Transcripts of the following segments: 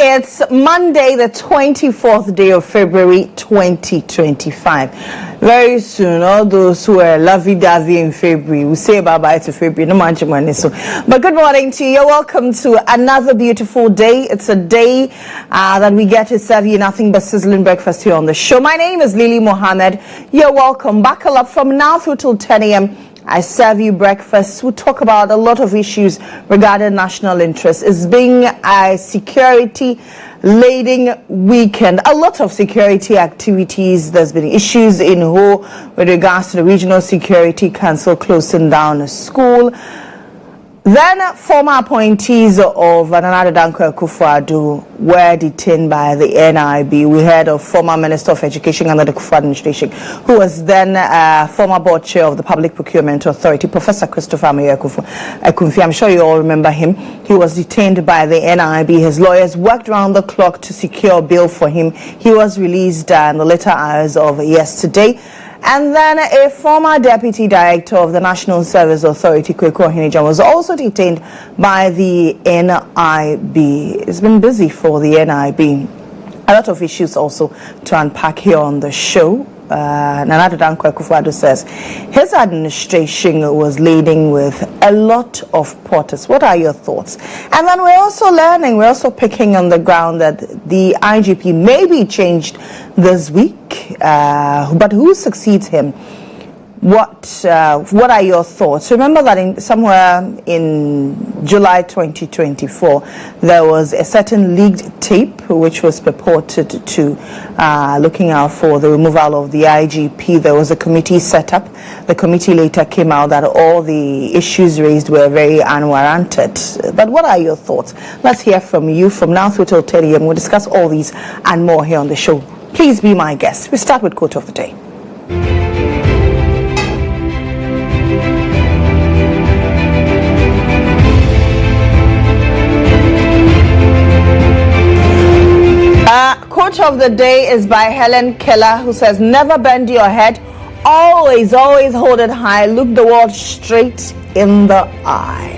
It's Monday, the 24th day of February 2025. Very soon, all those who are lovey-dovey in February will say bye-bye to February. No manche money. So, but good morning to you. You're welcome to another beautiful day. It's a day that we get to serve you nothing but sizzling breakfast here on the show. My name is Mohammed. You're welcome. Buckle up from now through till 10 a.m. I serve you breakfast. We'll talk about a lot of issues regarding national interest. It's being a security-laden weekend. A lot of security activities. There's been issues in Ho with regards to the Regional Security Council closing down a school. Then former appointees of Akufo-Addo were detained by the NIB. We heard of former Minister of Education under the Akufo administration, who was then former board chair of the Public Procurement Authority, Professor Christopher Akumfi. I'm sure you all remember him. He was detained by the NIB. His lawyers worked round the clock to secure bail for him. He was released in the later hours of yesterday. And then a former deputy director of the National Service Authority, Akufo-Addo, was also detained by the NIB. It's been busy for the NIB. A lot of issues also to unpack here on the show. Akufo-Addo says his administration was leading with a lot of protests. What are your thoughts? And then we're also learning, we're also picking on the ground that the IGP may be changed this week, but who succeeds him? What are your thoughts? Remember that somewhere in July 2024, there was a certain leaked tape which was purported to looking out for the removal of the IGP. There was a committee set up. The committee later came out that all the issues raised were very unwarranted. But what are your thoughts? Let's hear from you from now through till 10 a.m. We'll discuss all these and more here on the show. Please be my guest. We start with quote of the day. Quote of the day is by Helen Keller, who says, "Never bend your head. Always hold it high. Look the world straight in the eye."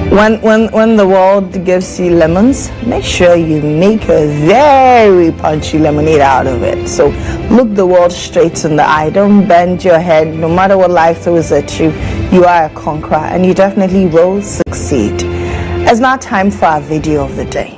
When the world gives you lemons, make sure you make a very punchy lemonade out of it. So look the world straight in the eye. Don't bend your head. No matter what life throws at you, you are a conqueror and you definitely will succeed. It's now time for our video of the day.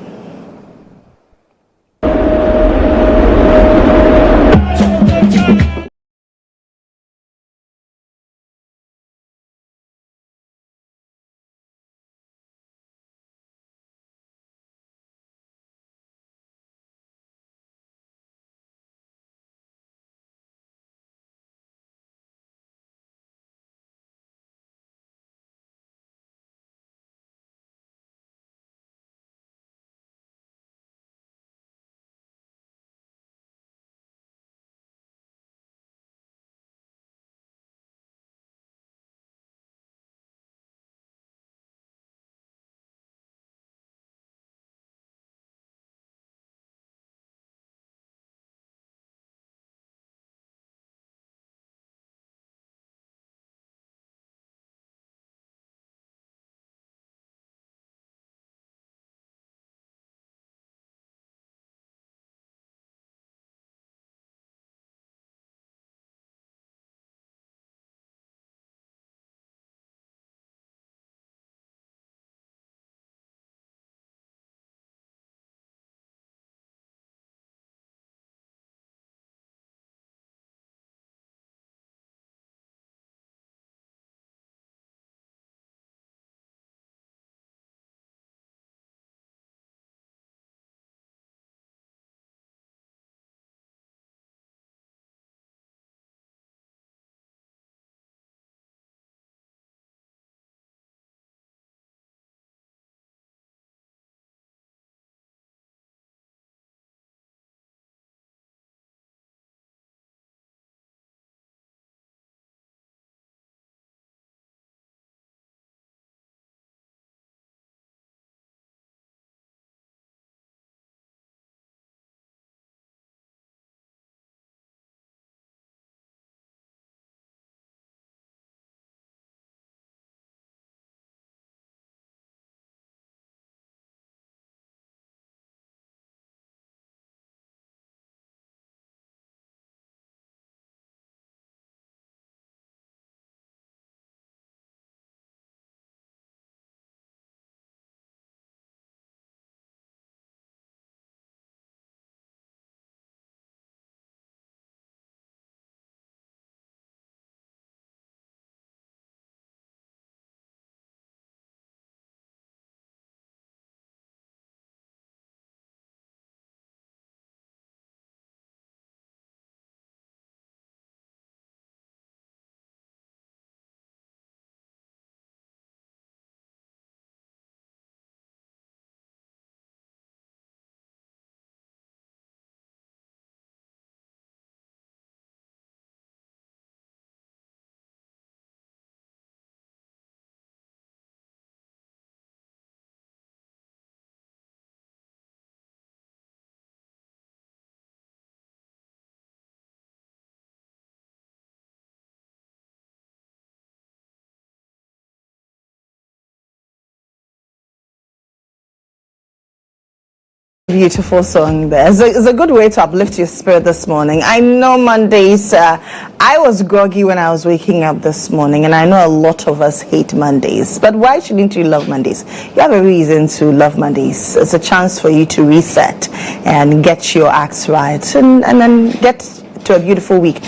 Beautiful song there. It's a good way to uplift your spirit this morning. I know Mondays, I was groggy when I was waking up this morning, and I know a lot of us hate Mondays. But why shouldn't you love Mondays? You have a reason to love Mondays. It's a chance for you to reset and get your acts right and then get to a beautiful week.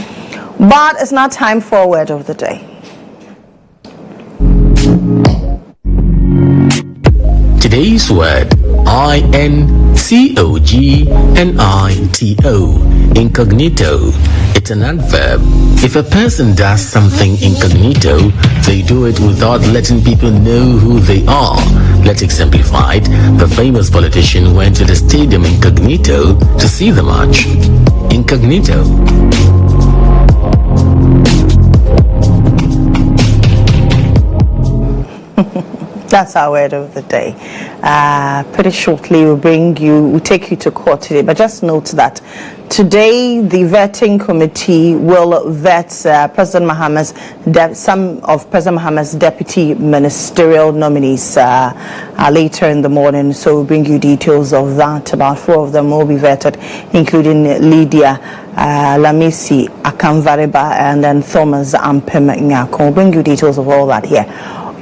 But it's not time for a word of the day. Today's word, incognito, incognito. It's an adverb. If a person does something incognito, they do it without letting people know who they are. Let's exemplify it. The famous politician went to the stadium incognito to see the match. Incognito. That's our word of the day. Pretty shortly we'll take you to court today, but just note that today the vetting committee will vet President Mahama's some of President Mahama's deputy ministerial nominees later in the morning. So we'll bring you details of that. About 4 of them will be vetted, including Lydia Lamisi Akamvareba and then Thomas Ampem Nyako. We'll bring you details of all that here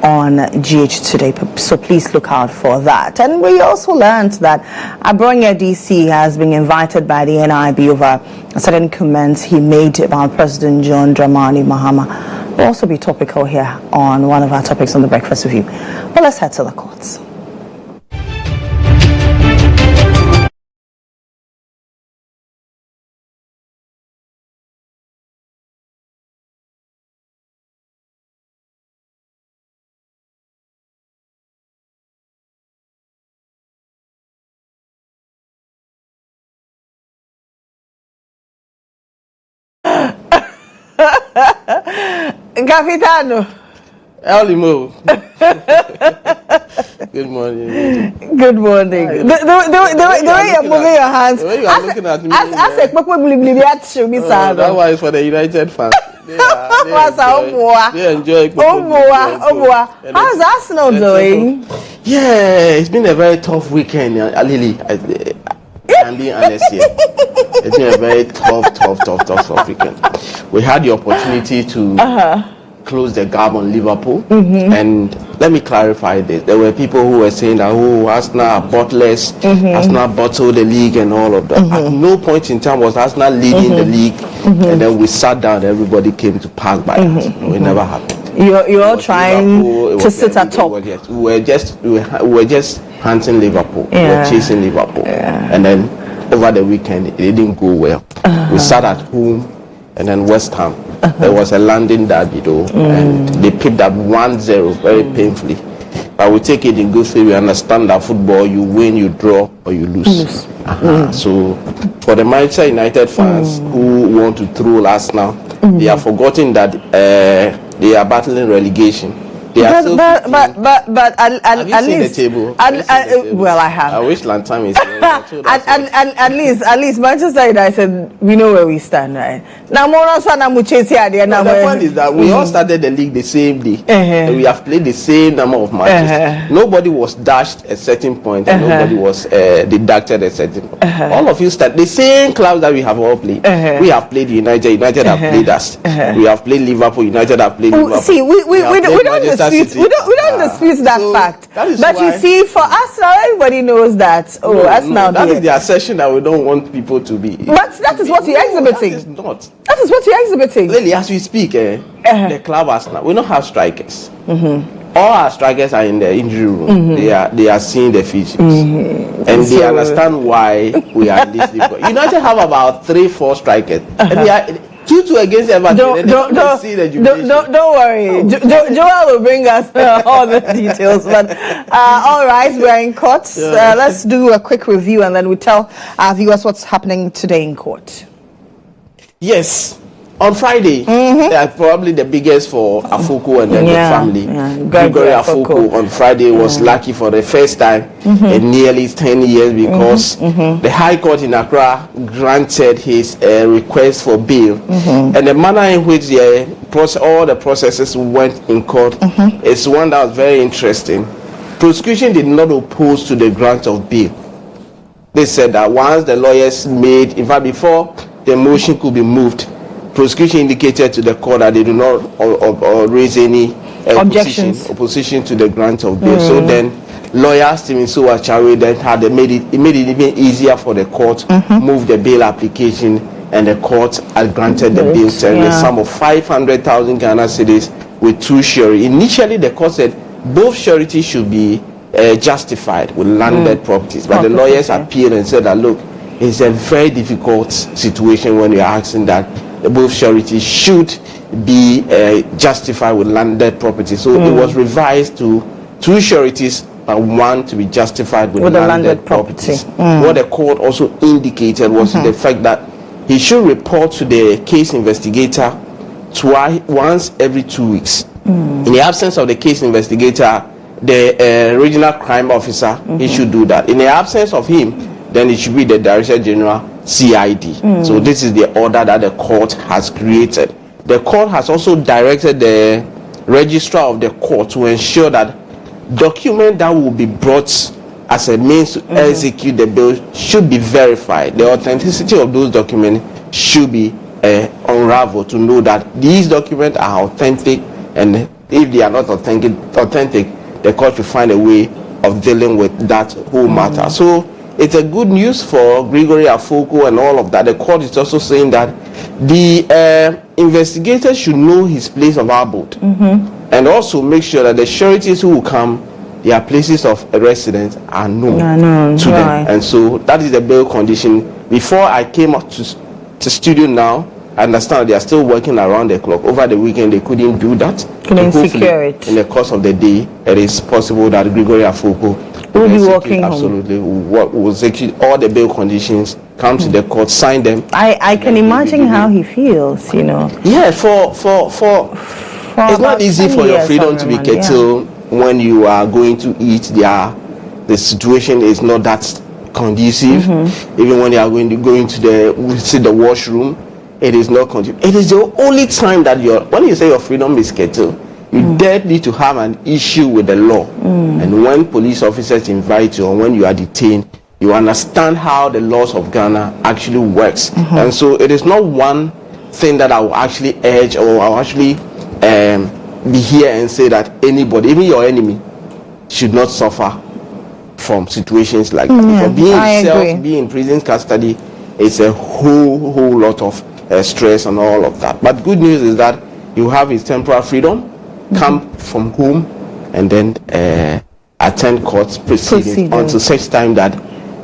on GH today, so please look out for that. And we also learned that Abronya DC has been invited by the NIB over certain comments he made about President John Dramani Mahama. Will also be topical here on one of our topics on the Breakfast Review. Well, let's head to the courts. Capitano. Elimo. Good morning. Good morning. The way you're moving your hands. The way you are looking at me. That one is for the United fans. They enjoy. How's Arsenal doing? Yeah, it's been a very tough weekend, Lily. I'm being honest here. It's been a very tough weekend. We had the opportunity to close the gap on Liverpool, and let me clarify this. There were people who were saying that Arsenal are bottless, Arsenal bottled the league and all of that. At no point in time was Arsenal leading the league, and then we sat down, everybody came to pass by us. It never happened. You're all trying to sit at top. We were just hunting Liverpool. We were chasing Liverpool, and then over the weekend it didn't go well. We sat at home, and then West Ham. There was a London derby though, and they picked up 1-0 very painfully. But we take it in good faith. We understand that football, you win, you draw, or you lose. So for the Manchester United fans who want to throw Arsenal, they have forgotten that they are battling relegation. But at least the table? Well, I have. I wish Lantam is here. At least Manchester United, we know where we stand, right? Now, the point is that we all started the league the same day, and we have played the same number of matches. Nobody was dashed at a certain point, and nobody was deducted at a certain point. All of you start the same clubs that we have all played. We have played United. United have played us. We have played Liverpool. United have played Liverpool. See, we don't dispute that fact. But you see, for us now, everybody knows that. Arsenal. That is the assertion that we don't want people to be. But that is what you're exhibiting. That is not. That is what you're exhibiting. Lily, as we speak, the club Arsenal, we don't have strikers. All our strikers are in the injury room. They are seeing the features, and they understand why we are in this league. United have about 3-4 strikers, and they are 2-2 against Everton. Don't worry. Joel will bring us all the details. But all right, we're in court. Let's do a quick review, and then we tell our viewers what's happening today in court. Yes. On Friday, probably the biggest for Afoko and then the family. Gregory Afoko on Friday was lucky for the first time in nearly 10 years because the High Court in Accra granted his request for bail. And the manner in which all the processes went in court is one that was very interesting. Prosecution did not oppose to the grant of bail. they said that once the lawyers made, in fact, before the motion could be moved, prosecution indicated to the court that they do not or raise any opposition to the grant of bail. So then lawyer Stephen Suwachawe then had made it even easier for the court move the bail application, and the court had granted the bail the sum of 500,000 Ghana cedis with 2 surety. Initially the court said both surety should be justified with landed properties, but the lawyers appealed and said that look, it's a very difficult situation when you're asking that both sureties should be justified with landed property. So it was revised to 2 sureties but 1 to be justified with landed property. What the court also indicated was the fact that he should report to the case investigator once every 2 weeks. In the absence of the case investigator, the regional crime officer, he should do that. In the absence of him, then it should be the Director General CID. So this is the order that the court has created. The court has also directed the registrar of the court to ensure that document that will be brought as a means to execute the bill should be verified. The authenticity of those documents should be unraveled to know that these documents are authentic, and if they are not authentic, the court will find a way of dealing with that whole matter. So it's a good news for Gregory Afoko and all of that. The court is also saying that the investigator should know his place of abode, and also make sure that the sureties who will come, their places of residence are known to them. And so that is the bail condition. Before I came up to studio now, I understand they are still working around the clock. Over the weekend they couldn't do that. Couldn't secure it. In the course of the day, it is possible that Gregory Afoko will be walking absolutely will execute all the bail conditions, come to the court, sign them. I can imagine how he feels, you know. Yeah, for it's not easy for your freedom to be curtailed when you are going to eat. The situation is not that conducive. Even when you are going to the washroom, it is not conducive. It is the only time that when you say your freedom is curtailed, you dare need to have an issue with the law. And when police officers invite you, or when you are detained, you understand how the laws of Ghana actually works. And so it is not one thing that I will actually urge, or I will actually be here and say that anybody, even your enemy, should not suffer from situations like that. Being in prison custody is a whole lot of stress and all of that. But good news is that you have his temporary freedom, come from home, and then attend court proceedings until such time that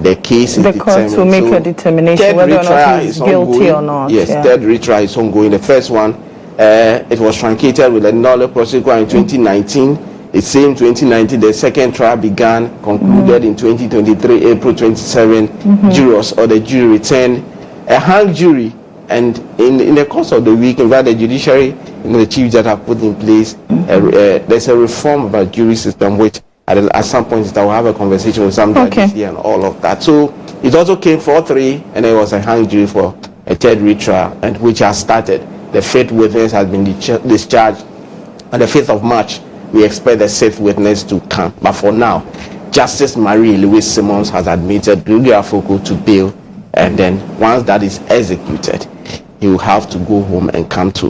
the case is determined. The court will make a determination whether or not he is guilty or not. Yes, third retrial is ongoing. The first one, it was truncated with a null prosecutor in 2019. The same 2019, the second trial began, concluded in 2023, April 27. Jurors or the jury returned a hung jury, and in the course of the week, in fact, the judiciary, the chief judge have put in place. There's a reform about jury system, which at some point I will have a conversation with some judges here and all of that. So it also came 4-3, and there was a hung jury for a third retrial, and which has started. The fifth witness has been discharged on the 5th of March. We expect the 6th witness to come. But for now, Justice Marie Louise Simmons has admitted Gregory Afoko to bail, and then once that is executed, he will have to go home and come to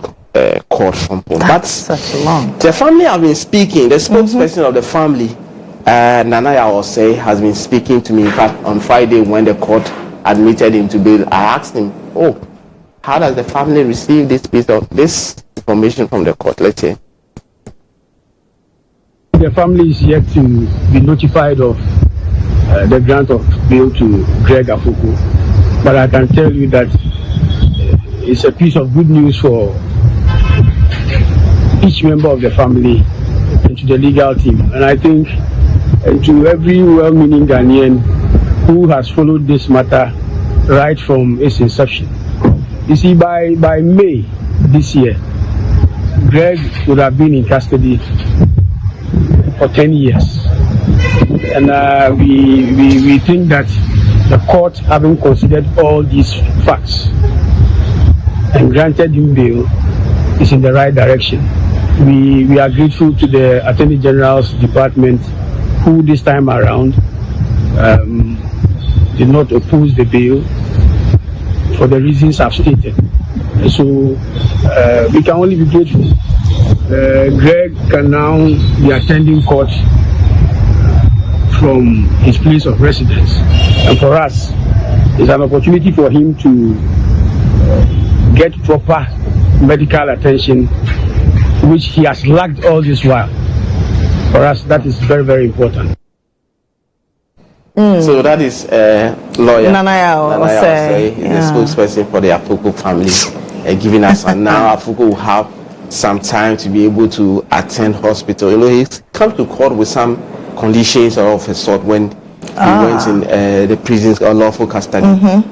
court from home. That's such a long. The family have been speaking. The spokesperson of the family, Nanaya Osei, has been speaking to me. In fact, on Friday when the court admitted him to bail, I asked him, how does the family receive this piece of this information from the court? Let's say. The family is yet to be notified of the grant of bail to Greg Afoko, but I can tell you that it's a piece of good news for each member of the family and to the legal team. And I think to every well-meaning Ghanaian who has followed this matter right from its inception. You see, by May this year, Greg would have been in custody for 10 years. And we think that the court, having considered all these facts and granted him bail, is in the right direction. We are grateful to the Attorney General's Department, who this time around did not oppose the bill for the reasons I've stated. So we can only be grateful. Greg can now be attending court from his place of residence. And for us, it's an opportunity for him to get proper medical attention, which he has lacked all this while. For us, that is very, very important. So that is lawyer Nanaya Osei, the spokesperson for the Afoko family, giving us, and now Afoko will have some time to be able to attend hospital. You know, he's come to court with some conditions of a sort when he went in the prison's unlawful custody.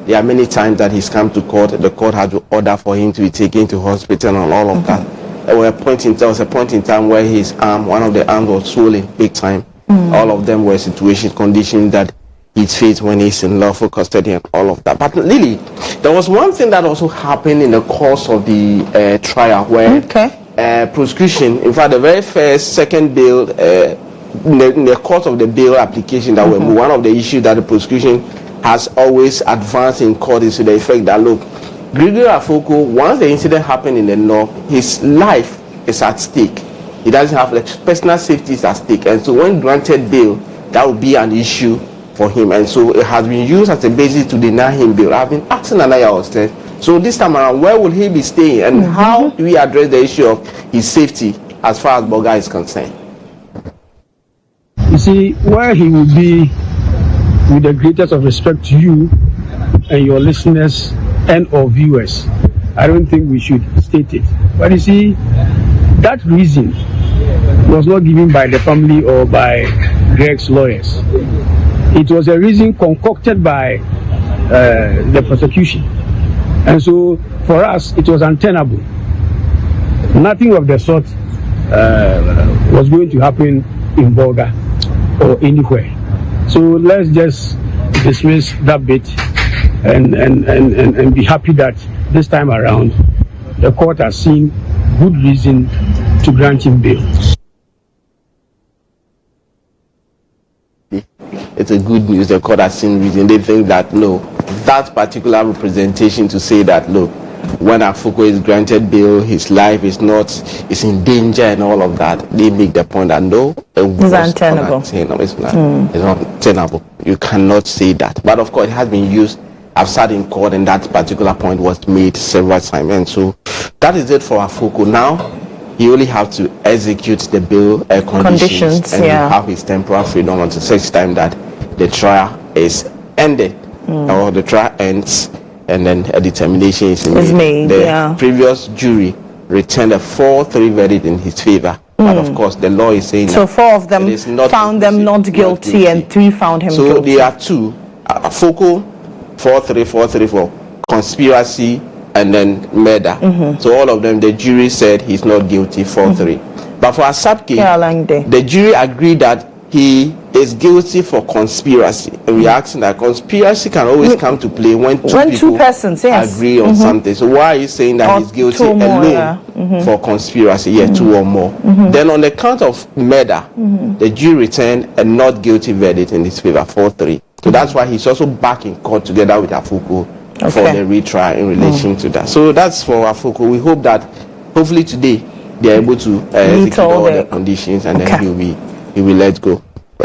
There are many times that he's come to court. The court had to order for him to be taken to hospital and all of that. There was a point in time where his arm, one of the arms was swollen big time. All of them were conditions that he's faced when he's in lawful custody and all of that. But Lily, there was one thing that also happened in the course of the trial where prosecution, in fact, the very first, second bail, in the course of the bail application that were one of the issues that the prosecution has always advanced in court is to the effect that, look, Gregory Afoko, once the incident happened in the north, his life is at stake. He doesn't have, like, personal safety is at stake, and so when granted bail, that will be an issue for him, and so it has been used as a basis to deny him bail. I've been asking Anaya Osei, so this time around, where will he be staying, and how do we address the issue of his safety as far as Boga is concerned? You see, where he will be, with the greatest of respect to you and your listeners and or viewers, I don't think we should state it. But you see, that reason was not given by the family or by Greg's lawyers. It was a reason concocted by the prosecution. And so, for us, it was untenable. Nothing of the sort was going to happen in Boga or anywhere. So let's just dismiss that bit and be happy that this time around the court has seen good reason to grant him bail. It's a good news. The court has seen reason. They think that, no, that particular representation to say that, look, when Afoko is granted bail, his life is in danger and all of that. They make the point that no, it's untenable. It's not tenable. You cannot say that. But of course, it has been used. I've sat in court, and that particular point was made several times. And so that is it for Afoko. Now he only have to execute the bail conditions and have his temporary freedom until such time that the trial is ended or the trial ends, and then a determination is made. The previous jury returned a 4-3 verdict in his favor. But of course, the law is saying so 4 of them found them not guilty, and 3 found him guilty. So there are 2. Afoko 4-3 for conspiracy and then murder. So all of them, the jury said he's not guilty 4-3. But for Asabke, the jury agreed that he is guilty for conspiracy. And we are asking that conspiracy can always come to play when two persons agree on something. So why are you saying that he's guilty alone for conspiracy? 2 or more. Then on the count of murder, the jury returned a not guilty verdict in his favor 4-3. So that's why he's also back in court together with Afoko for the retrial in relation to that. So that's for Afoko. We hope that hopefully today they are able to execute all the conditions, and then he will let go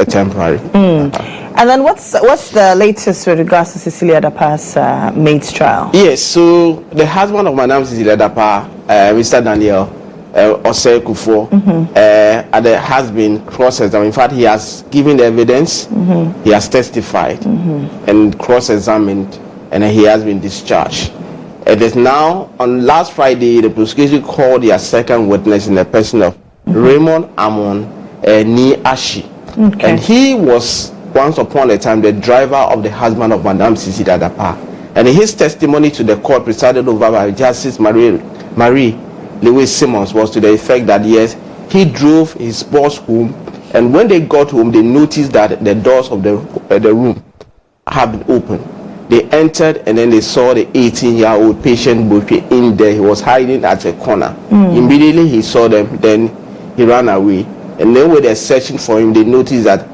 temporary. And then what's the latest with regards to Cecilia Dapa's maid's trial? Yes, so the husband of Madam Cecilia Dapa, Mr. Daniel Osei Akufo, has been cross-examined. In fact, he has given evidence, he has testified and cross-examined, and he has been discharged. It is now, on last Friday, the prosecution called their second witness in the person of Raymond Amon Ni Ashi. And he was once upon a time the driver of the husband of Madam Cecilia Dapa. And his testimony to the court, presided over by Justice Marie Lewis Simmons, was to the effect that yes, he drove his boss home, and when they got home, they noticed that the doors of the room had been opened. They entered, and then they saw the 18-year-old patient Boche in there. He was hiding at a corner. Immediately he saw them, then he ran away. And then when they're searching for him, they noticed that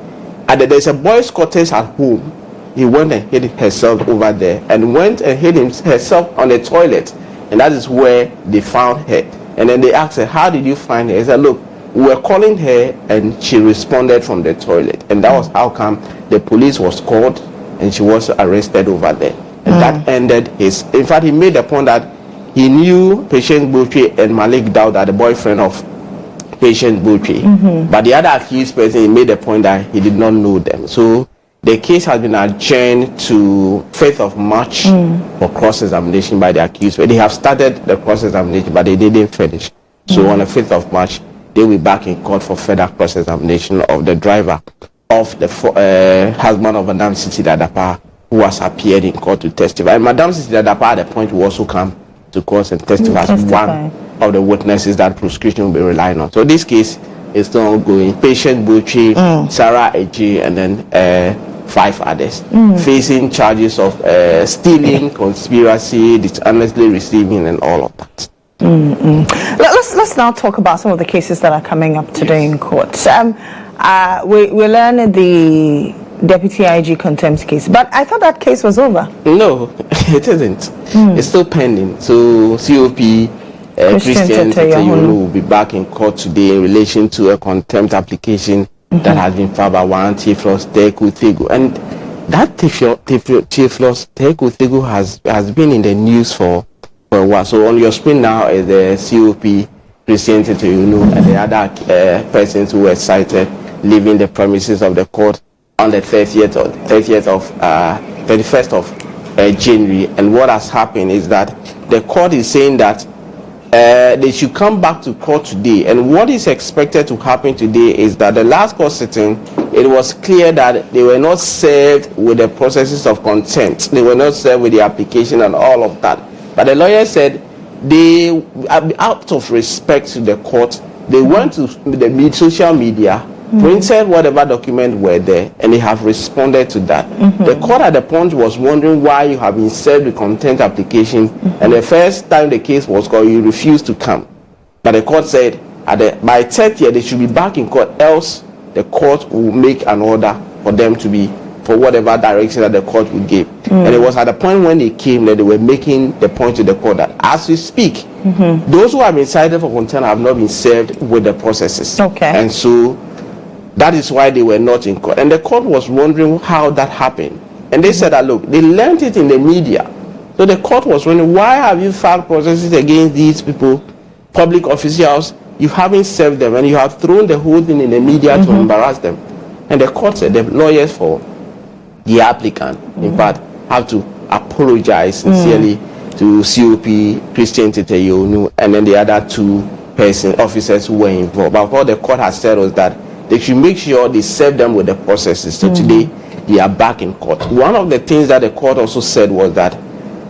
there's a boys' quarters at home, he went and hid herself over there, and went and hid herself on the toilet, and that is where they found her. And then they asked her, how did you find her? He said, look, we were calling her and she responded from the toilet, and that was how come the police was called and she was arrested over there. And that ended his, in fact, he made the point that he knew Patient Botwe and Malik Dauda, the boyfriend of Patient Botwe, but the other accused person, he made the point that he did not know them. So the case has been adjourned to 5th of March for cross-examination by the accused. They have started the cross-examination, but they didn't finish. So on the 5th of March, they will be back in court for further cross-examination of the driver of the husband of Madam Sisi Dadapa, who has appeared in court to testify. And Madam Sisi Dadapa at the point will also come to court and testify as one of the witnesses that prosecution will be relying on. So this case is still ongoing. Patient Botwe, Sarah Eji, and then 5 others facing charges of stealing, conspiracy, dishonestly receiving, and all of that. Let's now talk about some of the cases that are coming up today in court. We learned the Deputy IG contempt case, but I thought that case was over. No, it isn't. It's still pending. So COP Christian Teteyonu will be back in court today in relation to a contempt application that has been filed by one Theophilus Teku, and that Theophilus Teku has been in the news for a while. So on your screen now is the COP Christian Teteyonu and the other persons who were cited leaving the premises of the court on the 31st of January. And what has happened is that the court is saying that they should come back to court today. And what is expected to happen today is that the last court sitting, it was clear that they were not served with the processes of contempt. They were not served with the application and all of that. But the lawyer said they, out of respect to the court, they went to the social media, printed whatever document were there, and they have responded to that. The court at the point was wondering why you have been served with contempt application, and the first time the case was called, you refused to come. But the court said by 30th they should be back in court, else the court will make an order for them to be for whatever direction that the court would give. And it was at the point when they came that they were making the point to the court that as we speak, those who have been cited for contempt have not been served with the processes. And so that is why they were not in court. And the court was wondering how that happened. And they said that, look, they learned it in the media. So the court was wondering, why have you filed processes against these people, public officials? You haven't served them, and you have thrown the whole thing in the media to embarrass them. And the court said the lawyers for the applicant, in fact, have to apologize sincerely to COP Christian Teteyonu and then the other 2 officers who were involved. But what the court has said was that they should make sure they serve them with the processes. So today, they are back in court. One of the things that the court also said was that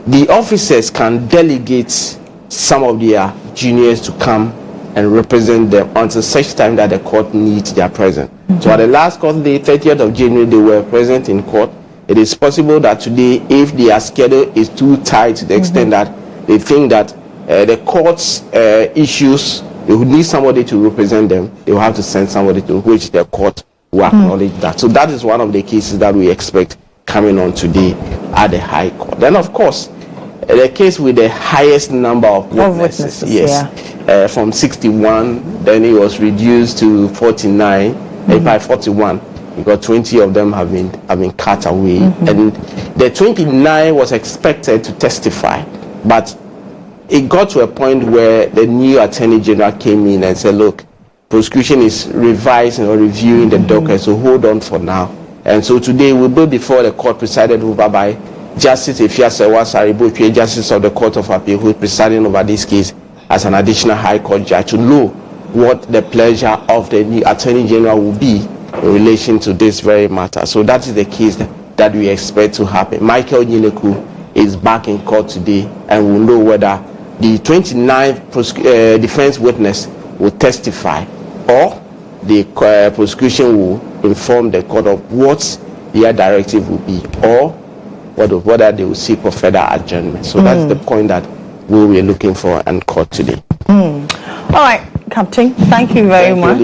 the officers can delegate some of their juniors to come and represent them until such time that the court needs their presence. So at the last court day, 30th of January, they were present in court. It is possible that today, if their schedule is too tight to the extent that they think that the court's issues, they would need somebody to represent them, they will have to send somebody to which the court will acknowledge that. So that is one of the cases that we expect coming on today at the High Court. Then, of course, the case with the highest number of witnesses, from 61, then it was reduced to 49, by 41, because 20 of them have been cut away. And the 29 was expected to testify, but it got to a point where the new Attorney General came in and said, look, prosecution is revising or reviewing the docket, so hold on for now. And so today we'll be before the court presided over by Justice Efiasewa Saribotwe, Justice of the Court of Appeal, who is presiding over this case as an additional High Court judge, to know what the pleasure of the new Attorney General will be in relation to this very matter. So that is the case that we expect to happen. Michael Nyineku is back in court today, and we'll know whether the 29th defense witness will testify, or the prosecution will inform the court of what their directive will be, or whether they will seek for further adjournment. So that's the point that we will be looking for in court today. All right. Captain, thank you very much.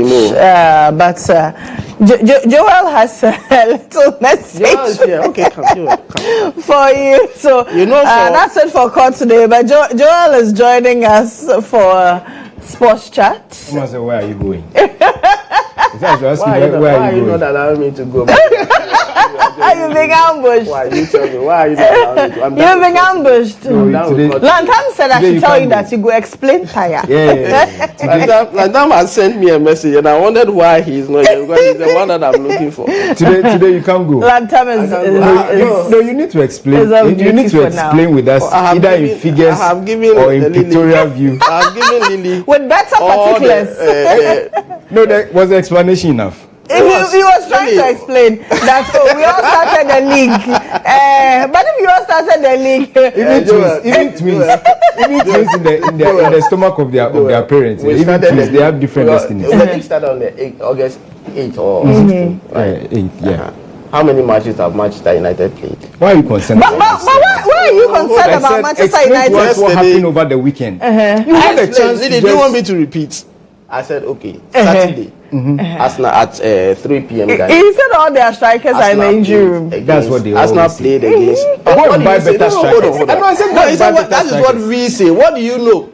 But Joel has a little message okay, come. for you. So that's it for court today. But Joel is joining us for sports chat. Someone said, "Where are you going?" Why are you not allowing me to go? You're being ambushed. Why you tell me? Why are you not allowing me to? You're being ambushed. Lantam said I should tell you that you go explain tire. Lantam has sent me a message and I wondered why he's not here because he's the one that I'm looking for. Today you can't go. Lantam is no, you need to explain. You need to explain with us either in figures or in pictorial view. I've given Lily with better particulars. No, there was an explanation enough. He was trying to explain that we all started the league. But if you all started the league, even twins in the stomach of their parents, even twins, they have different destinies. The league started on the August 8th or 16th. 8th, yeah. How many matches have Manchester United played? Why are you concerned? But why are you concerned about Manchester United? What happened over the weekend? You had a chance. Do you want me to repeat? I said okay. Saturday. Arsenal at 3 p.m. He said all their strikers are in the injury room. That's what they Arsenal played against. Go and buy better strikers. That is what we say. What do you know?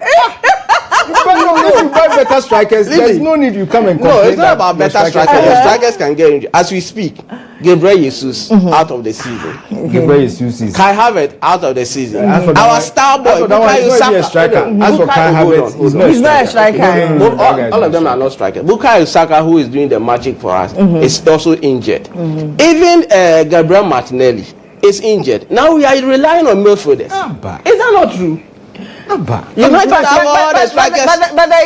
If you buy better strikers, there's no need you come and complain. No, it's not about better strikers. Your strikers can get injured. As we speak, Gabriel Jesus out of the season. Gabriel Jesus is Kai Havertz out of the season. Our star boy, Bukayo Saka. As for Kai Havertz, he's not a striker. All of them are not strikers. Bukayo Saka, who is doing the magic for us, is also injured. Even Gabriel Martinelli is injured. Now we are relying on midfielders. Is that not true? But the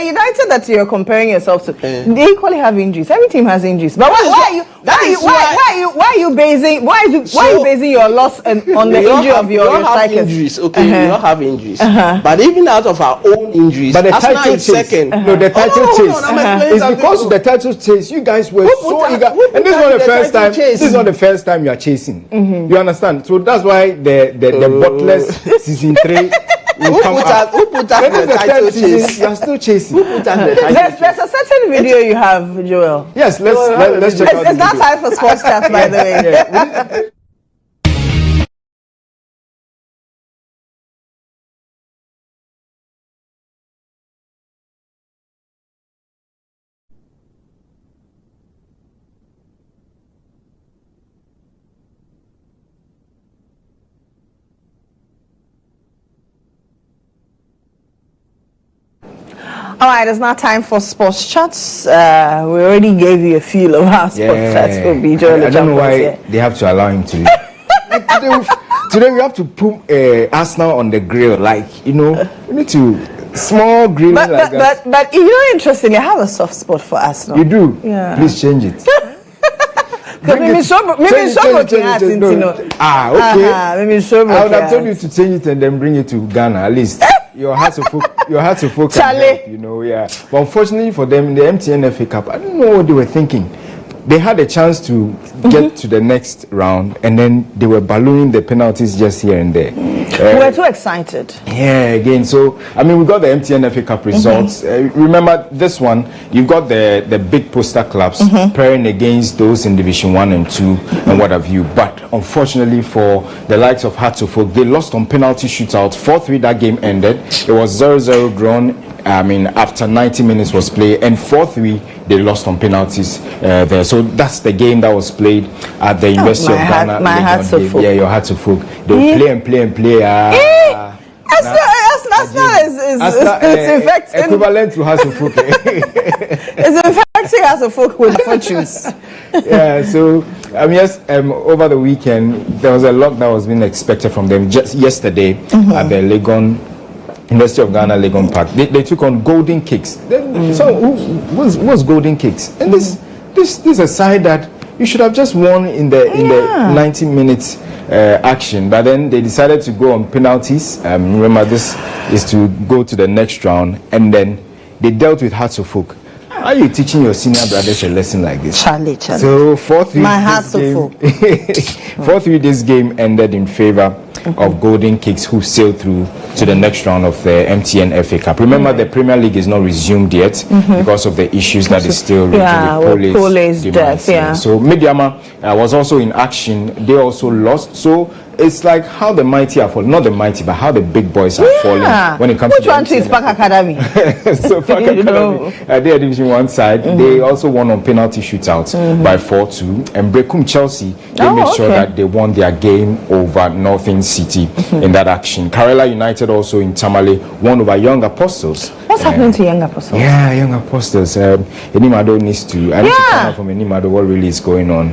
United that you're comparing yourself to, they equally have injuries. Every team has injuries. But why are you basing your loss on the injury of your strikers? Injuries, okay, we all have injuries. But even out of our own injuries, but the title is second. No, the title chase is because of the title chase. You guys were so eager, and this is not the first time. This is not the first time you are chasing. You understand? So that's why the Butlers season 3. Who put us the title chase? You are still chasing. There's a certain video you have, Joel. Yes, let's check out. It's not time for sports chat, by the way. All right, it's now time for sports chats. We already gave you a feel of how sports chats will be. I don't know why they have to allow him to. Today we have to put Arsenal on the grill. Like, we need to small grill. But interestingly, I have a soft spot for Arsenal. You do? Yeah. Please change it. Okay. I would have told you to change it and then bring it to Ghana at least. Your heart to folk. Charlie. But unfortunately for them, in the MTN FA Cup, I don't know what they were thinking. They had a chance to get to the next round, and then they were ballooning the penalties just here and there. We were too excited. Yeah, again. So, we got the MTN FA Cup results. Remember this one, you've got the big poster clubs pairing against those in Division 1 and 2 and what have you. But unfortunately for the likes of Hatfield, they lost on penalty shootout. 4-3 that game ended. It was 0-0 drawn. After 90 minutes was played, and 4-3 they lost on penalties there. So that's the game that was played at the University of Ghana. My heart to folk. Yeah, your heart to folk. They will play and play. It's infecting. Equivalent to heart to folk. It's infecting heart to folk with fortunes. Yeah. So over the weekend there was a lot that was being expected from them. Just yesterday at the Legon. University of Ghana, Legon Park. They took on Golden Kicks. So what's Golden Kicks? And this is a side that you should have just won in the 90 minutes action, but then they decided to go on penalties. Remember, this is to go to the next round, and then they dealt with Hearts of Folk. How are you teaching your senior brothers a lesson like this? Charlie. So 4-3. My heart's so full. 4-3. This game ended in favor of Golden Kicks, who sailed through to the next round of the MTN FA Cup. Remember, the Premier League is not resumed yet because of the issues that is still with Pole's death. Yeah. So Mediama was also in action. They also lost. So it's like how the mighty are falling, not the mighty, but how the big boys are falling when it comes to one is Park Academy. So Park Academy, their Division 1 side, they also won on penalty shootouts by 4-2. And Brekum Chelsea, they made sure that they won their game over Northern City in that action. Karela United also in Tamale won over Young Apostles. What's happening to Young Apostles? Yeah, Young Apostles. Enimado needs to. I need to find out from Enimado what really is going on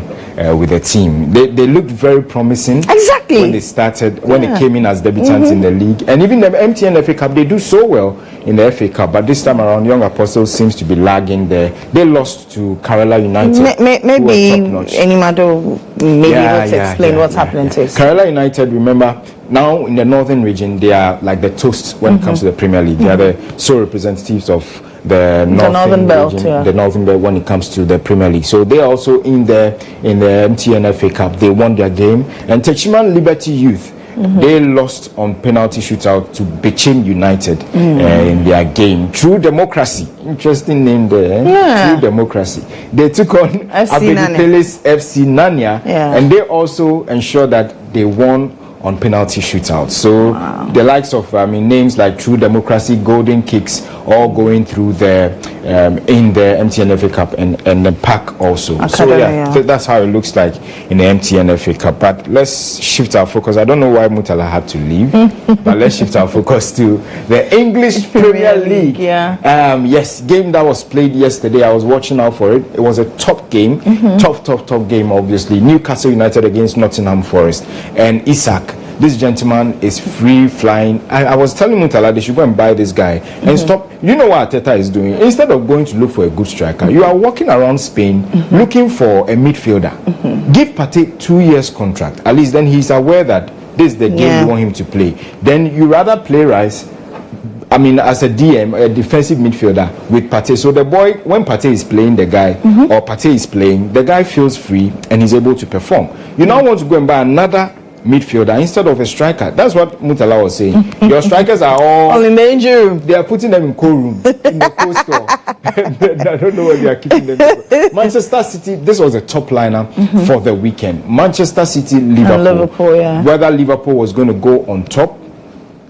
with the team. They looked very promising. Exactly. When they started, when they came in as debutants in the league, and even the MTN FA Cup, they do so well in the FA Cup. But this time around, Young Apostles seems to be lagging there. They lost to Karela United. Maybe Enimado may be able to explain what's happening to us. Karela United, remember, now in the northern region, they are like the toast when it comes to the Premier League. They are the sole representatives of the northern belt, the northern belt when it comes to the Premier League. So they are also in the MTN FA Cup. They won their game. And Techiman Liberty Youth, they lost on penalty shootout to Bechem United in their game. True Democracy, interesting name there. True Democracy. They took on Abedipeles FC Nanya, and they also ensured that they won on penalty shootout. So the likes of names like True Democracy, Golden Kicks, all going through the in the MTN FA Cup and the pack also. Academy, so that's how it looks like in the MTN FA Cup. But let's shift our focus. I don't know why Mutala had to leave, but let's shift our focus to the English Premier League. Yes, game that was played yesterday. I was watching out for it. It was a top game, top game. Obviously, Newcastle United against Nottingham Forest, and Isaac. This gentleman is free flying. I was telling Mutala they should go and buy this guy and stop. You know what Arteta is doing? Instead of going to look for a good striker, you are walking around Spain looking for a midfielder. Give Partey 2 years contract. At least then he's aware that this is the game you want him to play. Then you rather play Rice, as a DM, a defensive midfielder with Partey. So the boy, when Partey is playing the guy, or Partey is playing, the guy feels free and he's able to perform. You now want to go and buy another midfielder instead of a striker. That's what Mutala was saying. Your strikers are all in the injury room. They are putting them in co-room, in the co-store. I don't know where they are keeping them. Manchester City, this was a top lineup for the weekend. Manchester City, Liverpool. Whether Liverpool was going to go on top,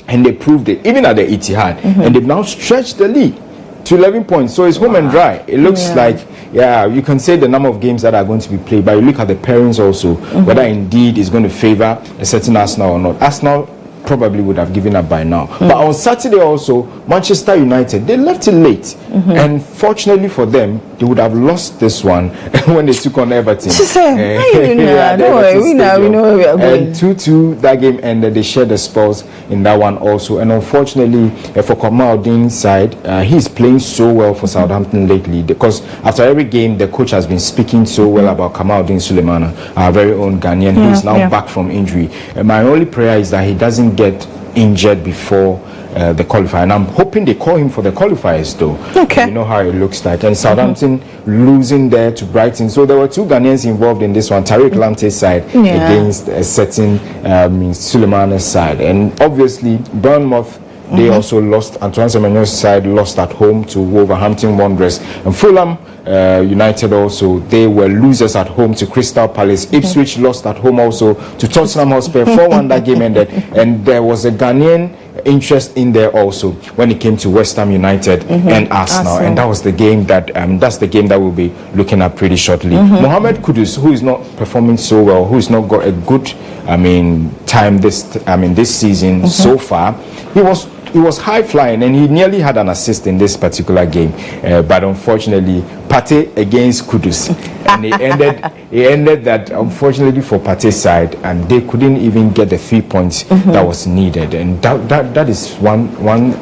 and they proved it, even at the Etihad. And they've now stretched the lead to 11 points. So it's home and dry. It looks like, you can say the number of games that are going to be played, but you look at the pairings also, whether indeed it's going to favor a certain Arsenal or not. Arsenal probably would have given up by now. But on Saturday also, Manchester United, they left it late. And fortunately for them, they would have lost this one when they took on Everton. We know where we are going. And 2-2, that game ended. They shared the spoils in that one also. And unfortunately, for Kamaldeen's side, he's playing so well for Southampton lately, because after every game, the coach has been speaking so well about Kamaldeen Sulemana, our very own Ghanaian, who is now back from injury. And my only prayer is that he doesn't get injured before the qualifier, and I'm hoping they call him for the qualifiers though. You know how it looks like. And Southampton losing there to Brighton, so there were two Ghanaians involved in this one. Tariq Lamptey's side against a certain Sulemana's side, and obviously Bournemouth, they also lost. Antoine Semenyo's side lost at home to Wolverhampton Wanderers, and Fulham United also, they were losers at home to Crystal Palace. Ipswich lost at home also to Tottenham Hotspur. 4-1 that game ended, and there was a Ghanaian interest in there also when it came to West Ham United and Arsenal, and that was the game that that's the game that we'll be looking at pretty shortly. Mohammed Kudus, who is not performing so well, who has not got a good time this season so far, he was high flying and he nearly had an assist in this particular game, but unfortunately Partey against Kudus, and it ended that unfortunately for Partey's side, and they couldn't even get the 3 points that was needed, and that is one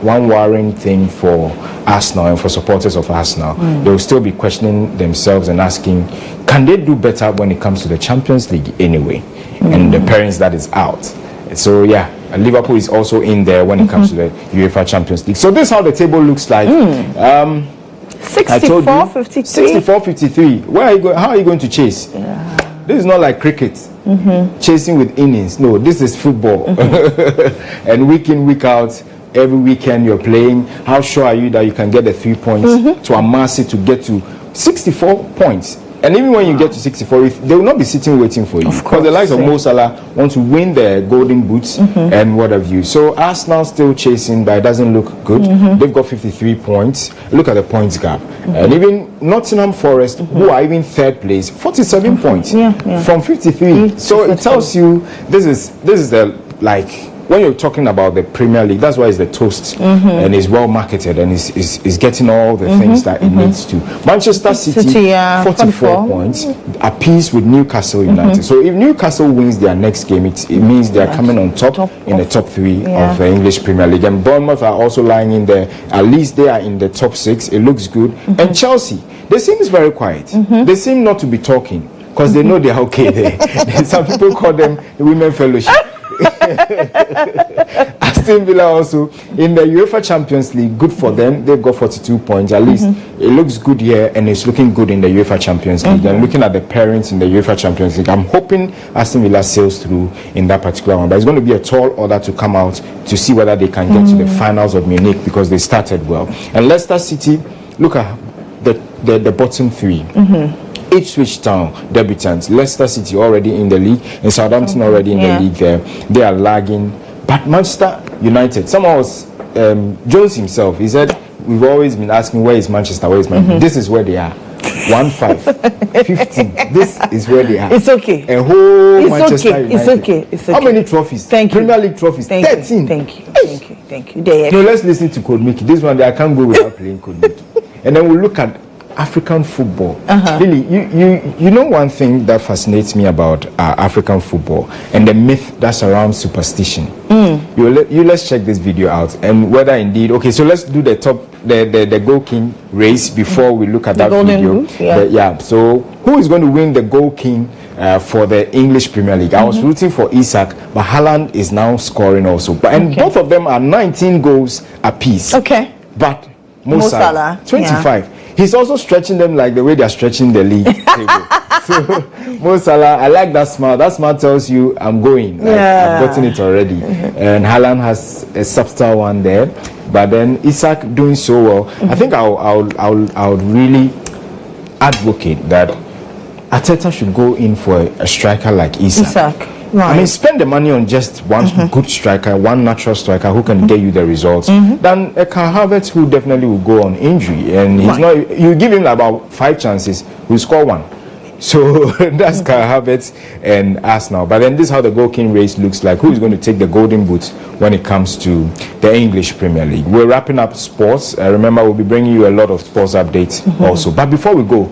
worrying thing for Arsenal and for supporters of Arsenal. They will still be questioning themselves and asking, can they do better when it comes to the Champions League anyway, and the parents that is out. So Liverpool is also in there when it comes to the UEFA Champions League. So this is how the table looks like. 64-53. 64-53. Where are you going? How are you going to chase? Yeah. This is not like cricket, chasing with innings. No, this is football. And week in, week out, every weekend you're playing. How sure are you that you can get the 3 points to amass it to get to 64 points? And even when you get to 64, they will not be sitting waiting for you. Because the likes of Mo Salah want to win the golden boots and what have you. So Arsenal still chasing, but it doesn't look good. They've got 53 points. Look at the points gap. And even Nottingham Forest, who are even third place, 47 points from 53. So it tells you this is the, like, when you're talking about the Premier League, that's why it's the toast and it's well marketed and is getting all the things that it needs to. Manchester City 44 points, apiece with Newcastle United. So if Newcastle wins their next game, it means they are coming on top in the top 3 of the English Premier League. And Bournemouth are also lying in there. At least they are in the top 6. It looks good. And Chelsea, they seem very quiet. They seem not to be talking because they know they are okay there. Some people call them the Women Fellowship. Aston Villa also in the UEFA Champions League, good for them. They've got 42 points. At least it looks good here and it's looking good in the UEFA Champions League. And looking at the parents in the UEFA Champions League, I'm hoping Aston Villa sails through in that particular one. But it's going to be a tall order to come out to see whether they can get to the finals of Munich because they started well. And Leicester City, look at the bottom 3. Ipswich Town debutants, Leicester City already in the league, and Southampton already in the league there. They are lagging. But Manchester United, someone was, Jones himself, he said, we've always been asking, where is Manchester, where is Manchester? This is where they are. 1-5, 15. This is where they are. It's okay. A whole Manchester United. It's okay. It's okay. How many trophies? Thank you. Premier League trophies? 13. Thank you. There. No, let's listen to Code Mickey. This one, I can't go without playing Code Mickey. And then we'll look at African football. Really, you know one thing that fascinates me about African football and the myth that surrounds superstition. Let's check this video out and whether indeed, okay, so let's do the Goal King race before we look at that video. So who is going to win the Goal King for the English Premier League? I was rooting for Isak, but Haaland is now scoring also. And both of them are 19 goals apiece. Okay. But Mo Salah 25. Yeah. He's also stretching them like the way they are stretching the league table. So Mo Salah, I like that smile. That smile tells you I'm going. Like, I've gotten it already. And Haaland has a subtle one there. But then Isak doing so well. I think I'll really advocate that Arteta should go in for a striker like Isak. Right. I mean, spend the money on just one good striker, one natural striker who can get you the results. Than a Kai Havertz who definitely will go on injury, and he's not. You give him about 5 chances, he'll score 1. So that's Kai Havertz and Arsenal. But then this is how the Goal King race looks like. Who is going to take the golden boots when it comes to the English Premier League? We're wrapping up sports. Remember, we'll be bringing you a lot of sports updates also. But before we go.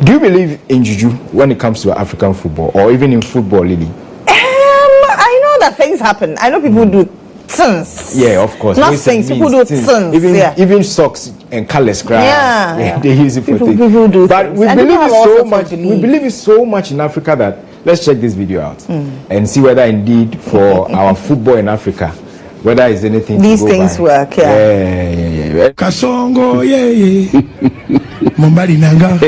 Do you believe in juju when it comes to African football or even in football, Lily? I know that things happen. I know people do things. Yeah, of course. Not things. People do things. Even socks and colors. They use it for things. People do but things. We believe it so much. We believe it so much in Africa that let's check this video out and see whether indeed for our football in Africa, whether it's anything. These things work. Kasongo, Mombari nanga.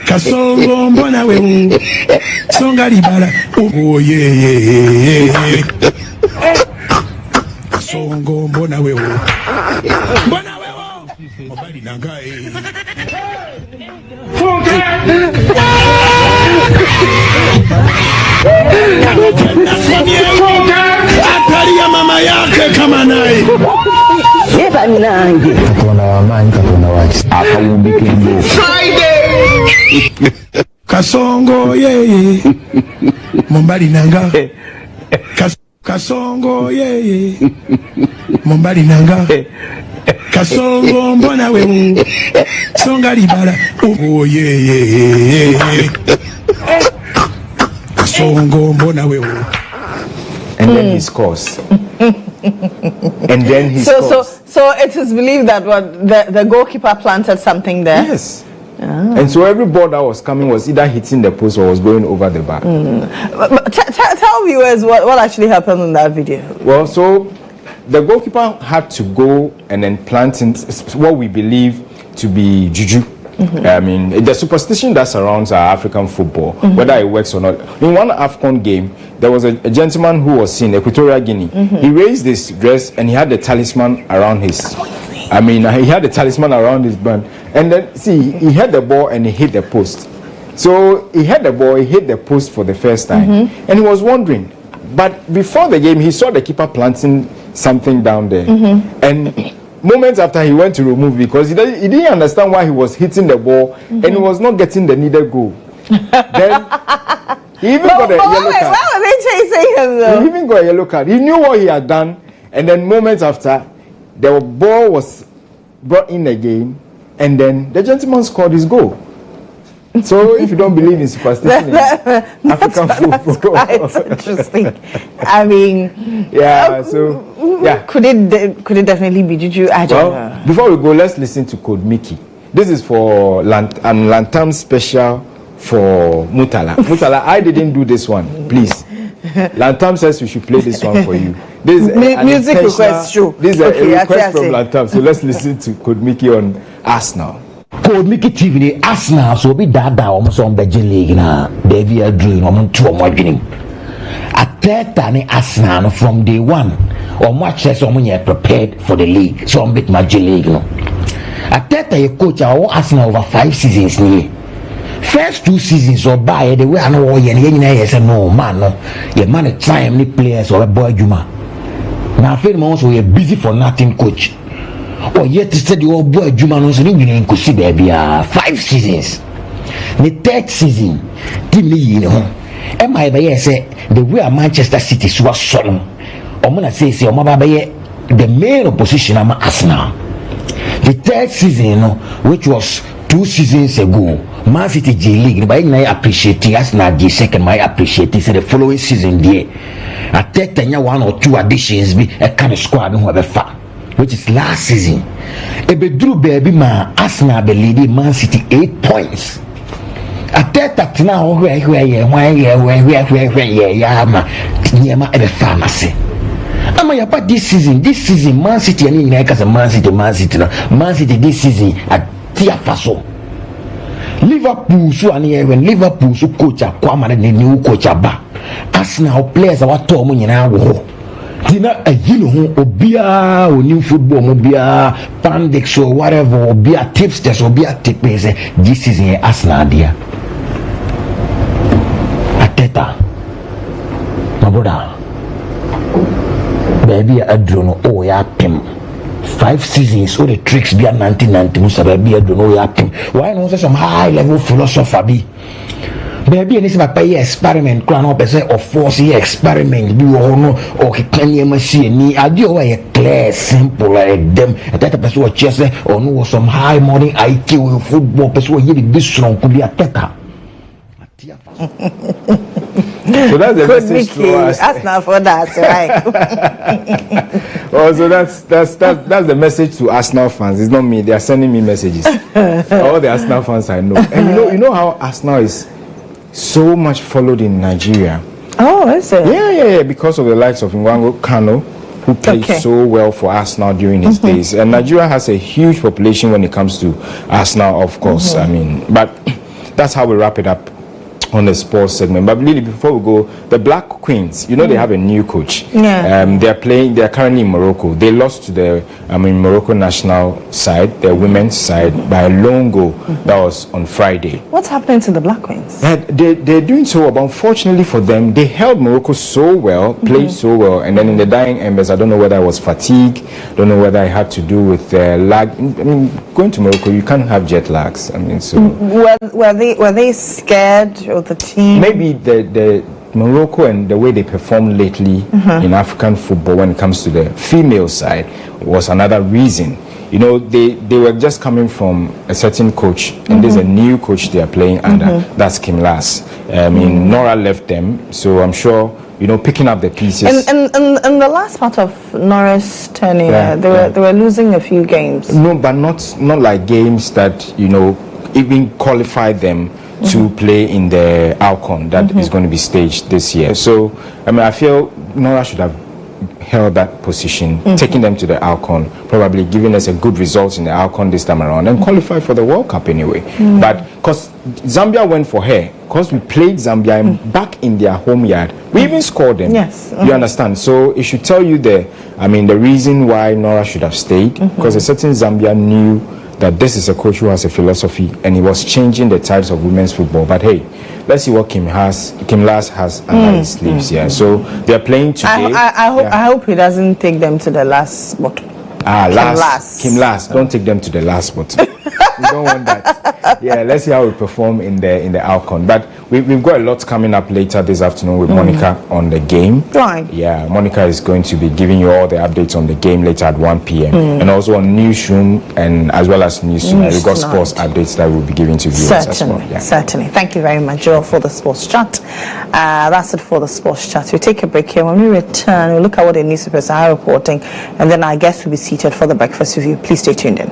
Kasongo mbona wewe songa libala Kasongo mbona wewe Mombari nanga Atari ya mama yake kama naye Yeba nange katona wamanyi katona waki akawumbike ndo Kasongo Mombari nanga Kasongo Mombari nanga Kasongo mbona wewe songa libala Kasongo mbona wewe. And then he scores. And then he scores. So it is believed that the goalkeeper planted something there? Yes. And so every ball that was coming was either hitting the post or was going over the bar. But tell viewers what actually happened in that video. Well, so the goalkeeper had to go and then plant in what we believe to be juju. I mean, the superstition that surrounds our African football, whether it works or not. In one AFCON game, there was a gentleman who was seen, Equatorial Guinea. He raised his dress and he had the talisman around his. I mean, he had the talisman around his band. And then, see, he hit the ball and he hit the post. So he hit the ball, he hit the post for the first time. And he was wondering. But before the game, he saw the keeper planting something down there. And moments after, he went to remove because he didn't understand why he was hitting the ball and he was not getting the needed goal. Then he even got a yellow card. Why were they chasing him though? He even got a yellow card. He knew what he had done. And then moments after, the ball was brought in again. And then the gentleman scored his goal. So if you don't believe in superstition in African football, that's interesting. I mean, could it definitely be juju? I don't know. Before we go, let's listen to Code Mickey. This is for Lantam special for Mutala. Mutala, I didn't do this one. Please, Lantam says we should play this one for you. This is music request show. This is a request from Lantam. So let's listen to Code Mickey on Arsenal. Code Mickey TV ni Arsenal so be dada almost on the league na Davy Adrian on two more winning. Ateta ni Arsenal from day one or much as on prepared for the league so on bit my league no. Ateta a coach our Arsenal over 5 seasons ni. First 2 seasons or by the way I know yes no man no your man time ni players or boy Juma. Now feel also we busy for nothing coach. Oh, yet said the old boy Juman was in Kusi baby 5 seasons. The 3rd season, team you know. Am I by say the way Manchester City was solo? I'm gonna say the main opposition am Arsenal. The 3rd season, which was 2 seasons ago, Man City J League, but I appreciate Arsenal J second, I appreciate it. The following season there, I take 1 or 2 additions be a kind of squad who have a far. Which is last season. Ebedru baby man Arsenal be leading Man City 8 points. Ateta now where ebe pharmacy. Ama ya but this season Man City and in because Man City no. Man City this season at Tia Faso. Liverpool so and when Liverpool so coach Kwama the new coach ba. Arsenal players are what to mu nyina wo. Tina a obia or new football obia pandix or whatever obia tipsters obia tipes this is in Arsenal dia Ateta my brother baby Adrian oh ya pim 5 seasons so the tricks be 1990 musa baby Adrian oh ya pim why no say some high level philosopher be baby any say pay experiment crown up say or force experiment be no or can you machine ni adi o e clear simple like them that person what say or no some high modern IQ football person you be strong could be attacker. So that's the message to us. That's not for that, right? Oh, so that's the message to Arsenal fans. It's not me. They are sending me messages. All the Arsenal fans I know. And you know how Arsenal is so much followed in Nigeria. Oh, is it? Yeah, because of the likes of Nwango Kano, who played so well for Arsenal during his days. And Nigeria has a huge population when it comes to Arsenal, of course. I mean, but that's how we wrap it up on the sports segment. But really, before we go, the Black Queens, you know, they have a new coach. Yeah. They're currently in Morocco. They lost to the Morocco national side, their women's side, by a lone goal. That was on Friday. What's happening to the Black Queens? They're doing so well, but unfortunately for them, they held Morocco so well, played so well, and then in the dying embers, I don't know whether it was fatigue, don't know whether it had to do with lag. I mean, going to Morocco, you can't have jet lags. I mean, so were they scared of the team? Maybe the Morocco and the way they performed lately in African football when it comes to the female side was another reason. You know, they were just coming from a certain coach, and there's a new coach they are playing under. That's Kim Lass. I mean, Nora left them, so I'm sure, you know, picking up the pieces. And the last part of Nora's tenure, they were losing a few games. No, but not like games that, you know, even qualified them to play in the AFCON that is going to be staged this year. So, I mean, I feel Nora should have held that position, taking them to the AFCON, probably giving us a good result in the AFCON this time around, and qualify for the World Cup anyway. But because Zambia went for her, because we played Zambia back in their home yard, we even scored them. Yes. You understand? So it should tell you the reason why Nora should have stayed, because a certain Zambia knew that this is a coach who has a philosophy, and he was changing the types of women's football. But hey, let's see what Kim Last has under his sleeves here. So they are playing today. I hope he doesn't take them to the last spot. Kim Last. Don't take them to the last spot. We don't want that. Yeah, let's see how we perform in the AFCON. But we've got a lot coming up later this afternoon with Monica on the game. Right. Yeah, Monica is going to be giving you all the updates on the game later at 1 p.m. And also on Newsroom and as well as Newsroom. We've got sports updates that we'll be giving to viewers as well. Yeah. Certainly. Thank you very much, Joel, for the sports chat. That's it for the sports chat. We'll take a break here. When we return, we'll look at what the newspapers are reporting, and then our guests will be seated for the breakfast review. Please stay tuned in.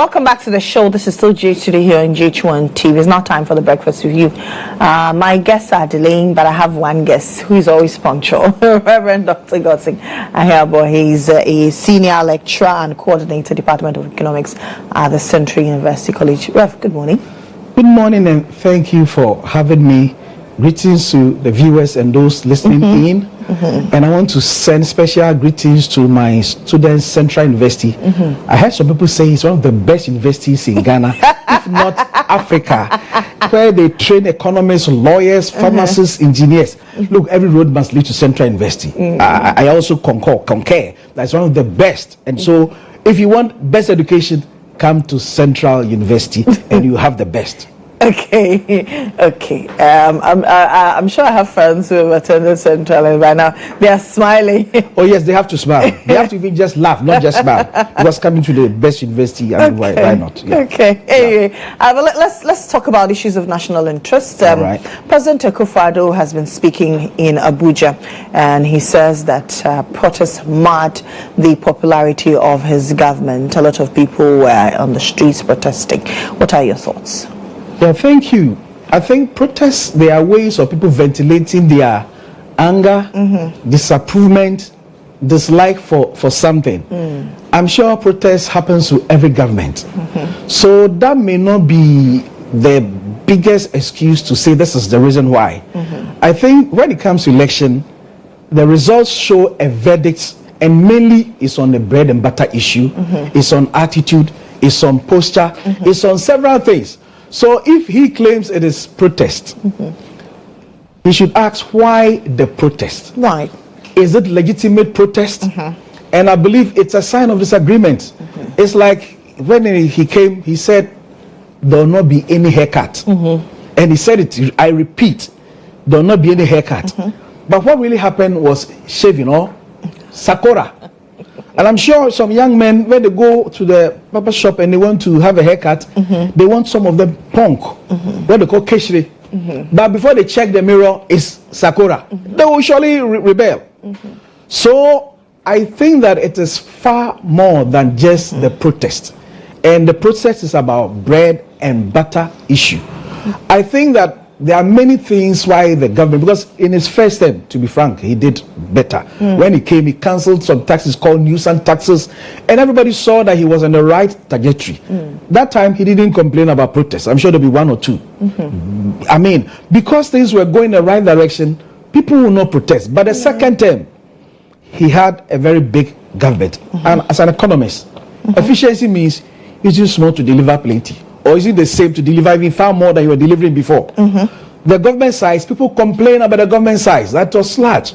Welcome back to the show. This is still GHOne here on GHOne TV. It's now time for the breakfast review. My guests are delaying, but I have one guest who is always punctual. Reverend Dr. Godson Ahiyabo. He's a senior lecturer and coordinator, Department of Economics at the Central University College. Rev, good morning. Good morning, and thank you for having me. Greetings to the viewers and those listening in. And I want to send special greetings to my students, Central University. I heard some people say it's one of the best universities in Ghana, if not Africa, where they train economists, lawyers, pharmacists, engineers. Look, every road must lead to Central University. I also concur. That's one of the best. And so, if you want best education, come to Central University and you have the best. Okay. I'm sure I have friends who have attended Central, and right now they are smiling. Oh yes, they have to smile. They have to even just laugh, not just smile. Because coming to the best university, I mean, why not? Yeah. Okay. Anyway, let's talk about issues of national interest. Right. President Akufo-Addo has been speaking in Abuja, and he says that protests marred the popularity of his government. A lot of people were on the streets protesting. What are your thoughts? Yeah, thank you. I think protests, they are ways of people ventilating their anger, disapproval, dislike for something. I'm sure protest happens to every government. So that may not be the biggest excuse to say this is the reason why. I think when it comes to election, the results show a verdict, and mainly it's on the bread and butter issue, it's on attitude, it's on posture, it's on several things. So if he claims it is protest, he should ask why the protest. Right. Is it legitimate protest? And I believe it's a sign of disagreement. It's like when he came, he said there will not be any haircut. And he said it, I repeat, there will not be any haircut. But what really happened was shaving, or Sakura. And I'm sure some young men, when they go to the barber shop and they want to have a haircut, they want some of them punk, what they call keshri. But before they check the mirror, it's Sakura. They will surely rebel. So I think that it is far more than just the protest. And the protest is about bread and butter issue. I think that there are many things why the government, because in his first term, to be frank, he did better. When he came, he cancelled some taxes called nuisance taxes, and everybody saw that he was on the right trajectory. That time, he didn't complain about protests. I'm sure there'll be one or two. I mean, because things were going in the right direction, people will not protest. But the second term, he had a very big government. And as an economist, efficiency means using small to deliver plenty. Or is it the same to deliver even far more than you were delivering before? The government size, people complain about the government size. That was large.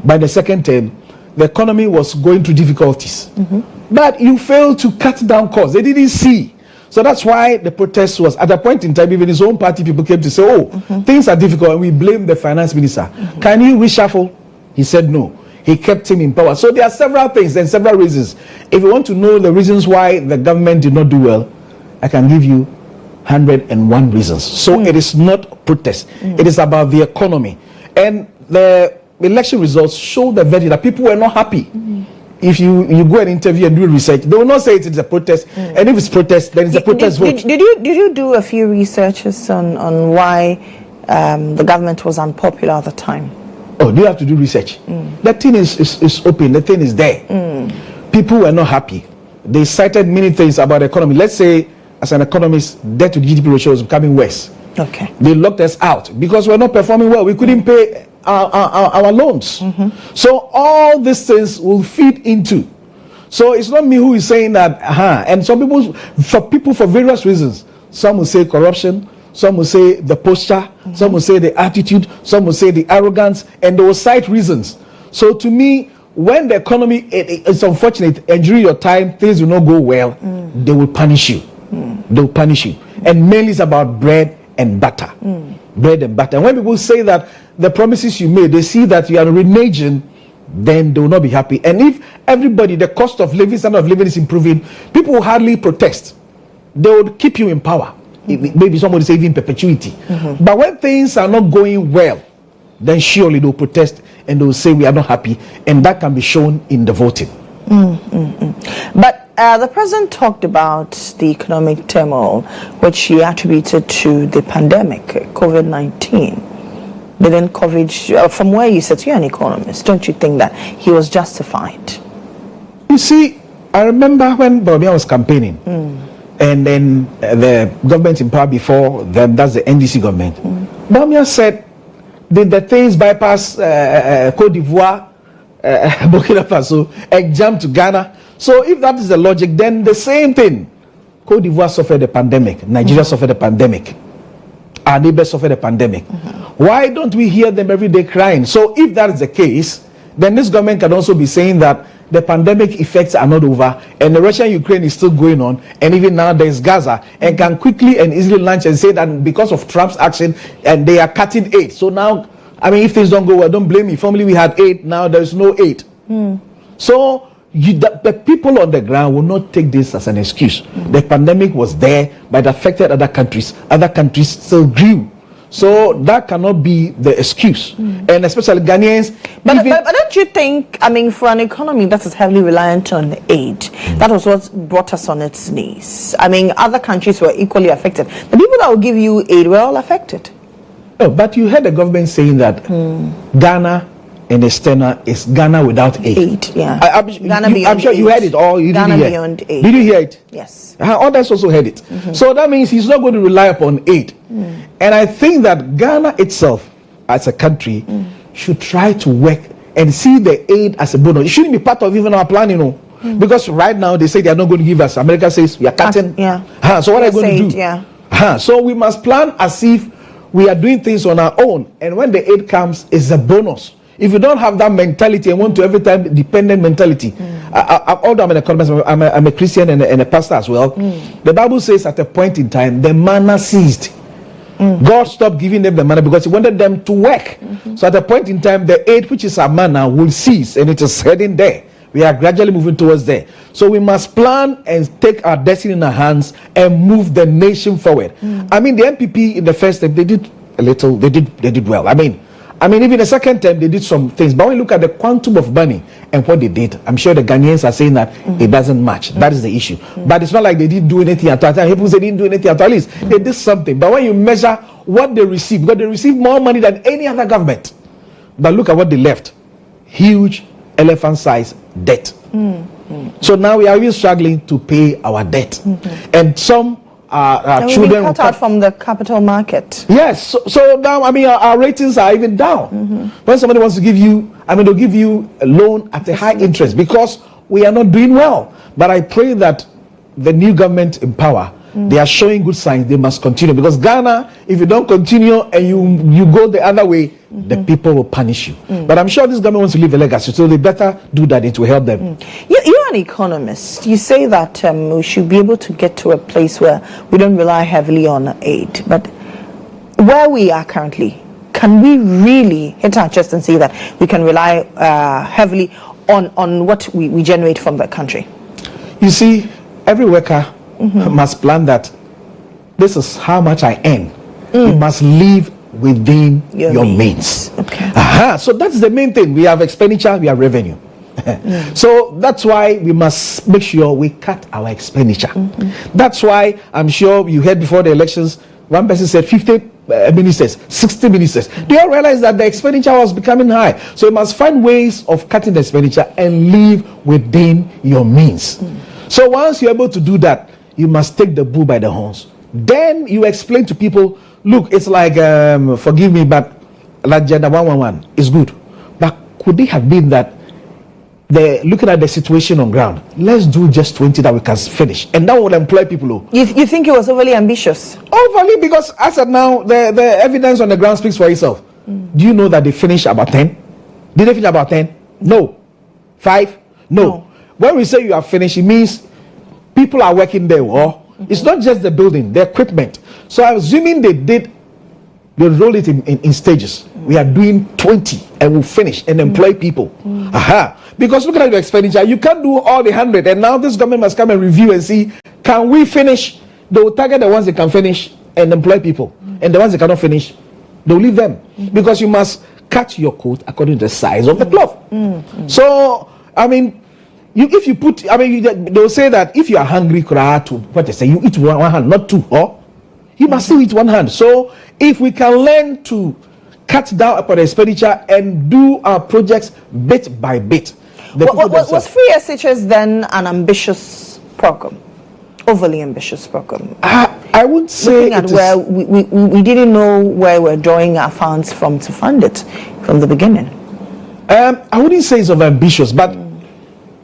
By the second term, the economy was going through difficulties. But you failed to cut down costs. They didn't see. So that's why the protest was, at a point in time, even his own party people came to say, oh, things are difficult, and we blame the finance minister. Can you reshuffle? He said no. He kept him in power. So there are several things and several reasons. If you want to know the reasons why the government did not do well, I can give you 101 reasons. So it is not protest. It is about the economy. And the election results show the verdict that people were not happy. If you go and interview and do research, they will not say it is a protest. And if it's protest, then it's a protest vote. Did you do a few researches on why the government was unpopular at the time? Oh, do you have to do research? The thing is open. The thing is there. People were not happy. They cited many things about the economy. Let's say, as an economist, debt to GDP ratio is becoming worse. Okay. They locked us out because we're not performing well. We couldn't pay our loans. So all these things will feed into. So it's not me who is saying that. And some people, for various reasons, some will say corruption, some will say the posture, some will say the attitude, some will say the arrogance, and they will cite reasons. So to me, when the economy, it's unfortunate, and during your time, things will not go well, they will punish you. They will punish you. And mainly it's about bread and butter. Bread and butter. And when people say that the promises you made, they see that you are reneging, then they will not be happy. And if everybody, the cost of living, standard of living is improving, people will hardly protest. They would keep you in power. Maybe somebody say even perpetuity. But when things are not going well, then surely they'll protest and they'll say we are not happy. And that can be shown in the voting. But the president talked about the economic turmoil, which he attributed to the pandemic, COVID-19. But then coverage, from where you sit, you're an economist, don't you think that he was justified? You see, I remember when Bobia was campaigning, and then the government in power before them, that's the NDC government, Bobia said, did the things bypass Cote d'Ivoire, Burkina Faso, and jump to Ghana? So if that is the logic, then the same thing. Cote d'Ivoire suffered the pandemic, Nigeria suffered the pandemic, our neighbors suffered the pandemic. Why don't we hear them every day crying? So if that is the case, then this government can also be saying that the pandemic effects are not over, and the Russia-Ukraine is still going on, and even now there's Gaza, and can quickly and easily launch and say that because of Trump's action, and they are cutting aid. So now, I mean, if things don't go well, don't blame me. Formerly we had aid, now there's no aid. So the people on the ground will not take this as an excuse. The pandemic was there, but it affected other countries. Other countries still grew. So that cannot be the excuse, and especially Ghanaians. But don't you think, I mean, for an economy that is heavily reliant on aid, that was what brought us on its knees. I mean, other countries were equally affected. The people that will give you aid were all affected. Oh, but you heard the government saying that Ghana and external is Ghana without aid. Yeah. I'm sure you heard it, or you Ghana didn't hear beyond it. aid. Did you hear it? Yes. Others also heard it. So that means he's not going to rely upon aid. And I think that Ghana itself, as a country, should try to work and see the aid as a bonus. It shouldn't be part of even our plan, you know. Because right now they say they are not going to give us. America says we are cutting. So what are we going to do? So we must plan as if we are doing things on our own. And when the aid comes, it's a bonus. If you don't have that mentality and want to every time dependent mentality, although I'm an economist, I'm a Christian and a pastor as well. The Bible says at a point in time, the manna ceased. God stopped giving them the manna because he wanted them to work. So at a point in time, the aid, which is our manna, will cease, and it is heading there. We are gradually moving towards there. So we must plan and take our destiny in our hands and move the nation forward. I mean, the MPP in the first step, they did a little, they did well. I mean, even the second term, they did some things. But when you look at the quantum of money and what they did, I'm sure the Ghanaians are saying that it doesn't match. That is the issue. But it's not like they didn't do anything at all. People say they didn't do anything at all. At least they did something. But when you measure what they received, because they received more money than any other government. But look at what they left. Huge elephant-sized debt. So now we are really struggling to pay our debt. And some our children cut out from the capital market. Yes, so now I mean our ratings are even down. When somebody wants to give you, they'll give you a loan at a high interest because we are not doing well. But I pray that the new government in power, they are showing good signs. They must continue, because Ghana, if you don't continue and you go the other way, the people will punish you. But I'm sure this government wants to leave a legacy, so they better do that. It will help them. You're an economist. You say that we should be able to get to a place where we don't rely heavily on aid. But where we are currently, can we really hit our chest and say that we can rely heavily on what we generate from the country? You see, every worker must plan that this is how much I earn. You must live within your means. Okay. So that's the main thing. We have expenditure, we have revenue. So that's why we must make sure we cut our expenditure. That's why I'm sure you heard before the elections, one person said 50 ministers, 60 ministers. Do you all realize that the expenditure was becoming high? So you must find ways of cutting the expenditure and live within your means. So once you're able to do that, you must take the bull by the horns. Then you explain to people, look, it's like, forgive me, but agenda 111 is good. But could it have been that they're looking at the situation on ground? Let's do just 20 that we can finish. And that will employ people. You think it was overly ambitious? Overly, because as of now, the evidence on the ground speaks for itself. Do you know that they finished about 10? Did they finish about 10? No. 5? No. When we say you are finished, it means people are working there. It's not just the building, the equipment. So I'm assuming they roll it in stages. We are doing 20 and we'll finish and employ people. Because look at your expenditure. You can't do all the 100. And now this government must come and review and see, can we finish? They will target the ones they can finish and employ people. And the ones they cannot finish, they'll leave them. Because you must cut your coat according to the size of the cloth. So, if you put, I mean, they'll say that if you are hungry, what they say, you eat one hand, not two, or you must still eat one hand. So if we can learn to cut down upon expenditure and do our projects bit by bit. Was free SHS then an ambitious program? Overly ambitious program? I wouldn't say looking at where we didn't know where we're drawing our funds from to fund it from the beginning. I wouldn't say it's overambitious, but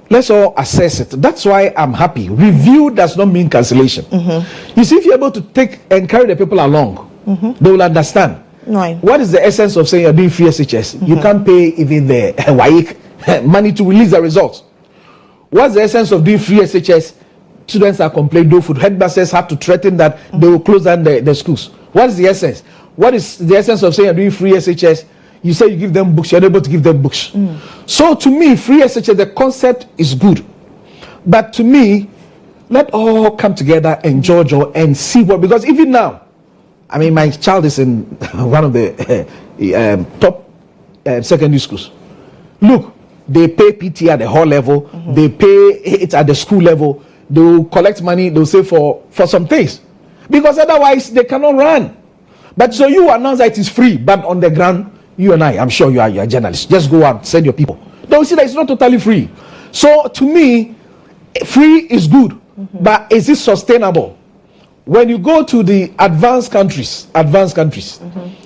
let's all assess it. That's why I'm happy. Review does not mean cancellation. You see, if you're able to take and carry the people along, they will understand. Right. What is the essence of saying you're doing free SHS? You can't pay even the WAEC money to release the results. What's the essence of doing free SHS? Students are complaining no food. Headmasters have to threaten that they will close down the schools. What is the essence? What is the essence of saying you're doing free SHS? You say you give them books, you're unable to give them books. So to me, free SHS, the concept is good. But to me, let all come together, enjoy and see what, because even now, I mean, my child is in one of the top secondary schools. Look, they pay PT at the hall level, they pay it at the school level, they will collect money, they'll say for some things. Because otherwise, they cannot run. But so you announce that it is free, but on the ground, you and I'm sure you are a journalist. Just go out, send your people. They will see that it's not totally free. So to me, free is good, but is it sustainable? When you go to the advanced countries,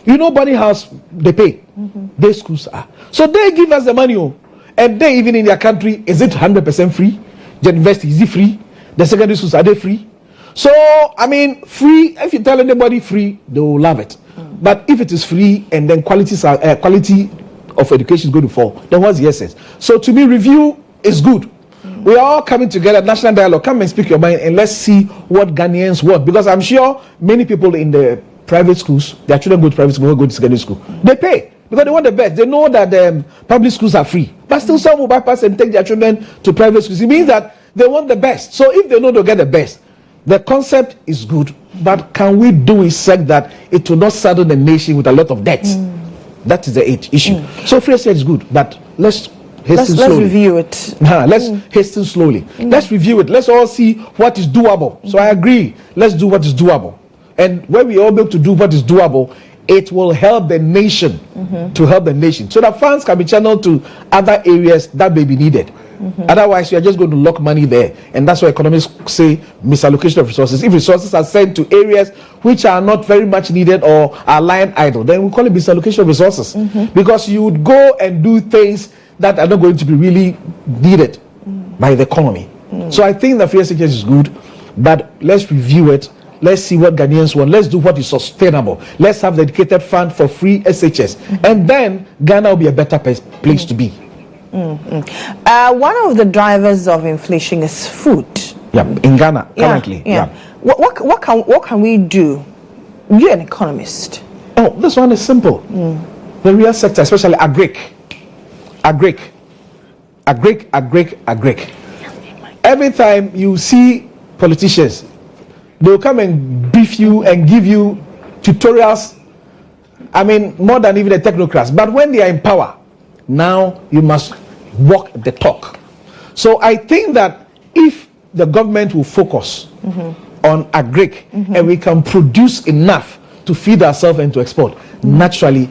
you know, boarding house, they pay. Their schools are. So they give us the money, and they even in their country, is it 100% free? The university, is it free? The secondary schools, are they free? So, I mean, free, if you tell anybody free, they will love it. But if it is free and then quality of education is going to fall, then what's the essence? So to me, review is good. We are all coming together, national dialogue, come and speak your mind and let's see what Ghanaians want. Because I'm sure many people in the private schools, their children go to private school, go to secondary school. They pay because they want the best. They know that public schools are free. But still some will bypass and take their children to private schools. It means that they want the best. So if they know they'll get the best, the concept is good. But can we do it such that it will not saddle the nation with a lot of debt? That is the issue. So free SHS is good, but let's review it. Let's hasten slowly. Let's review it. Let's all see what is doable. So I agree. Let's do what is doable. And when we all be able to do what is doable, it will help the nation to help the nation. So that funds can be channeled to other areas that may be needed. Otherwise, you are just going to lock money there. And that's why economists say misallocation of resources. If resources are sent to areas which are not very much needed or are lying idle, then we call it misallocation of resources. Because you would go and do things that are not going to be really needed by the economy. So I think the free SHS is good, but let's review it. Let's see what Ghanaians want. Let's do what is sustainable. Let's have dedicated fund for free SHS. And then Ghana will be a better place to be. One of the drivers of inflation is food. Yeah, in Ghana currently. What can we do? You're an economist. Oh, this one is simple. The real sector, especially agric. Every time you see politicians, they'll come and brief you and give you tutorials. I mean, more than even the technocrats. But when they are in power, now you must walk the talk. So I think that if the government will focus on agric and we can produce enough to feed ourselves and to export, naturally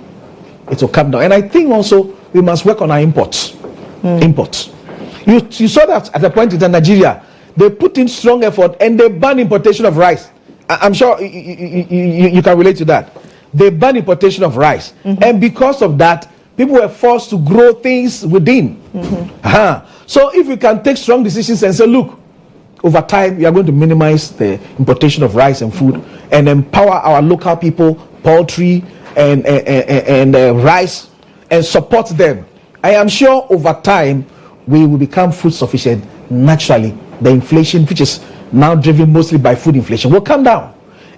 it will come down. And I think also we must work on our imports. You saw that at a point in Nigeria, they put in strong effort and they banned importation of rice. I'm sure you can relate to that. They banned importation of rice. And because of that, people were forced to grow things within. So if we can take strong decisions and say, look, over time, we are going to minimize the importation of rice and food and empower our local people, poultry and rice, and support them. I am sure over time, we will become food sufficient. Naturally, the inflation, which is now driven mostly by food inflation, will come down.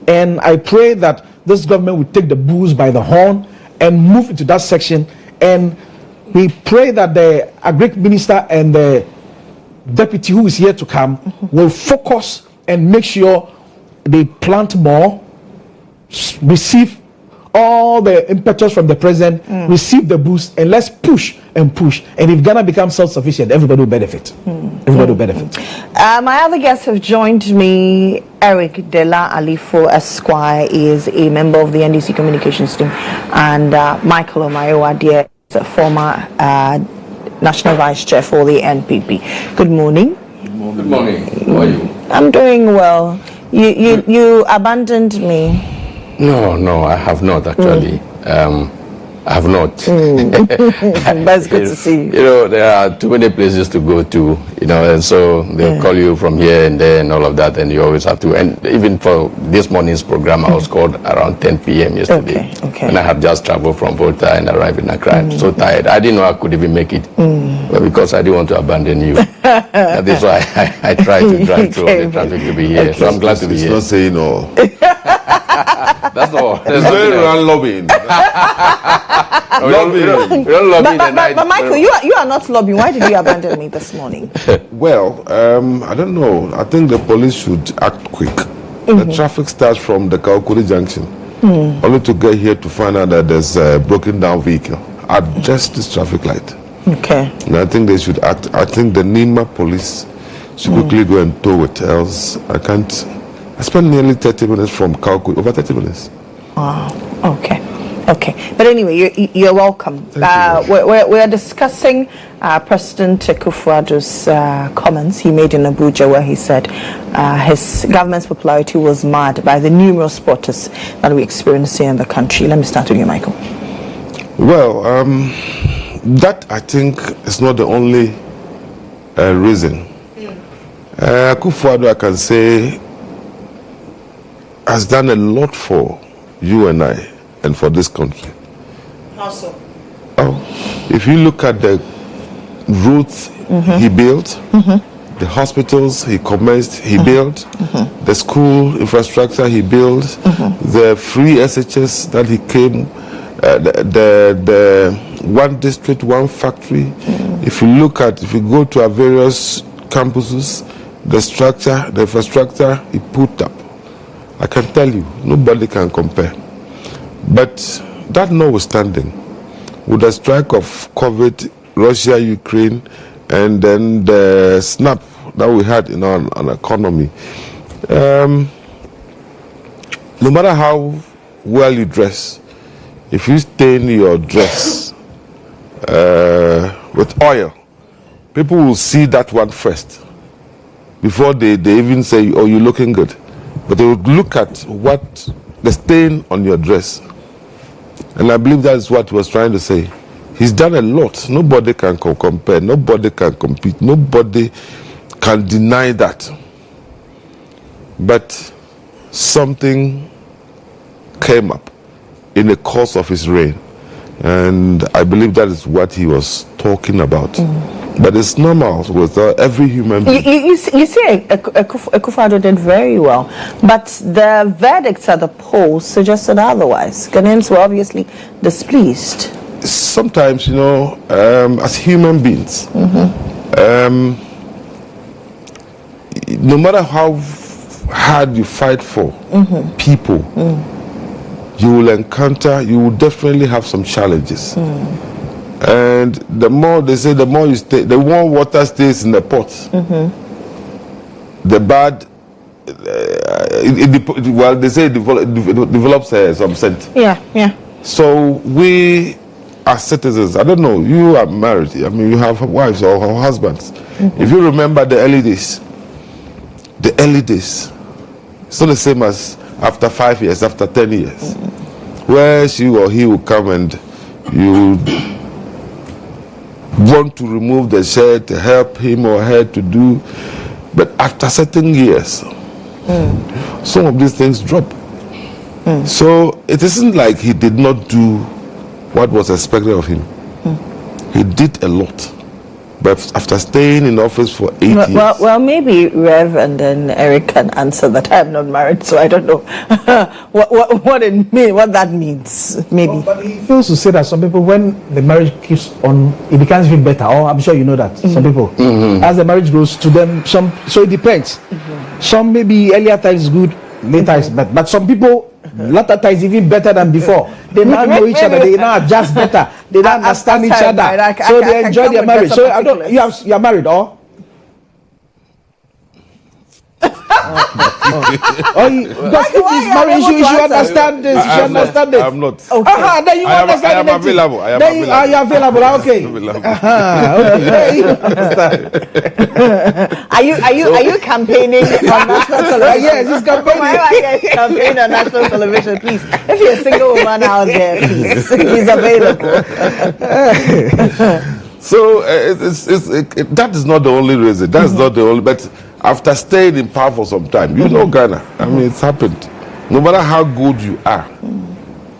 And I pray that this government will take the bulls by the horn and move into that section. And we pray that the agric minister and the deputy who is here to come will focus and make sure they plant more, receive all the impetus from the president, receive the boost, and let's push and push. And if Ghana becomes self-sufficient, everybody will benefit. Everybody will benefit. My other guests have joined me. Eric Dela Alifo Esquire is a member of the NDC communications team, and Michael Omayowa, a former national vice chair for the NPP. Good morning. Good morning. How are you? I'm doing well. You abandoned me. No, I have not actually. I have not. That's good to see. You know, there are too many places to go to, you know, and so they'll call you from here and there and all of that, and you always have to. And even for this morning's program, I was called around 10 p.m. yesterday. Okay. And I had just traveled from Volta and arrived in Accra. I'm so tired. I didn't know I could even make it. But because I didn't want to abandon you. That is why I tried to drive through all the traffic to be here. So I'm glad to be here. It's not saying no. That's all. It's going around lobbying. We don't lobby in the night. But Michael, you are not lobbying. Why did you abandon me this morning? Well, I don't know. I think the police should act quick. The traffic starts from the Kaukuri Junction. Only to get here to find out that there's a broken down vehicle at just this traffic light. Okay. And I think they should act. I think the Nima police should quickly go and tow it. Else, I can't. I spent nearly 30 minutes from Kaukuri, over 30 minutes. Wow. Okay. But anyway, you're welcome. We're discussing President Akufo-Addo's comments he made in Abuja, where he said his government's popularity was marred by the numerous protests that we experience here in the country. Let me start with you, Michael. Well, that I think is not the only reason. Akufo-Addo, I can say, has done a lot for you and I and for this country. How so? If you look at the roads he built, the hospitals he commenced, he built, the school infrastructure he built, the free SHS that he came, the one district, one factory. If you go to our various campuses, the structure, the infrastructure he put up, I can tell you, nobody can compare. But that notwithstanding, with the strike of COVID, Russia, Ukraine, and then the snap that we had in our economy, no matter how well you dress, if you stain your dress with oil, people will see that one first before they even say, oh, you're looking good. But they will look at what the stain on your dress. And I believe that is what he was trying to say. He's done a lot. Nobody can compare. Nobody can compete. Nobody can deny that. But something came up in the course of his reign. And I believe that is what he was talking about. But it's normal with every human being. You say Akufo-Addo did very well, but the verdicts at the polls suggested otherwise. Ghanaians were obviously displeased. Sometimes, you know, as human beings, no matter how hard you fight for people, you will definitely have some challenges. And the more they say, the more you stay, the more water stays in the pot. The bad, they say it develops some scent. Yeah. So we as citizens, I don't know, you are married, I mean, you have wives or husbands. If you remember the early days, it's not the same as after 5 years, after 10 years, where she or he will come and you want to remove the shirt to help him or her to do, but after certain years, some of these things drop. So it isn't like he did not do what was expected of him. He did a lot, but after staying in office for 8 years. Well, maybe Rev and then Eric can answer that. I am not married, so I don't know what that means. Maybe. Well, but he feels to say that some people, when the marriage keeps on, it becomes even better. Oh, I'm sure you know that. Some people, as the marriage grows to them, so it depends. Some maybe earlier time is good, later is bad. But some people, Latter is even better than before. They now know each other. They now adjust better. They now understand each other. So they enjoy their marriage. So I don't. You are married, or? Because if he's married, you should understand this. You should understand this. I'm not. Okay. Then you understand. I am available. I am available. Are you available? Okay. Are you campaigning on national television? Yes, he's campaigning. Why are you campaigning on national television, please? If you're a single woman out there, please, he's available. So that is not the only reason. That's not the only. But after staying in power for some time, you know Ghana. I mean, it's happened. No matter how good you are,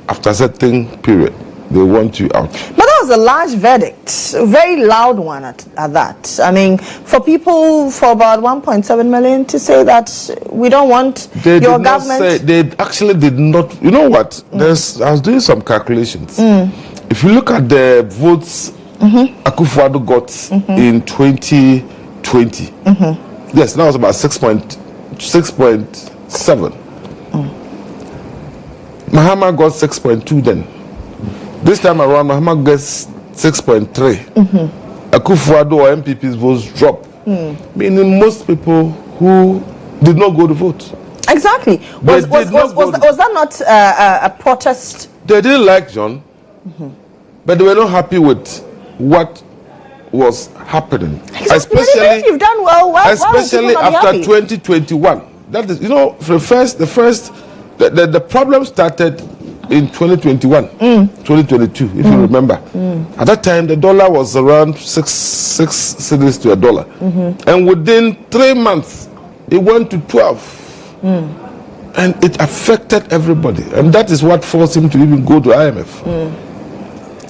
after a certain period, they want you out. But that was a large verdict, a very loud one at that. I mean, for people, for about 1.7 million to say that we don't want your government. They actually did not. You know what? I was doing some calculations. If you look at the votes Akufo-Addo got in 2020, yes, that was about 6.7. Mahama got 6.2 then. This time around, Mahama gets 6.3. Akufo-Addo or MPP's votes drop, meaning most people who did not go to vote. Exactly. Was that not a protest? They didn't like GHOne, but they were not happy with what was happening. Exactly. Especially, you've done well especially after 2021. That is, you know, the problem started in 2021, 2022, if you remember. At that time, the dollar was around 6 cedis to a dollar. And within 3 months, it went to 12. And it affected everybody. And that is what forced him to even go to IMF.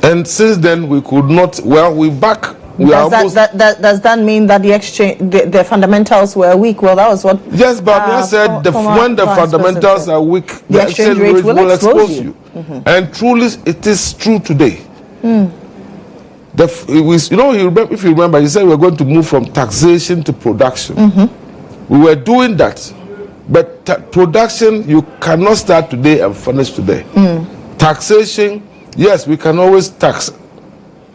And since then, we could not, we're back. Does that mean that the exchange, the fundamentals were weak? Well, that was what. Yes, but I said when the fundamentals are weak, the exchange rate will expose you. And truly, it is true today. If you remember, he said we were going to move from taxation to production. We were doing that, but production you cannot start today and finish today. Taxation, yes, we can always tax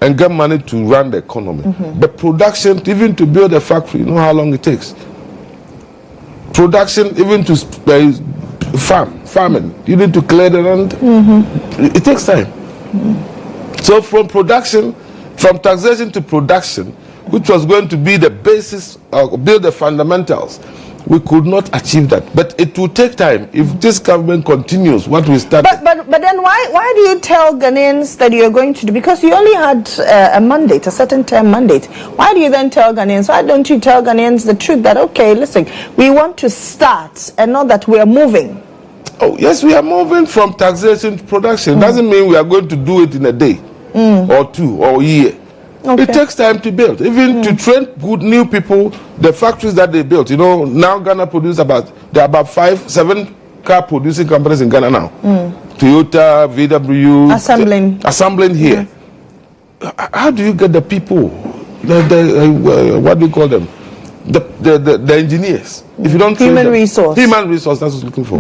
and get money to run the economy. But production, even to build a factory, you know how long it takes. Production, even to farming, you need to clear the land. It takes time. So from taxation to production, which was going to be the basis, build the fundamentals, we could not achieve that. But it will take time if this government continues what we started. But then why do you tell Ghanaians that you're going to do? Because you only had a mandate, a certain term mandate. Why do you then tell Ghanaians? Why don't you tell Ghanaians the truth that, okay, listen, we want to start and not that we are moving? Oh, yes, we are moving from taxation to production. It doesn't mean we are going to do it in a day or two or a year. Okay. It takes time to build. Even to train good new people, the factories that they built. You know, now Ghana produces there are about 5-7 car producing companies in Ghana now. Toyota, VW. Assembling here. How do you get the people? What do you call them? The engineers. If you don't train Human resource, that's what you're looking for.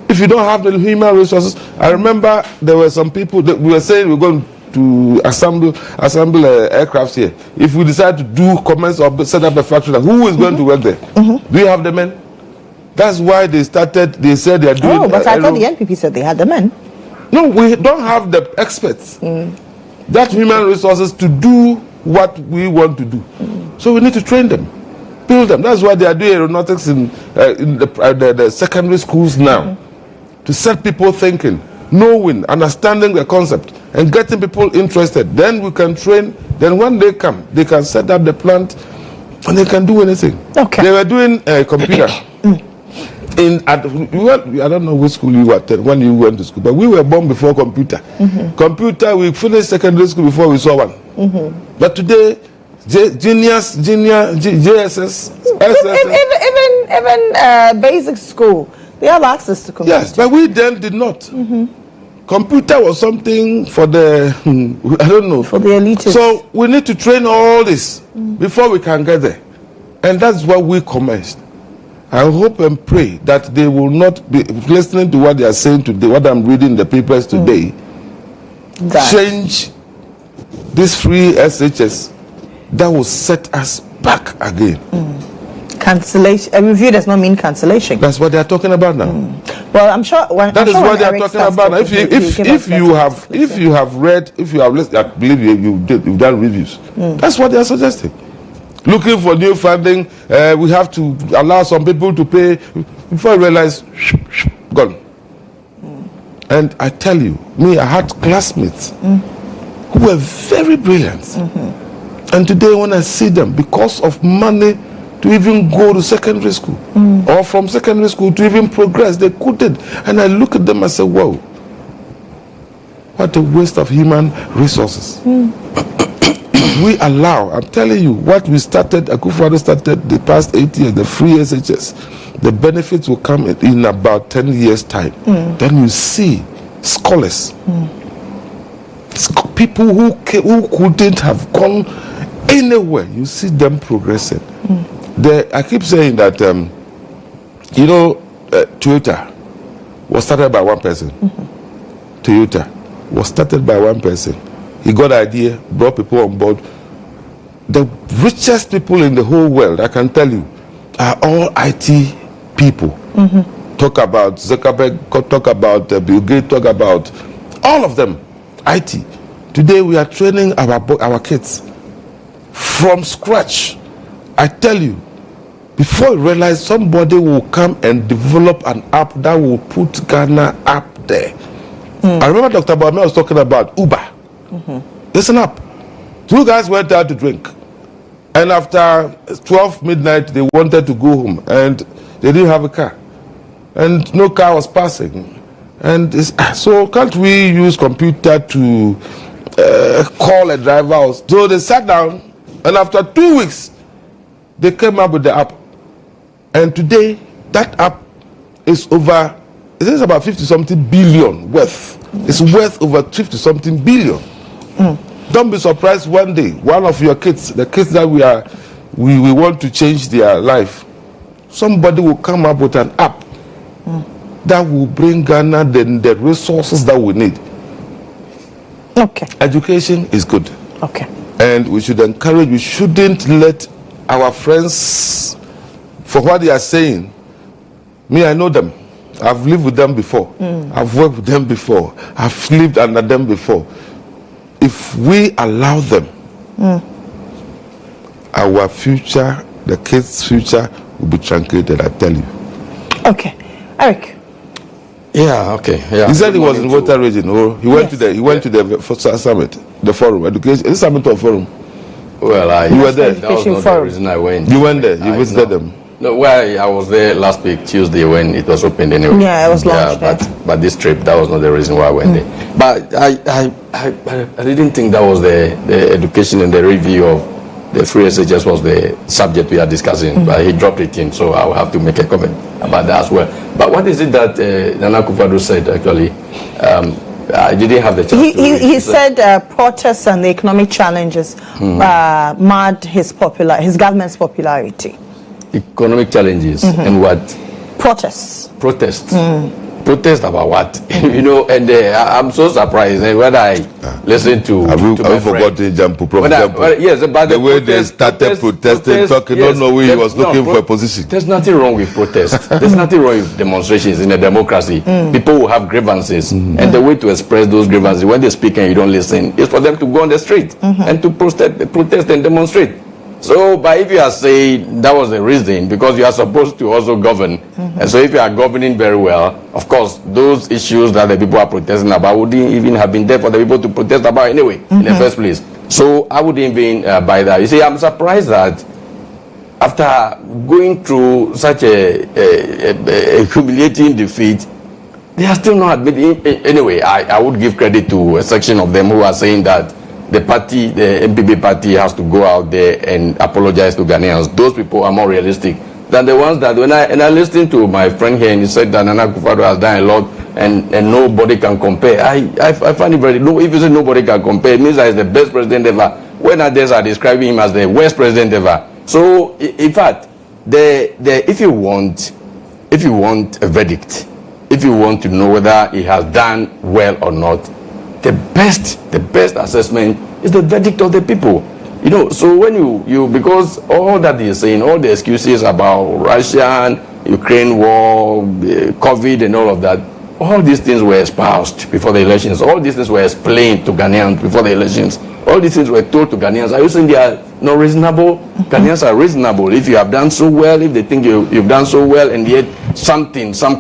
If you don't have the human resources, I remember there were some people that we were saying we're going to assemble aircrafts here. If we decide to commence or set up a factory, who is going to work there? Do you have the men? That's why they said they are doing. Oh, but I thought the NPP said they had the men. No, we don't have the experts. That human resources to do what we want to do. So we need to train them, build them. That's why they are doing aeronautics in the secondary schools now, to set people thinking, knowing, understanding the concept, and getting people interested. Then we can train. Then when they come, they can set up the plant, and they can do anything. Okay. They were doing computer. I don't know which school you were at when you went to school, but we were born before computer. Computer, we finished secondary school before we saw one. But today, JSS, even basic school, they have access to computer. Yes, but we then did not. Computer was something for the, I don't know. For the elitists. So we need to train all this before we can get there. And that's what we commenced. I hope and pray that they will not be listening to what they are saying today, what I'm reading in the papers today. Change this free SHS that will set us back again. Cancellation. A review does not mean cancellation. That's what they are talking about now. Well, I'm sure that is what they are talking about. If you have read, if you have listened, I believe you've done reviews. That's what they are suggesting. Looking for new funding, we have to allow some people to pay. Before I realize, gone. And I tell you, I had classmates who were very brilliant. And today when I see them, because of money to even go to secondary school, or from secondary school to even progress, they couldn't. And I look at them and say, whoa, what a waste of human resources. We allow, I'm telling you, what we started, Akufo-Addo started the past 8 years, the free SHS, the benefits will come in about 10 years' time. Then you see scholars, people who couldn't have gone anywhere, you see them progressing. I keep saying that, Toyota was started by one person. Toyota was started by one person. He got an idea, brought people on board. The richest people in the whole world, I can tell you, are all IT people. Talk about Zuckerberg, talk about Bill Gates, talk about all of them, IT. Today we are training our kids from scratch. I tell you, before you realize, somebody will come and develop an app that will put Ghana up there. I remember Dr. Bame was talking about Uber. Listen up. 2 guys went out to drink, and after 12 midnight they wanted to go home, and they didn't have a car, and no car was passing. And so can't we use computer to call a driver? So they sat down, and after 2 weeks they came up with the app, and today that app is over, it is about 50-something billion worth. It's worth over 50-something billion. Don't be surprised one day, one of your kids, the kids that we want to change their life, somebody will come up with an app that will bring Ghana the resources that we need. Okay. Education is good. Okay. And we should encourage, we shouldn't let our friends, for what they are saying, I know them. I've lived with them before. I've worked with them before. I've lived under them before. If we allow them, our future, the kids' future, will be truncated, I tell you. Okay. Eric. Yeah, okay. Yeah. He said he was in Volta region. He went to the summit, the forum, education. Is it summit or forum? Well, you were there. That was not the reason I went. You went there. You visited them. No, well, I was there last week, Tuesday, when it was opened anyway. Yeah, it was launched. But this trip, that was not the reason why I went there. But I didn't think that was the education and the review of the free SHS was the subject we are discussing. But he dropped it in, so I will have to make a comment about that as well. But what is it that Nana Akufo-Addo said, actually? I didn't have the chance he said protests and the economic challenges marred his government's popularity. Economic challenges and what? Protests. Protest about what? And I'm so surprised when I listen to. Have you forgotten Jampu? Yes, but the way they started protesting, talking, yes, don't know where he was looking for a position. There's nothing wrong with protest. There's nothing wrong with demonstrations in a democracy. People will have grievances, and the way to express those grievances, when they speak and you don't listen, is for them to go on the street and to protest and demonstrate. So, but if you are saying that was the reason, because you are supposed to also govern, and so if you are governing very well, of course, those issues that the people are protesting about wouldn't even have been there for the people to protest about anyway, in the first place. So, I wouldn't even buy that. You see, I'm surprised that after going through such a humiliating defeat, they are still not admitting. Anyway, I would give credit to a section of them who are saying that the party, the MPP party, has to go out there and apologize to Ghanaians. Those people are more realistic than the ones that, when I listened to my friend here and he said that Nana Akufo-Addo has done a lot and nobody can compare. I find it very low. If you say nobody can compare, it means that he's the best president ever, when others are describing him as the worst president ever. So, in fact, if you want a verdict, if you want to know whether he has done well or not, the best assessment is the verdict of the people. You know, so when you because all that you're saying, all the excuses about Russian, Ukraine war, COVID and all of that, all these things were espoused before the elections. All these things were explained to Ghanaians before the elections. All these things were told to Ghanaians. Are you saying they are not reasonable? Ghanaians are reasonable. If you have done so well, if they think you've done so well, and yet some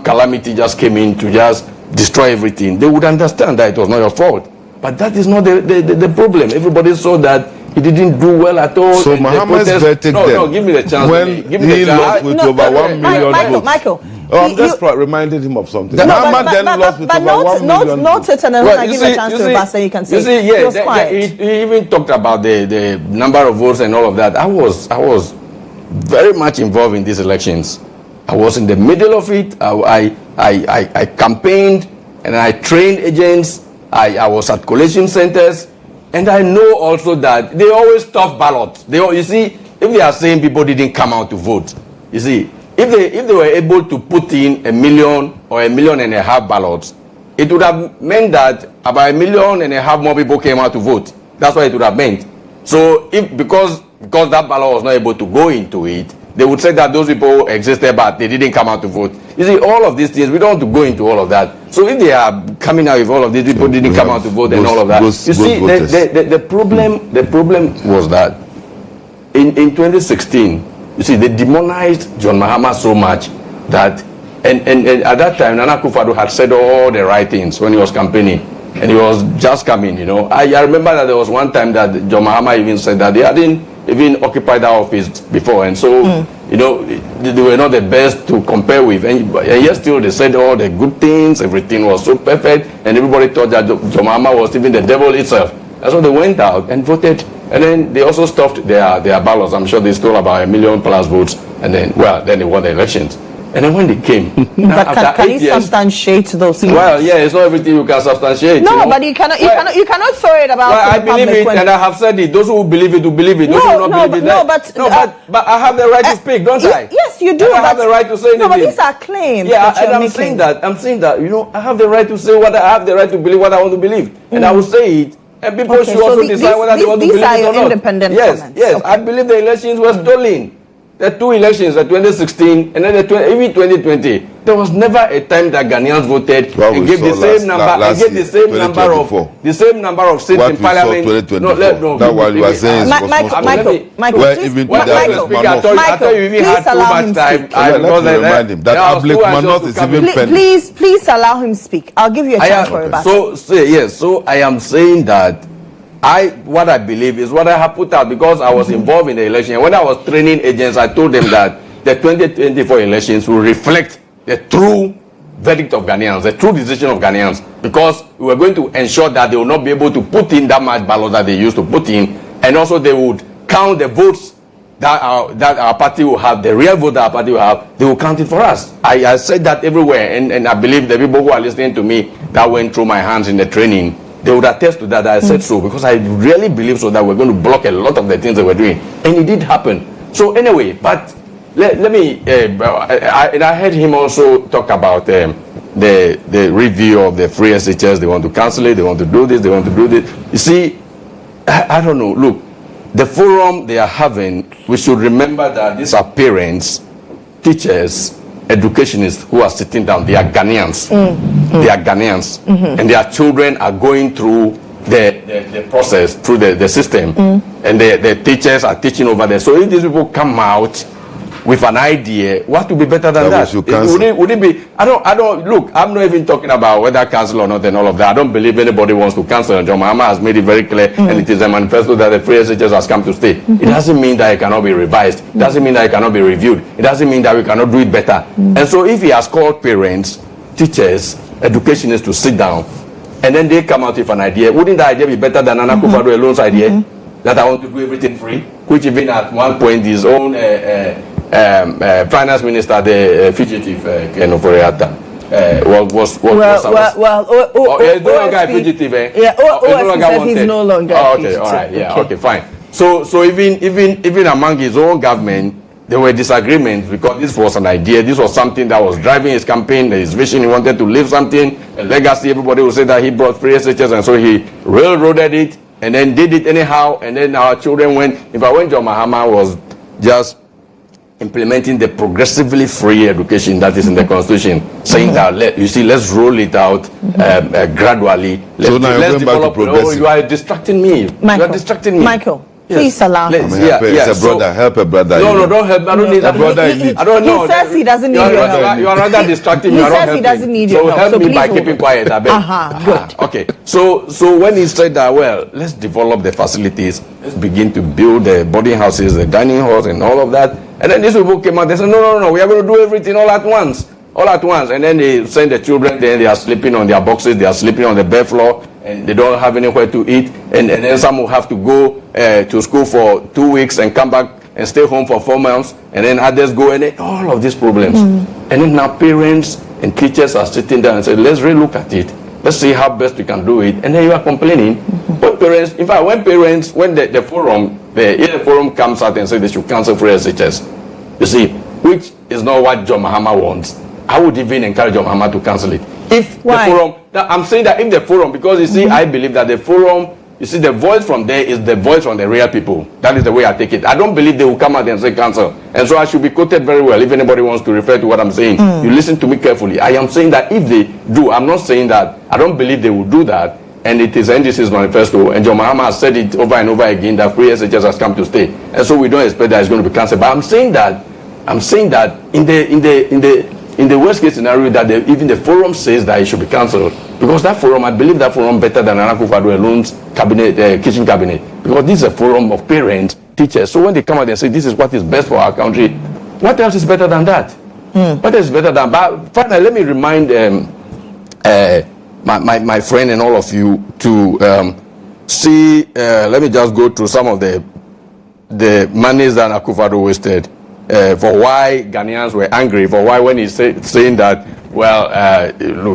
calamity just came in to just destroy everything, they would understand that it was not your fault. But that is not the problem. Everybody saw that he didn't do well at all. So Mohammed's verdict give me the chance. When he lost with over 1 million votes. Michael. I'm just reminding him of something. Mohammed then lost with over 1 million votes. Note it, and then when I give you a chance to reverse, you can say. You see, he even talked about the number of votes and all of that. I was very much involved in these elections. I was in the middle of it. I campaigned and I trained agents. I was at collation centers, and I know also that they always stuff ballots. You see, if they are saying people didn't come out to vote, you see, if they were able to put in 1 million or 1.5 million ballots, it would have meant that about 1.5 million more people came out to vote. That's what it would have meant. So because that ballot was not able to go into it, they would say that those people existed but they didn't come out to vote. You see, all of these things, we don't want to go into all of that. So if they are coming out with all of these people didn't come out to vote and all of that, you see, the problem was that in 2016, you see, they demonized GHOne Mahama so much that, and at that time, Nana Akufo-Addo had said all the right things when he was campaigning, and he was just coming, you know. I remember that there was one time that GHOne Mahama even said that they hadn't even occupied that office before, and so, you know, they were not the best to compare with, and yet still they said all the good things, everything was so perfect, and everybody thought that GHOne Mahama was even the devil itself. And so they went out and voted. And then they also stuffed their ballots. I'm sure they stole about 1 million plus votes. And then, then they won the elections. And then when they came, but can you substantiate those things? Well, yeah, it's not everything you can substantiate. No, you know? but you cannot throw it about. Well, I believe it, and I have said it. Those who believe it will believe it. Those who not believe it, but I have the right to speak, don't I? Yes, you do. And I have the right to say anything. No, but these are claims. Yeah, and I'm saying that. You know, I have the right to say what I have the right to believe, what I want to believe, and I will say it. And people should also decide whether they want to believe it or not. Independent comments. Yes. Okay. I believe the elections were stolen. The two elections, the 2016 and then even 2020. There was never a time that Ghanaians voted and gave the same number of seats in parliament. That what you are saying is Michael, I thought you even had too much time. Let me remind him that Ablik Manot is even pending. Please allow him speak. I'll give you a chance for rebuttal. So I am saying that what I believe is what I have put out, because I was involved in the election. And when I was training agents, I told them that the 2024 elections will reflect the true verdict of Ghanaians, the true decision of Ghanaians, because we were going to ensure that they will not be able to put in that much ballot that they used to put in, and also they would count the votes that our party will have, the real vote that our party will have. They will count it for us. I said that everywhere, and I believe the people who are listening to me that went through my hands in the training, they would attest to that. I said so, because I really believe so that we're going to block a lot of the things that we're doing, and it did happen. So anyway, but let me. I heard him also talk about the review of the free SHS. They want to cancel it. They want to do this. They want to do this. You see, I don't know. Look, the forum they are having, we should remember that these are parents, teachers, educationists who are sitting down. They are Ghanaians. They are Ghanaians, and their children are going through the process, through the system, and the teachers are teaching over there. So if these people come out with an idea, what would be better than that? Would it be? I don't look. I'm not even talking about whether cancel or not and all of that. I don't believe anybody wants to cancel. GHOne Mahama has made it very clear, and it is a manifesto that the free SHS has come to stay. It doesn't mean that it cannot be revised. It doesn't mean that it cannot be reviewed. It doesn't mean that we cannot do it better. And so if he has called parents, teachers, educationists to sit down, and then they come out with an idea, wouldn't the idea be better than Nana Akufo-Addo alone's idea that I want to do everything free, which even at one point his own finance minister, the fugitive Ken Oforiatta, was no longer fugitive. He's no longer okay, all right, yeah, okay, fine. So even among his own government, there were disagreements because this was an idea. This was something that was driving his campaign, his vision. He wanted to leave something, a legacy. Everybody would say that he brought free SHS, and so he railroaded it and then did it anyhow. And then our children went. In fact, when GHOne Mahama was just implementing the progressively free education that is in the Constitution, saying that let's roll it out gradually. Let's develop. Oh, you are distracting me. Michael, you are distracting me. Michael. Please allow him. It's a brother. Help a brother. No, don't help. I don't need that. I don't know. He says he doesn't need your help. You are rather distracting me. He says he doesn't need your help. So help me by keeping quiet. I beg. Good. Okay. So when he said that, well, let's develop the facilities. Let's begin to build the boarding houses, the dining halls, and all of that. And then these people came out. They said, no. We are going to do everything all at once. And then they send the children. Then they are sleeping on their boxes. They are sleeping on the bare floor. And they don't have anywhere to eat, and then some will have to go to school for 2 weeks and come back and stay home for 4 months, and then others go, and then all of these problems. And then now parents and teachers are sitting down and say, let's relook at it. Let's see how best we can do it. And then you are complaining. When the forum comes out and says they should cancel free SHS, you see, which is not what GHOne Mahama wants. I would even encourage GHOne Mahama to cancel it. If Why? the forum, I'm saying that if the forum, because you see, I believe that the forum, you see, the voice from there is the voice from the real people. That is the way I take it. I don't believe they will come out and say cancel. And so I should be quoted very well if anybody wants to refer to what I'm saying. You listen to me carefully. I am saying that if they do, I'm not saying that, I don't believe they will do that. And it is NDC's manifesto. And GHOne Mahama has said it over and over again that free SHS has come to stay. And so we don't expect that it's going to be cancelled. But I'm saying that in the worst case scenario, that even the forum says that it should be cancelled, because that forum, I believe that forum better than Akufo-Addo alone's cabinet, kitchen cabinet, because this is a forum of parents, teachers. So when they come out and say this is what is best for our country, what else is better than that? What else is better than? But finally, let me remind my friend and all of you to see. Let me just go through some of the monies that Akufo-Addo wasted. For why Ghanaians were angry, for why when he's saying that, well,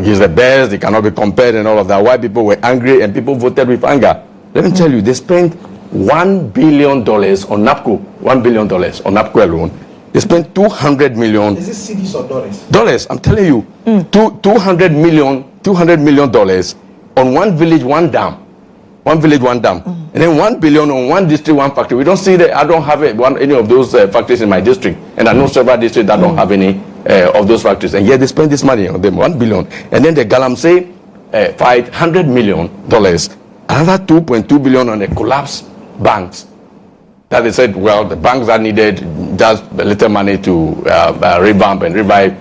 he's the best, he cannot be compared and all of that, why people were angry and people voted with anger. Let me tell you, they spent $1 billion on NAPCO, $1 billion on NAPCO alone. They spent 200 million. Is this cedis or dollars? Dollars, I'm telling you. $200 million on one village, one dam. One village, one dam. And then $1 billion on one district, one factory. We don't see that. I don't have any of those factories in my district. And I know several districts that don't have any of those factories. And yet they spend this money on them, $1 billion. And then the Galamsey $500 million. Another $2.2 billion on the collapsed banks. That they said, well, the banks that needed just a little money to revamp and revive,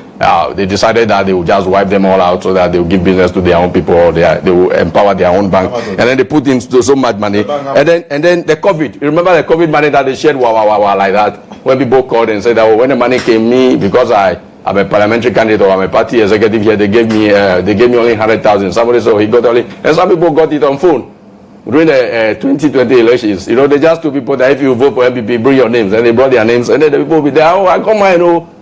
they decided that they would just wipe them all out so that they will give business to their own people, or they will empower their own bank. And then they put in so much money. And then the COVID. You remember the COVID money that they shared like that? When people called and said that, well, when the money came me, because I'm a parliamentary candidate or I'm a party executive here, they gave me only 100,000. Somebody said he got only, and some people got it on phone. During the 2020 elections, they just told people that if you vote for MPP, bring your names. And they brought their names. And then the people will be there, I got mine,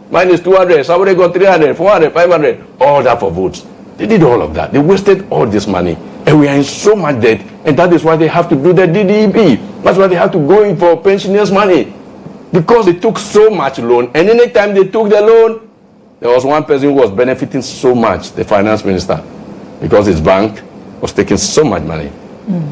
mine is 200. Somebody got 300, 400, 500. All that for votes. They did all of that. They wasted all this money. And we are in so much debt. And that is why they have to do the DDEP. That's why they have to go in for pensioners' money. Because they took so much loan. And anytime they took the loan, there was one person who was benefiting so much, the finance minister. Because his bank was taking so much money.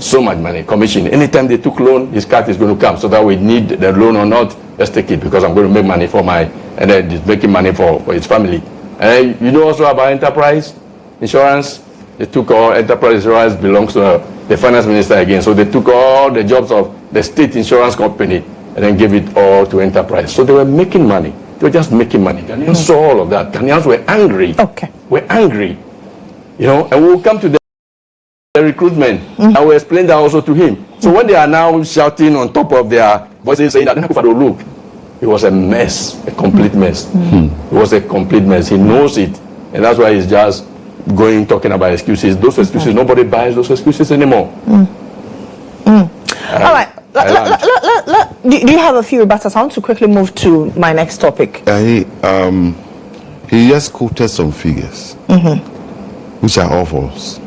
So much money, commission. Anytime they took loan, his cut is going to come. So that we need the loan or not, let's take it, because I'm going to make money for and then he's making money for his family. And you know also about enterprise insurance. They took all enterprise insurance belongs to the finance minister again. So they took all the jobs of the state insurance company and then gave it all to enterprise. So they were making money. They were just making money. Ghanaians saw all of that. Ghanaians were angry. Okay. We're angry. And we'll come to the recruitment. I will explain that also to him. So when they are now shouting on top of their voices saying that look, it was a mess, a complete mess. It was a complete mess. He knows it, and that's why he's just talking about excuses. Those excuses, nobody buys those excuses anymore. All right. Do you have a few rebuttals? I want to quickly move to my next topic. He just quoted some figures, which are all false.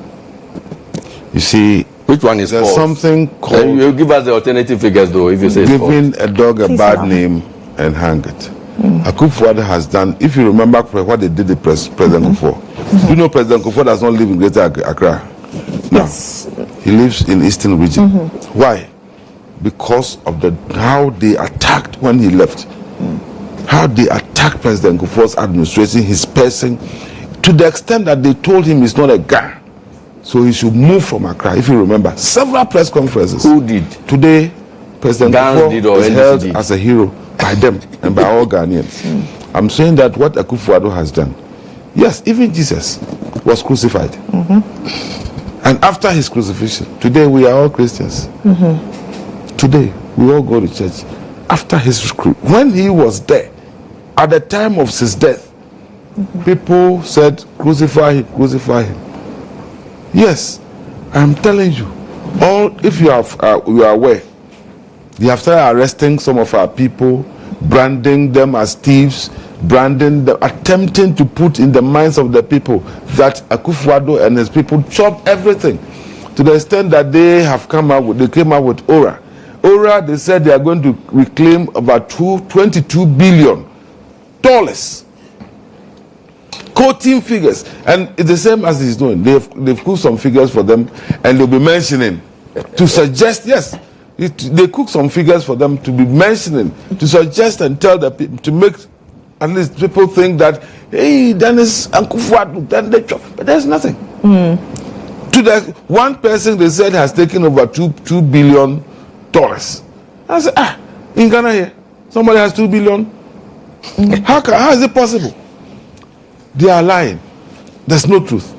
You see, which one is there's false? Something called... You give us the alternative figures, though, if you say giving a dog a bad name and hang it. Akufo-Addo has done. If you remember what they did to President Akufo, you know President Akufo does not live in Greater Accra. No. Yes. He lives in Eastern Region. Why? Because of how they attacked when he left. How they attacked President Akufo's administration, his person, to the extent that they told him he's not a guy. So he should move from Accra. If you remember, several press conferences. Who did? Today, President Akufo is held NDC? as a hero by them and by all Ghanaians. I'm saying that what Akufo-Addo has done, yes, even Jesus was crucified. And after his crucifixion, today we are all Christians. Today, we all go to church. After his when he was there, at the time of his death, people said, crucify him, crucify him. Yes, I'm telling you, if you are aware, they have started arresting some of our people, branding them as thieves, branding them, attempting to put in the minds of the people that Akufo-Addo and his people chopped everything, to the extent that they came out with Aura. Aura, they said they are going to reclaim about $22 billion. Quoting figures, and it's the same as he's doing. They've cooked some figures for them, and they'll be mentioning to suggest, yes, they cook some figures for them to be mentioning, to suggest and tell the people, to make at least people think that, hey, Dennis Akufo-Addo, then they chop, but there's nothing. To the one person they said has taken over $2 billion. I said, in Ghana here, somebody has $2 billion. How is it possible? They are lying. There's no truth.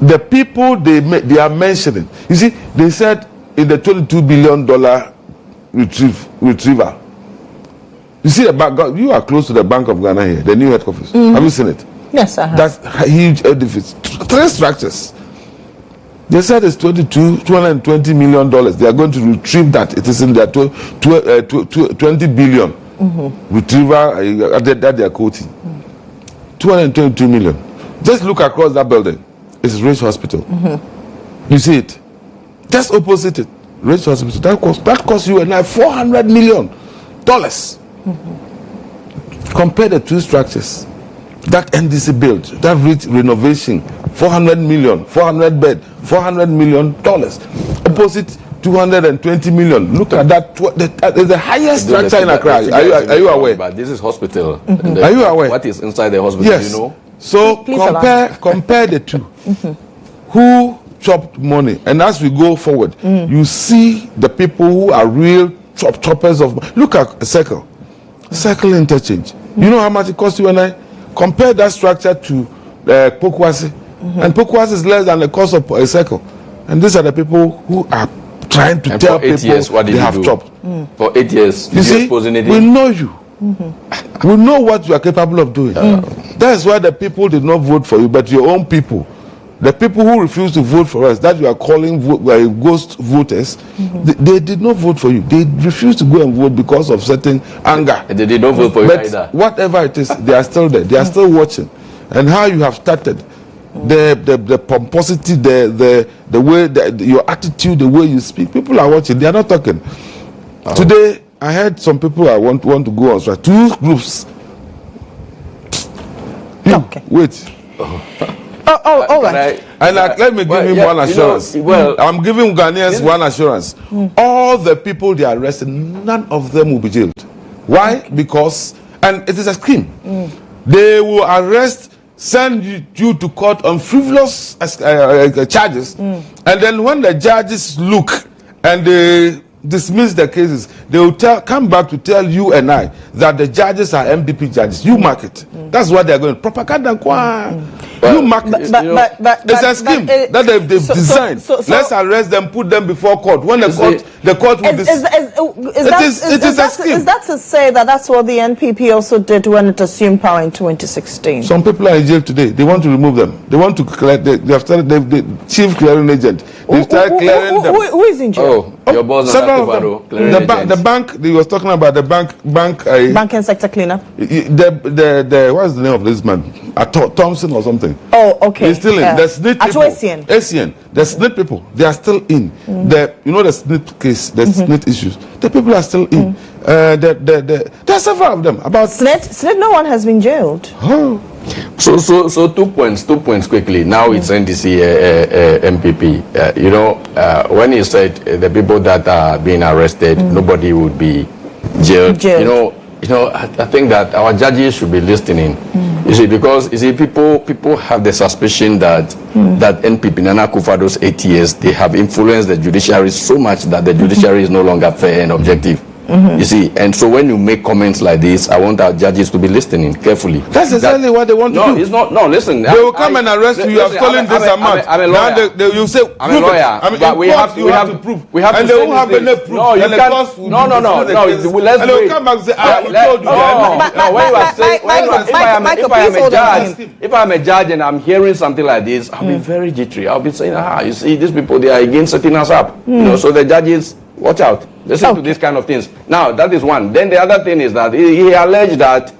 The people they are mentioning, you see, they said in the $22 billion retrieval. You see, you are close to the Bank of Ghana here, the new head office. Have you seen it? Yes, I have. That's a huge edifice. 3 structures. They said it's $220 million. They are going to retrieve that. It is in their 20 billion retrieval that they are quoting. 222 million. Just look across that building. It's Rich Hospital. You see it? Just opposite it, Rich Hospital. That cost you and I $400 million. Compare the 2 structures. That NDC built, that rich renovation, 400 million, 400 bed, $400 million. Opposite 220 million. Look at that. That is the highest structure in Accra. Are you aware? But this is hospital. Are you aware? What is inside the hospital? Yes. You know. So compare the two. Who chopped money? And as we go forward, you see the people who are real choppers of. Look at a circle interchange. You know how much it costs you and I? Compare that structure to Pokwasi, and Pokwasi is less than the cost of a circle. And these are the people who are trying to tell people what did they have chopped. For 8 years, you see, we know you. We know what you are capable of doing. That's why the people did not vote for you, but your own people. The people who refused to vote for us, that you are calling ghost voters, they did not vote for you. They refused to go and vote because of certain anger. And they did not vote for you either. Whatever it is, they are still there. They are still watching. And how you have started, the pomposity, the way, your attitude, the way you speak, people are watching. They are not talking. Today, I heard some people want to go on strike. 2 groups. Wait. All right. Let me give him one assurance. I'm giving Ghanaians one assurance. All the people they arrested, none of them will be jailed. Why? Because, and it is a scheme. They will arrest, send you to court on frivolous charges, and then when the judges look and they dismiss the cases, they will come back to tell you and I that the judges are MPP judges. You mark it. That's what they're going. Propaganda. You mark it. It's a scheme that they've designed. Let's arrest them, put them before court. When the court will decide. Is that to say that that's what the NPP also did when it assumed power in 2016? Some people are in jail today. They want to remove them. They want to collect. They have started. The chief clearing agent. They started clearing them. Who is in jail? Your boss, the bank. They was talking about the banking sector cleaner. What's the name of this man? Thompson or something. Oh, okay. He's still in. The SNIT people. Asian. The SNIT people, they are still in. The SNIT case, the SNIT issues. The people are still in. There are several of them. About SNIT, no one has been jailed. Oh. So 2 points quickly. Now it's NDC MPP. When he said the people that are being arrested, nobody would be jailed. I think that our judges should be listening. You see, because people have the suspicion that that NPP, Nana Akufo-Addo's 8 years, they have influenced the judiciary so much that the judiciary is no longer fair and objective. You see, and so when you make comments like this, I want our judges to be listening carefully. That's exactly what they want to do. No, it's not. No, listen. They will come and arrest you. You have stolen this amount. I'm a lawyer. Now you say, I'm a lawyer. But we have to prove. We have and to they won't have any proof. No, you can't. No. Let's and they will come back and say, I told you. If I'm a judge and I'm hearing something like this, I'll be very jittery. I'll be saying, you see, these people, they are against setting us up. So the judges, watch out. Listen to these kind of things. Now, that is one. Then the other thing is that he alleged that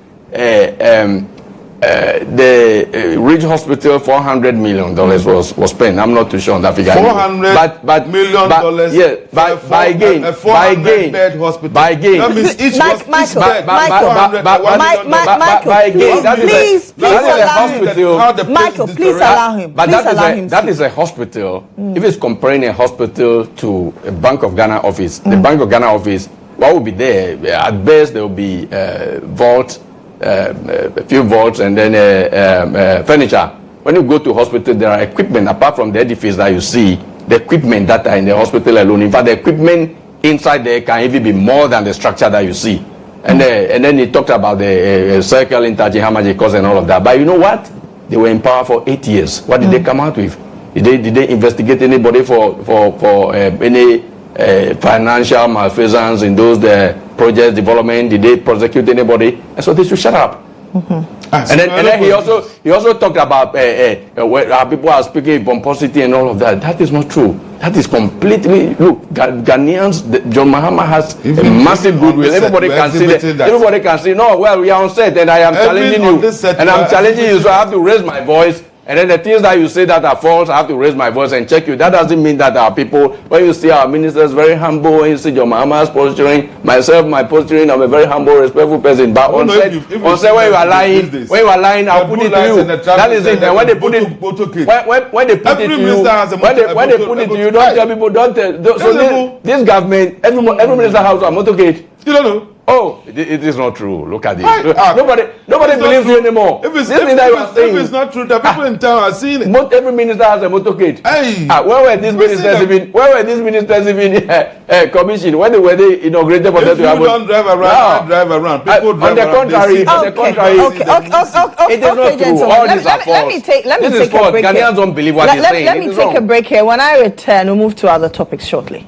the Ridge Hospital $400 million was spent. I'm not too sure on that figure. $400 million. Yeah, by again. Bed hospital. By again. That means each Michael, please allow him. But that is a hospital. If it's comparing a hospital to a Bank of Ghana office, the Bank of Ghana office, what will be there? At best, there will be vault. A few vaults and then furniture. When you go to hospital, there are equipment apart from the edifice that you see. The equipment that are in the hospital alone. In fact, the equipment inside there can even be more than the structure that you see. And then he talked about the circle interchange, how much it costs and all of that. But you know what? They were in power for 8 years. What did they come out with? Did they investigate anybody for any financial malfeasance in those project development? Did they prosecute anybody? And so they should shut up. And then he also talked about where our people are speaking pomposity and all of that. That is not true. That is completely, look, Ghanaians, GHOne Mahama has a massive goodwill. Everybody can see that. Everybody can see, no, well, we are on set and I am challenging you. And I'm challenging you, so I have to raise my voice. And then the things that you say that are false, I have to raise my voice and check you. That doesn't mean that our people, when you see our ministers very humble, when you see GHOne Mahama's posturing, myself, my posturing, I'm a very humble, respectful person. But on set, when you are lying, I'll put it to you. That is it. And when they put it, when they put it to you, don't tell people, don't tell. So this government, every minister has a motorcade. You don't know. Oh, it is not true. Look at this. Nobody believes you anymore. If it's not true, the people in town are seeing it. Every minister has a motorcade. Hey, where were these ministers even commissioned? When were they inaugurated for them to have? Don't drive around. I drive around. People drive around. On the contrary, it is not true. All these are false. Let me take a break. Ghanaians don't believe what he's saying. Let me take a break here. When I return, we'll move to other topics shortly.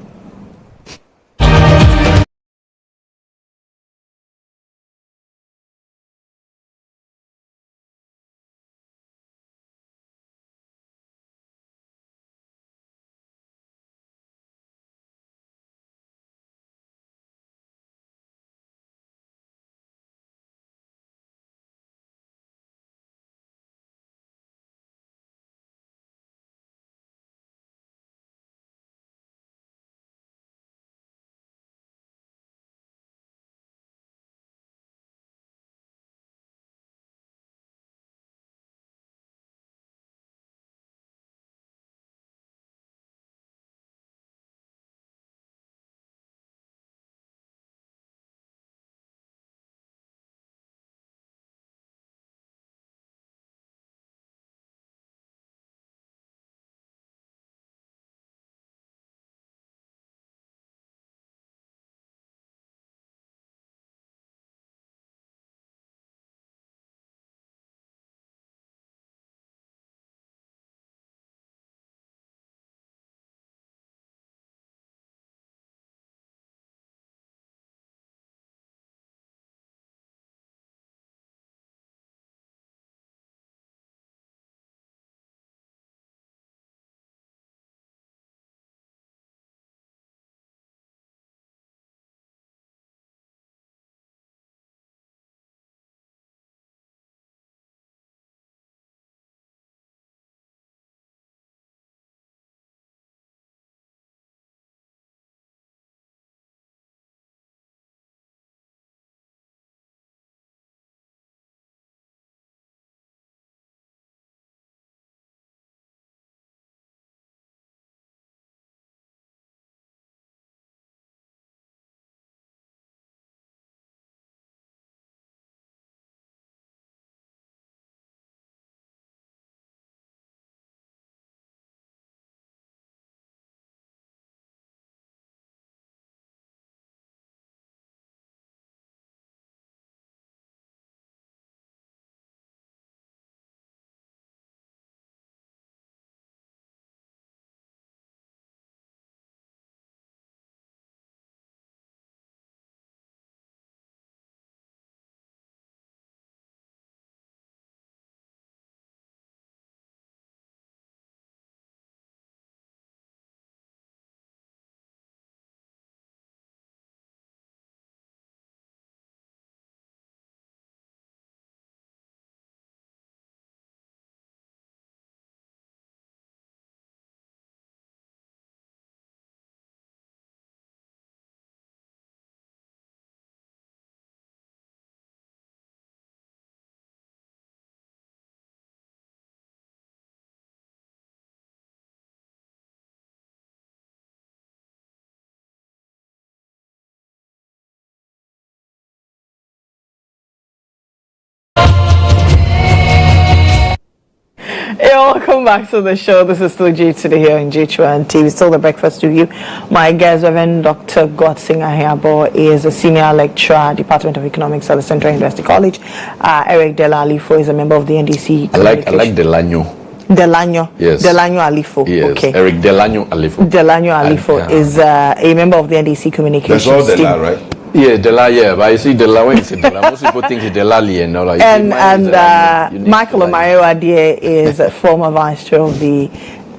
Welcome back to the show. This is still G today here in GHOne TV. Still the breakfast review. My guest, Reverend Dr. Godson Ahiabo, is a senior lecturer, Department of Economics at the Central University College. Eric Delali-Alifo is a member of the NDC. I like Delano. Delano. Yes. Delano Alifo. Yes. Okay. Eric Delano Alifo. Delano Alifo is a member of the NDC Communications. That's all team. Dela, right? Yeah, Dela, yeah. But you see, Dela, when you say Dela, most people think it's Delali and all that. And Michael Omario Adie is a former vice chair of the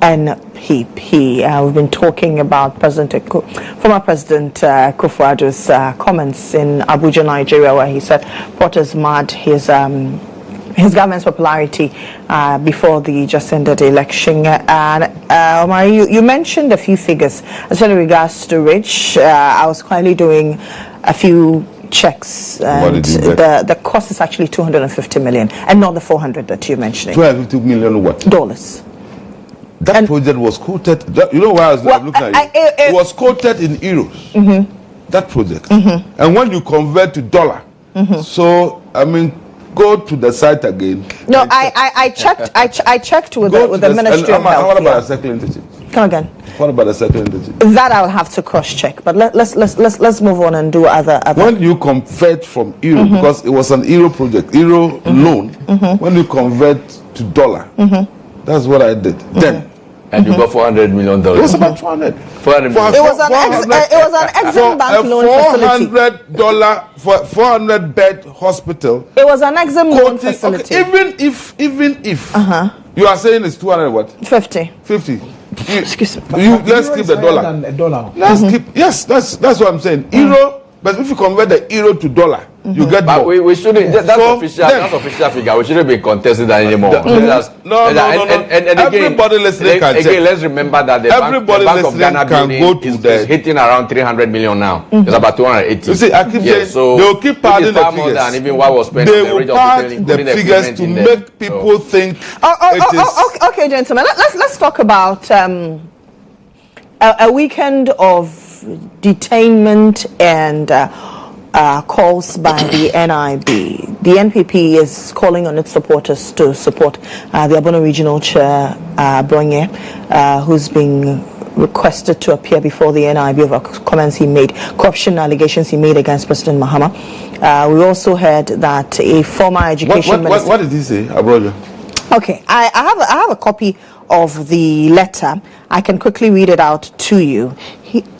NPP. We've been talking about former President Akufo-Addo's comments in Abuja, Nigeria, where he said what has marred his government's popularity before the just ended election. And Omar, you mentioned a few figures, especially in regards to rich. I was quietly doing a few checks, and the cost is actually 250 million, and not the 400 that you're mentioning. 250 million what? Dollars. That project was quoted. You know why I was looking at it? It was quoted in euros. Mm-hmm. That project, and when you convert to dollar, so I mean, go to the site again. No, I checked. I checked with the Ministry of Health. What about the second entity? Come again. What about the second entity? That I'll have to cross-check. But let's move on and do other. When you convert from euro, because it was an euro project, euro loan. When you convert to dollar, that's what I did. Then. And you got $400 million. It was about 400. 400 million. It was an Exim Bank loan facility. $400 for 400-bed hospital. It was an Exim loan facility. Okay, even if you are saying it's 200 what? 50. Excuse me. Let's keep the dollar. Let's keep. Yes, that's what I'm saying. Euro. But if you convert the euro to dollar, you get but more. we shouldn't. That's official figure. We shouldn't be contesting that anymore. No. And everybody listening can check. Again, let's remember that the Bank of Ghana building is hitting around 300 million now. It's about 280. You see, I keep saying so they will keep padding the more than figures. even what was spent. They will pad the figures to make people think. Okay, gentlemen. Let's talk about a weekend of detainment and calls by the NIB. The NPP is calling on its supporters to support the Bono Regional Chair, Bronye, who's been requested to appear before the NIB over comments he made, corruption allegations he made against President Mahama. We also heard that a former education minister... What did he say, Abroja? Okay, I have a copy of the letter. I can quickly read it out to you.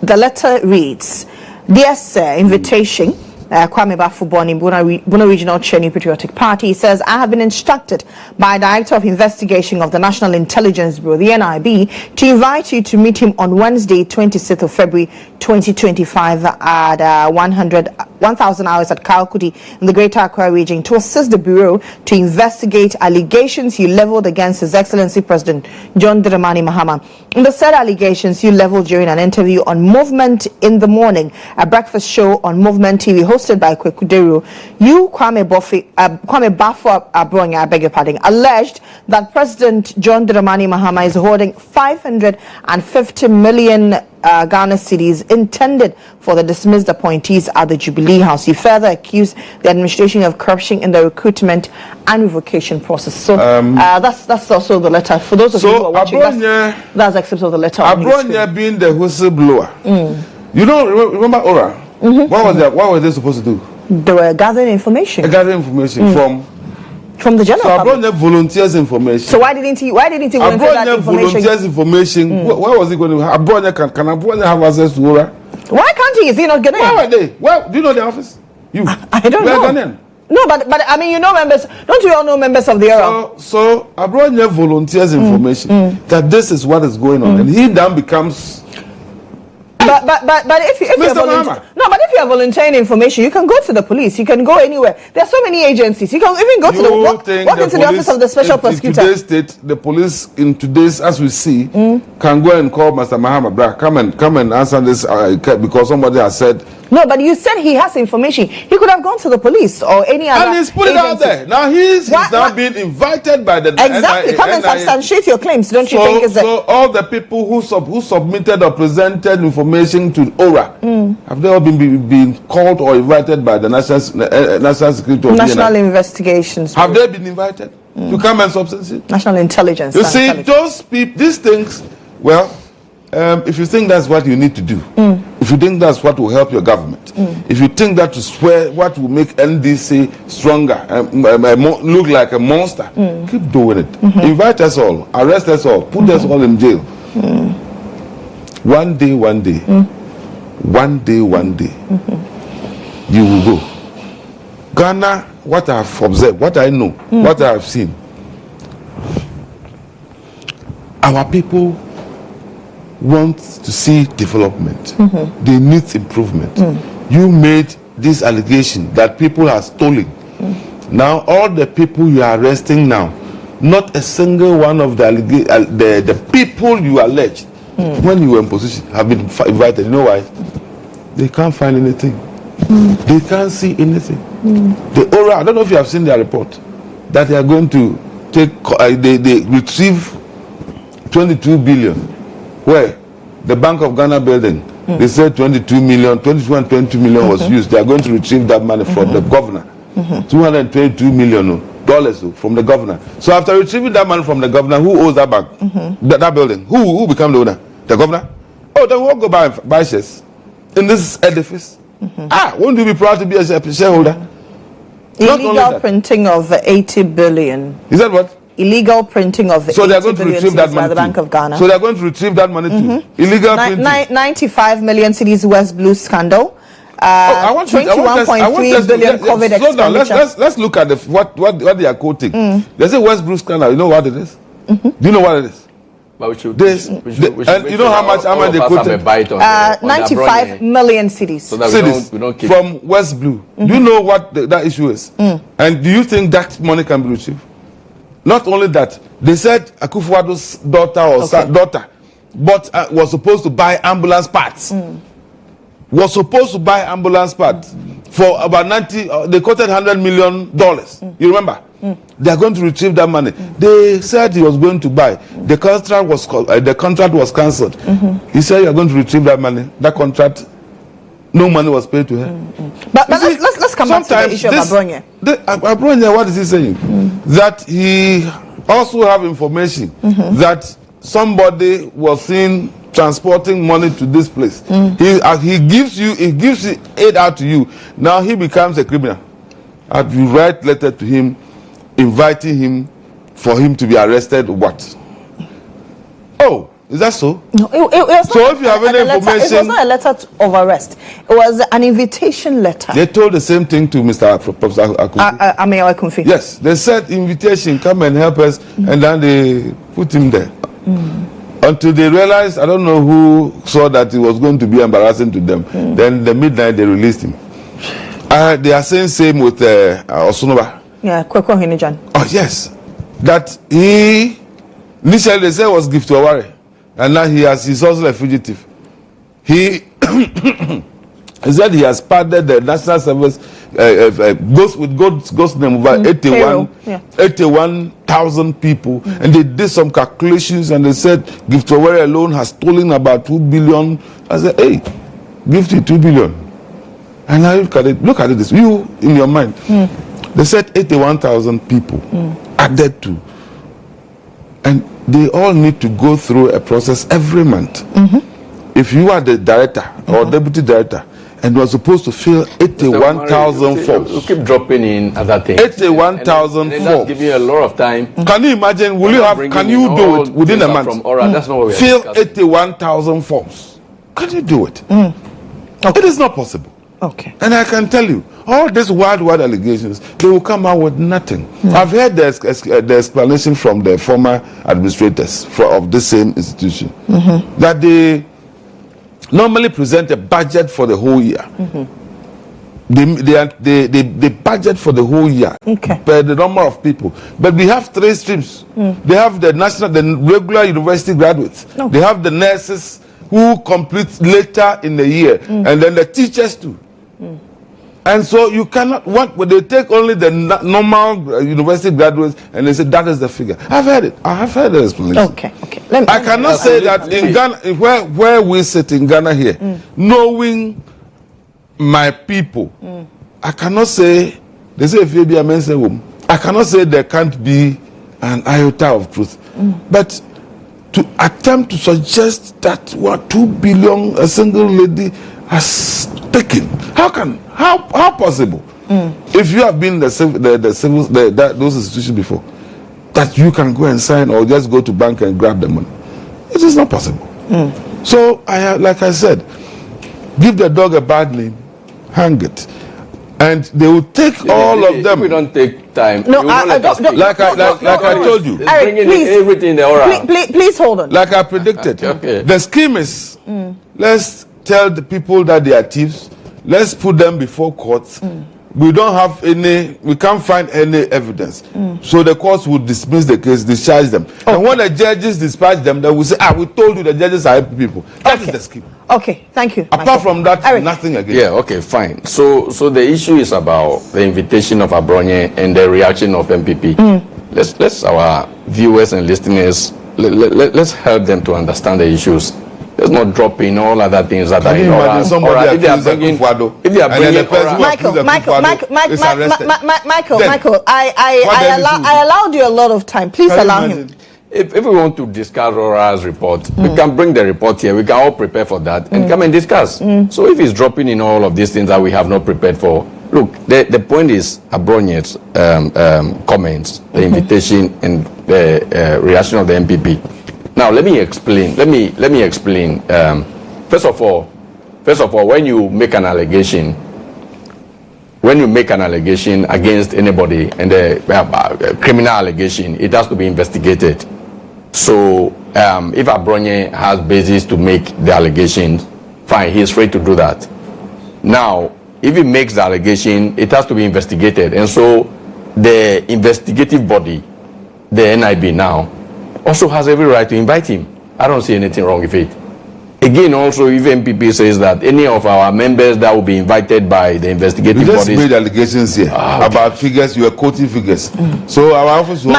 The letter reads, "Dear Sir, invitation." Kwame Bafuboni, Bono Regional Chair, New Patriotic Party, says, "I have been instructed by Director of Investigation of the National Intelligence Bureau, the NIB, to invite you to meet him on Wednesday, 26th of February, 2025 at 1,000 hours at Kalkudi in the Greater Accra region to assist the Bureau to investigate allegations you leveled against His Excellency President John Dramani Mahama. In the said allegations you leveled during an interview on Movement in the Morning, a breakfast show on Movement TV hosted by Kwekuderu, you, Kwame Bafo Abronya, I beg your pardon, alleged that President John Dramani Mahama is holding 550 million Ghana cedis intended for the dismissed appointees at the Jubilee House. He further accused the administration of corruption in the recruitment and revocation process. So that's also the letter. For those of you who are watching, that's excerpts of the letter. Abronya being the whistleblower. You don't remember Ora? What was they supposed to do? They were gathering information. From the general public. Abronya volunteers information. So why didn't he volunteer that information? Volunteers information. Where was he going to? Abronya can Abronya have access to Ora? Why can't he? Is he not Ghanaian? Where are they? Well, do you know the office? I don't know. Ghanaian. No, but I mean, you know members. Don't we all know members of the Ora? So Abronya volunteers information that this is what is going on, and he then becomes. But if you are volunteering information, you can go to the police. You can go anywhere. There are so many agencies. You can even go to walk into the office of the special prosecutor. In today's state, the police in today's, as we see, can go and call Mr. Mahama, bro, come and answer this because somebody has said. No, but you said he has information. He could have gone to the police or any other. And he's put it out there. Now he's now being invited by the exactly. Come and substantiate your claims. Don't you think? So all the people who submitted or presented information to ORA have they all been called or invited by the National Security? National Investigations. Have they been invited? to come and substantiate. National intelligence. You see, those people, these things, well, if you think that's what you need to do, if you think that's what will help your government, if you think that is what will make NDC stronger, look like a monster, keep doing it. Invite us all, arrest us all, put us all in jail. One day, you will go. Ghana, what I have observed, what I know, what I have seen, our people want to see development. They need improvement. You made this allegation that people are stolen. Now, all the people you are arresting now, not a single one of the people you alleged when you were in position have been invited. You know why? They can't find anything. They can't see anything. The ORA, I don't know if you have seen their report, that they are going to take, they retrieve 22 billion. Where? The Bank of Ghana building. They said 22 million, 22 and 20 million was used. They are going to retrieve that money from the governor. $222 million from the governor. So after retrieving that money from the governor, who owes that bank? That building? Who become the owner? The governor? Oh, then we'll go buy shares in this edifice. Won't you be proud to be a shareholder? Illegal printing of 80 billion. Is that what? Illegal printing of so they are going to retrieve that money by the Bank of Ghana. So they are going to retrieve that money too. Illegal printing. 95 million cedis West Blue scandal. 21.3 billion COVID expenditure. Let's look at what they are quoting. There's a West Blue scandal. You know what it is? Do you know what it is? But we should and you know how much they quoted? 95 million cedis. So that we don't keep from West Blue. Do you know what that issue is? And do you think that money can be retrieved? Not only that, they said Akufo-Addo's daughter but was supposed to buy ambulance parts. Was supposed to buy ambulance parts for about 90. They quoted $100 million. You remember? They are going to retrieve that money. They said he was going to buy. The contract was cancelled. He said you are going to retrieve that money. That contract, no money was paid to her. But let's come back to the issue of Abronye. Abronye, what is he saying? That he also have information that somebody was seen transporting money to this place. He gives aid out to you. Now he becomes a criminal. And you write letter to him, inviting him for him to be arrested. What? Oh, is that so? No, it was so if you have any information, it was not a letter of arrest. It was an invitation letter. They told the same thing to Mr. Professor Akufo. Yes, they said invitation, come and help us, and then they put him there. Until they realized, I don't know who saw that it was going to be embarrassing to them. Then the midnight they released him. They are saying same with Osunoba. Yeah, Kweko Hinijan. Oh yes, that he initially they said was gift to Aware, and now he's also a fugitive. He said he has padded the national service ghost name over 81,000 people, and they did some calculations and they said gift to Aware alone has stolen about 2 billion. I said, hey, gift you 2 billion. And now look at it this. You in your mind. They said 81,000 people added to, and they all need to go through a process every month. If you are the director or deputy director and you are supposed to fill 81,000 forms, you keep dropping in other things. 81,000 forms. That's giving you a lot of time. Can you imagine? Can you do it within a month? From Aura, that's not what we are fill 81,000 forms. Can you do it? It is not possible. Okay. And I can tell you, all these wild allegations, they will come out with nothing. I've heard the explanation from the former administrators of the same institution that they normally present a budget for the whole year. They budget for the whole year per the number of people. But we have 3 streams. They have the regular university graduates. They have the nurses who complete later in the year, and then the teachers too. And so you cannot they take only the normal university graduates and they say that is the figure. I've heard it. I have heard the explanation. Okay. I cannot say that in Ghana, where we sit in Ghana here, knowing my people, I cannot say they say if you be a men's woman. I cannot say there can't be an iota of truth, but to attempt to suggest that 2 billion a single lady has taken, how possible? If you have been those institutions before, that you can go and sign or just go to bank and grab the money, it is not possible. So like I said, give the dog a bad name, hang it, and they will take all of them. We don't take time. No, like I told you. Eric, please, everything in the oral. Please hold on. Like I predicted, Okay. the scheme is let's tell the people that they are thieves. Let's put them before courts. We can't find any evidence. So the courts will dismiss the case, discharge them. Okay. And when the judges dispatch them, they will say, we told you the judges are happy people. That is the scheme. Okay, thank you. Apart from that, Eric. nothing again. Yeah, okay, fine. So the issue is about the invitation of Afadjato and the reaction of MPP. Let's our viewers and listeners, let's help them to understand the issues. Let's not drop in all other things that are in oral. If they are bringing Michael, I allowed you a lot of time. Please allow him. If we want to discuss oral's report, we can bring the report here. We can all prepare for that and come and discuss. So if he's dropping in all of these things that we have not prepared for, look, the point is Afadjato's comments, the invitation, and the reaction of the MPP. Now let me explain. Let me explain. First of all, when you make an allegation against anybody and a criminal allegation, it has to be investigated. So if Afadjato has basis to make the allegations, fine, he is free to do that. Now, if he makes the allegation, it has to be investigated, and so the investigative body, the NIB now, also has every right to invite him. I don't see anything wrong with it. Again, also, if MPP says that any of our members that will be invited by the investigative bodies... You just made allegations here about figures, you are quoting figures. So our office will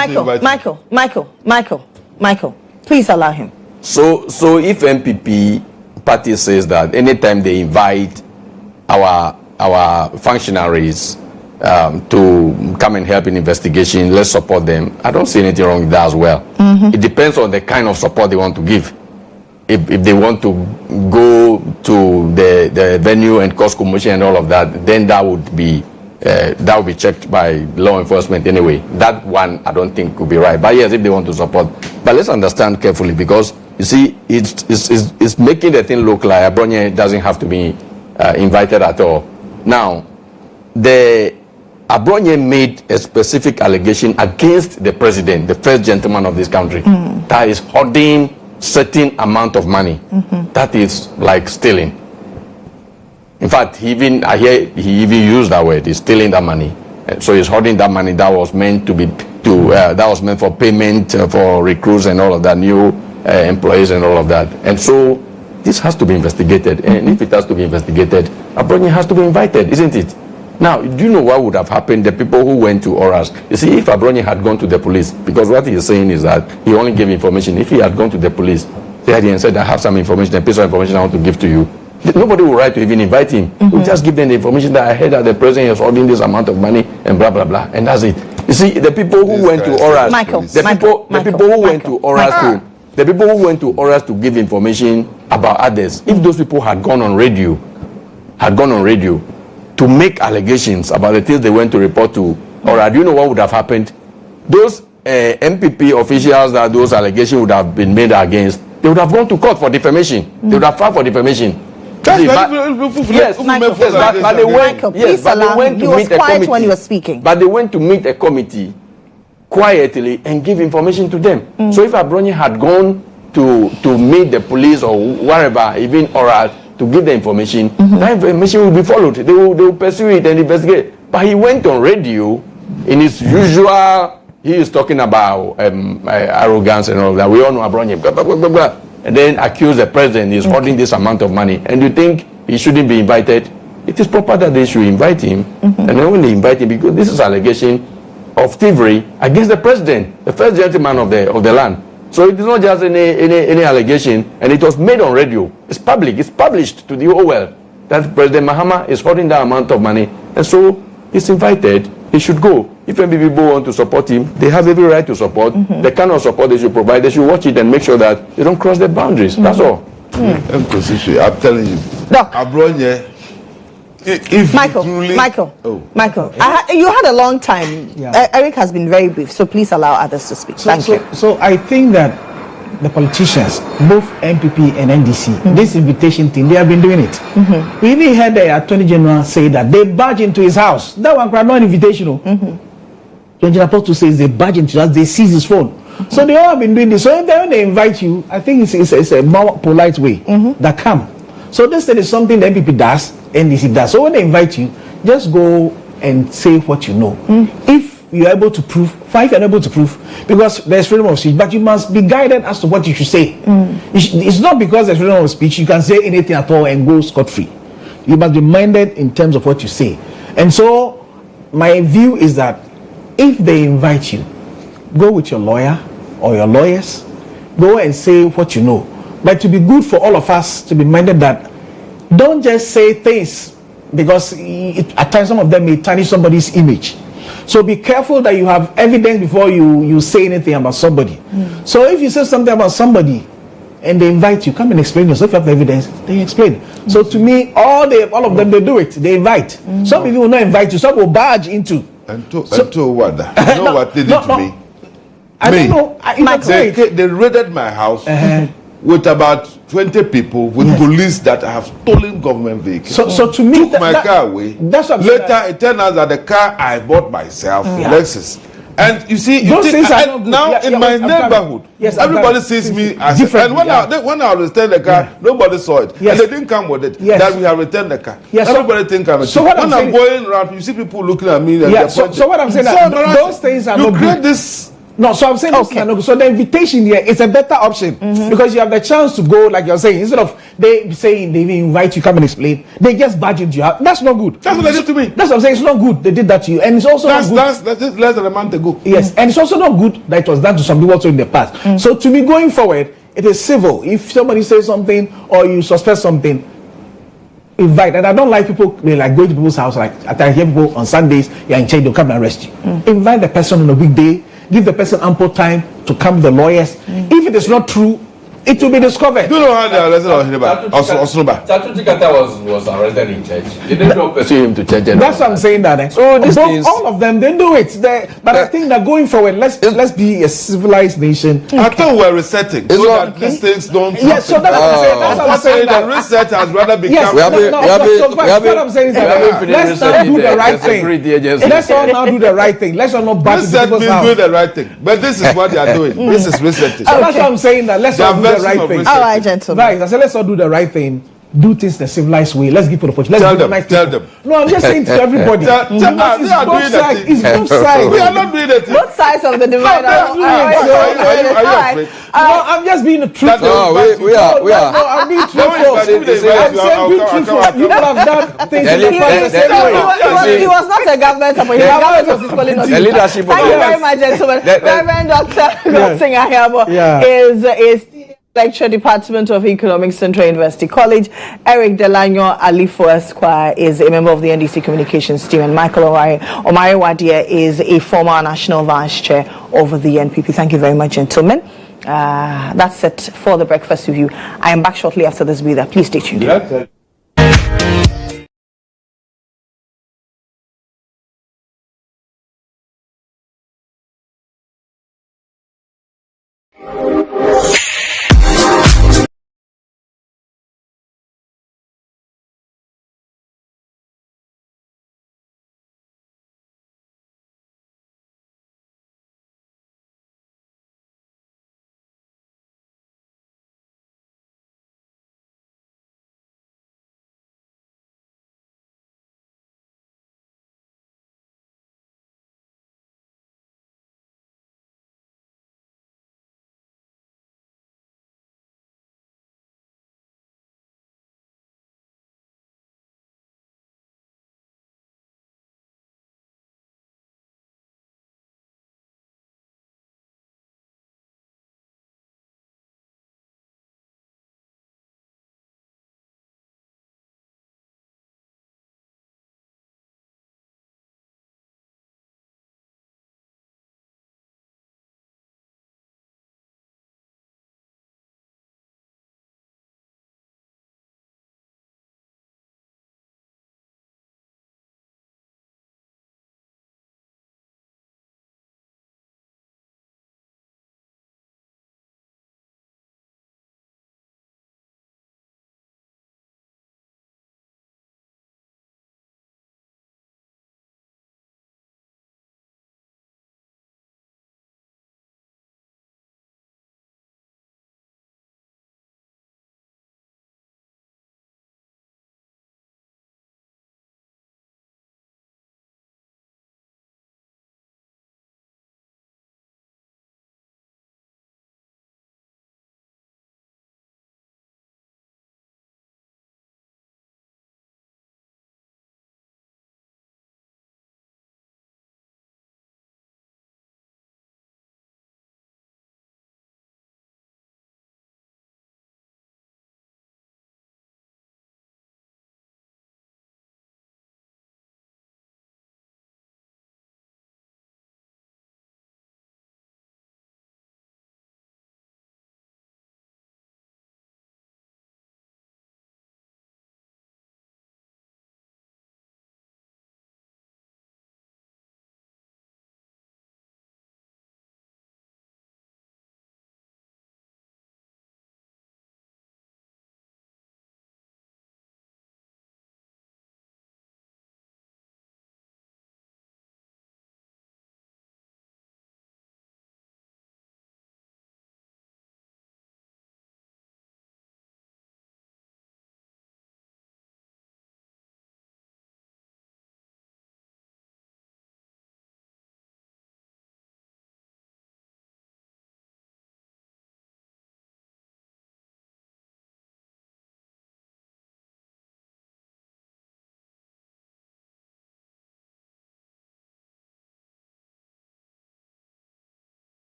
Michael, please allow him. So if MPP party says that anytime they invite our functionaries to come and help in investigation, let's support them. I don't see anything wrong with that as well. It depends on the kind of support they want to give. If they want to go to the venue and cause commotion and all of that, then that would be checked by law enforcement anyway. That one I don't think could be right. But yes, if they want to support, but let's understand carefully, because you see, it's making the thing look like Afadjato doesn't have to be invited at all. Now, the Afadjato made a specific allegation against the president, the first gentleman of this country, that is hoarding certain amount of money. That is like stealing. In fact, he even used that word. He's stealing that money. So he's hoarding that money that was meant for payment for recruits and all of that, new employees and all of that. And so this has to be investigated. And if it has to be investigated, Afadjato has to be invited, isn't it? Now, do you know what would have happened? The people who went to Oras, you see, if Afadjato had gone to the police, because what he is saying is that he only gave information. If he had gone to the police, and said, I have some information, a piece of information I want to give to you, nobody will write to even invite him. We'll just give them the information that I heard that the president is holding this amount of money and blah, blah, blah. And that's it. You see, the people who went to Oras, the people who went to Oras to give information about others, if those people had gone on radio, to make allegations about the things they went to report to, or do you know what would have happened? Those MPP officials that those allegations would have been made against, they would have gone to court for defamation. They would have filed for defamation. But they went to meet a committee quietly and give information to them. So if Afadjato had gone to meet the police or wherever, even oral, to give the information, that information will be followed. They will pursue it and investigate. But he went on radio in his usual, he is talking about arrogance and all that. We all know Afadjato, blah, blah, blah, blah, blah. And then accuse the president he's holding this amount of money. And you think he shouldn't be invited? It is proper that they should invite him. And they only invite him because this is allegation of thievery against the president, the first gentleman of the land. So it is not just any allegation, and it was made on radio. It's public. It's published to the whole world that President Mahama is holding that amount of money, and so he's invited. He should go. If MPP people want to support him, they have every right to support. The kind of support they should provide, they should watch it and make sure that they don't cross the boundaries. That's all. I'm telling you. Doc. If Michael, truly, Michael, oh. Michael, you had a long time. Yeah. Eric has been very brief, so please allow others to speak. Thank you. So I think that the politicians, both MPP and NDC, this invitation thing, they have been doing it. We even heard the Attorney General say that they barge into his house. That one not an invitation. The General Apostle says they barge into his house, they seize his phone. So they all have been doing this. So when they invite you, I think it's a more polite way that come. So this thing is something the MPP does, NDC does. So when they invite you, just go and say what you know. If you're able to prove, fine, if you're unable to prove, because there's freedom of speech, but you must be guided as to what you should say. It's not because there's freedom of speech, you can say anything at all and go scot-free. You must be minded in terms of what you say. And so, my view is that if they invite you, go with your lawyer or your lawyers, go and say what you know. But to be good for all of us to be minded that don't just say things because at times some of them may tarnish somebody's image. So be careful that you have evidence before you say anything about somebody. So if you say something about somebody and they invite you, come and explain yourself. If you have evidence, they explain. So to me, all of them, they do it. They invite. Some people will not invite you. Some will barge into. And to what? You know what they did to me? I don't know. They raided my house with about 20 people with police that have stolen government vehicles. So to me, took my car away. That's what Later, it turned out that the car I bought myself, Lexus. And you see, Those things are not good. now in my neighborhood, everybody sees me as different. And when I returned the car, nobody saw it. And they didn't come with it. That we have returned the car. Everybody think I'm a thief. When I'm going around, you see people looking at me. And so what I'm saying is those things are not good. No, so I'm saying so the invitation here is a better option because you have the chance to go, like you're saying, instead of they saying they invite you, come and explain, they just barge into you. That's not good. That's what they did to me. That's what I'm saying. It's not good. They did that to you, and it's also that's not good. less than a month ago. Yes, and it's also not good that it was done to some people also in the past. So to me, going forward, it is civil. If somebody says something or you suspect something, invite. And I don't like people, they like going to people's house, like I hear people on Sundays, you're in charge, they'll come and arrest you. Invite the person on a weekday. Give the person ample time to come to the lawyers. If it is not true, it will be discovered. Do you know how they arrested Osnuba? Tatu Chikata was arrested in church. They didn't pursue him to church. That's what I'm saying. That so all of them, they do it. But I think that going forward, let's be a civilized nation. I thought we're resetting so that these things don't. Yes, so that's what I'm saying. The reset has rather become. Yes, what I'm saying is that let's now do the right thing. Let's all now do the right thing. Let's all not back to people's house. Do the right thing, but this is what they are doing. This is resetting. So that's what I'm saying. That let's all do the right thing. All right, gentlemen. Right, I said let's all do the right thing. Do things the civilized way. Let's give people the opportunity. Tell them. No, I'm just saying to everybody. It's both sides. We are not doing it. Both sides of the divide. Are you afraid? No, I'm just being truthful. No, we are. No, I'm being truthful. I'm saying being truthful. You have done things in the past the same way. He was not a government appointee. The government was equally not. The leadership. Thank you very much, gentlemen. Reverend Dr. Godson Ahiyamo is Lecturer, Department of Economics, Central University College. Eric Delanyo Alifo Esquire is a member of the NDC Communications team, and Michael Omari Wadia is a former National Vice Chair of the NPP. Thank you very much, gentlemen. That's it for the breakfast review. I am back shortly after this breather. Please stay tuned.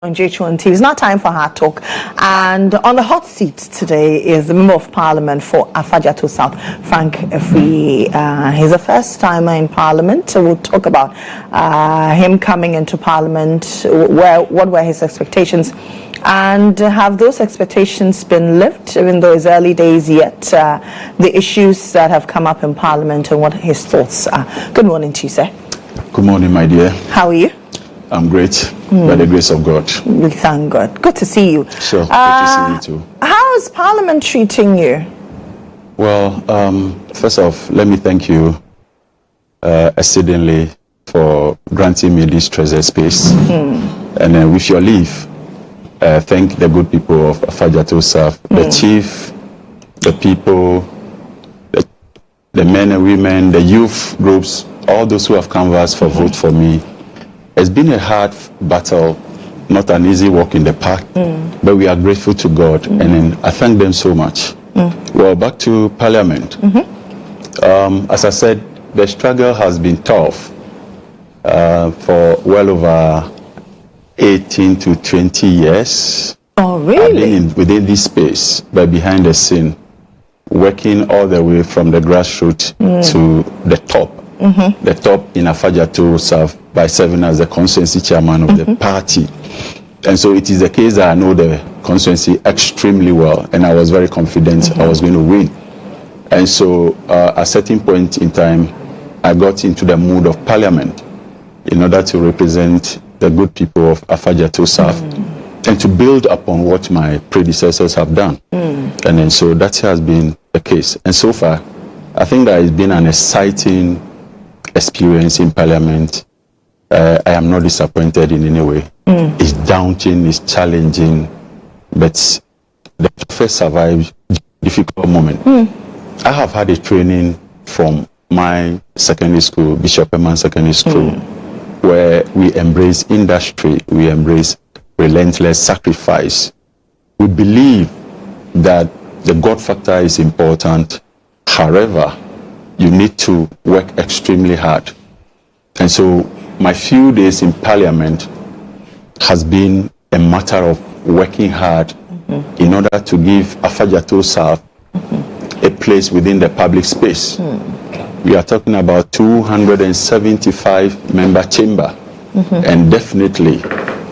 On GHOne TV. It's now time for Hard Talk. And on the hot seat today is the Member of Parliament for Afadjato South, Frank Afriyie. He's a first-timer in Parliament, so we'll talk about him coming into Parliament, what were his expectations, and have those expectations been lived, even though it's early days yet, the issues that have come up in Parliament and what his thoughts are. Good morning to you, sir. Good morning, my dear. How are you? I'm great, by the grace of God. We thank God. Good to see you. Sure, good to see you too. How is Parliament treating you? Well, first off, let me thank you exceedingly for granting me this treasured space. And then with your leave, thank the good people of Afadjato South, the chief, the people, the men and women, the youth groups, all those who have canvassed for vote for me. It's been a hard battle, not an easy walk in the park, but we are grateful to God, and I thank them so much. Well, back to Parliament. As I said, the struggle has been tough for well over 18 to 20 years. Oh, really? I've been within this space, but behind the scene, working all the way from the grassroots to the top. The top in Afadjato South by serving as the constituency chairman of the party. And so it is the case that I know the constituency extremely well, and I was very confident I was going to win. And so at a certain point in time, I got into the mood of Parliament in order to represent the good people of Afadjato South and to build upon what my predecessors have done. And then so that has been the case. And so far, I think that it's been an exciting experience in Parliament. I am not disappointed in any way. It's daunting, it's challenging, but the first survived difficult moment. I have had a training from my secondary school, Bishop Eman Secondary School, where we embrace industry, we embrace relentless sacrifice. We believe that the God factor is important. However, you need to work extremely hard. And so my few days in Parliament has been a matter of working hard in order to give Afadjato South a place within the public space. We are talking about 275 member chamber, and definitely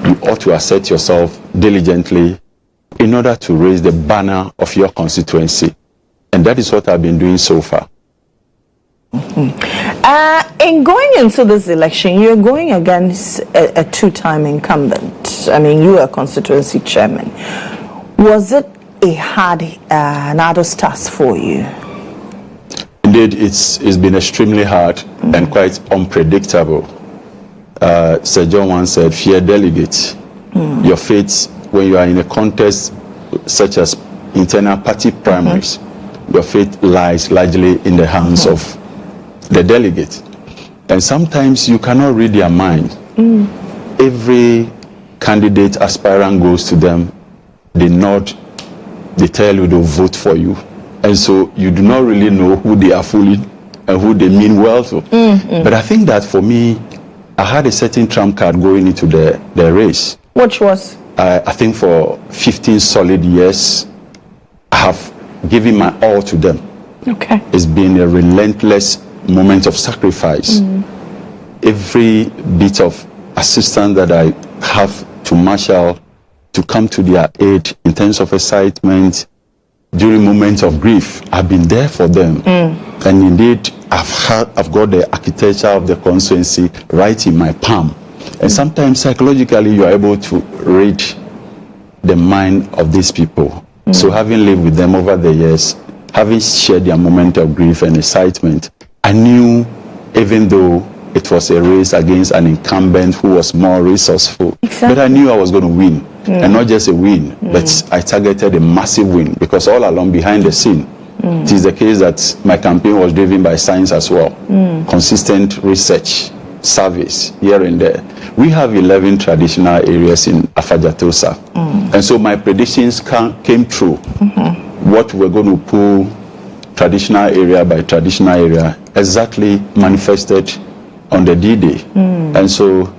you ought to assert yourself diligently in order to raise the banner of your constituency. And that is what I've been doing so far. In going into this election, you're going against a two-time incumbent. I mean, you were constituency chairman. Was it a hard arduous task for you? Indeed, it's been extremely hard and quite unpredictable. Sir John once said, fear delegates. Your fate, when you are in a contest such as internal party primaries, your fate lies largely in the hands of the delegate. And sometimes you cannot read their mind. Every candidate aspirant goes to them, they nod, they tell you they'll vote for you. And so you do not really know who they are fooling and who they mean well to. But I think that for me, I had a certain trump card going into the race. Which was? I think for 15 solid years, I have given my all to them. Okay. It's been a relentless moment of sacrifice. Every bit of assistance that I have to marshal to come to their aid in terms of excitement during moments of grief, I've been there for them. And indeed, I've got the architecture of the constituency right in my palm. And sometimes psychologically you are able to read the mind of these people. So having lived with them over the years, having shared their moment of grief and excitement, I knew, even though it was a race against an incumbent who was more resourceful, but I knew I was going to win. And not just a win, but I targeted a massive win, because all along behind the scene, it is the case that my campaign was driven by science as well. Consistent research, service, here and there. We have 11 traditional areas in Afadjato South. And so my predictions came true. What we're going to pull traditional area by traditional area exactly manifested on the D-Day. And so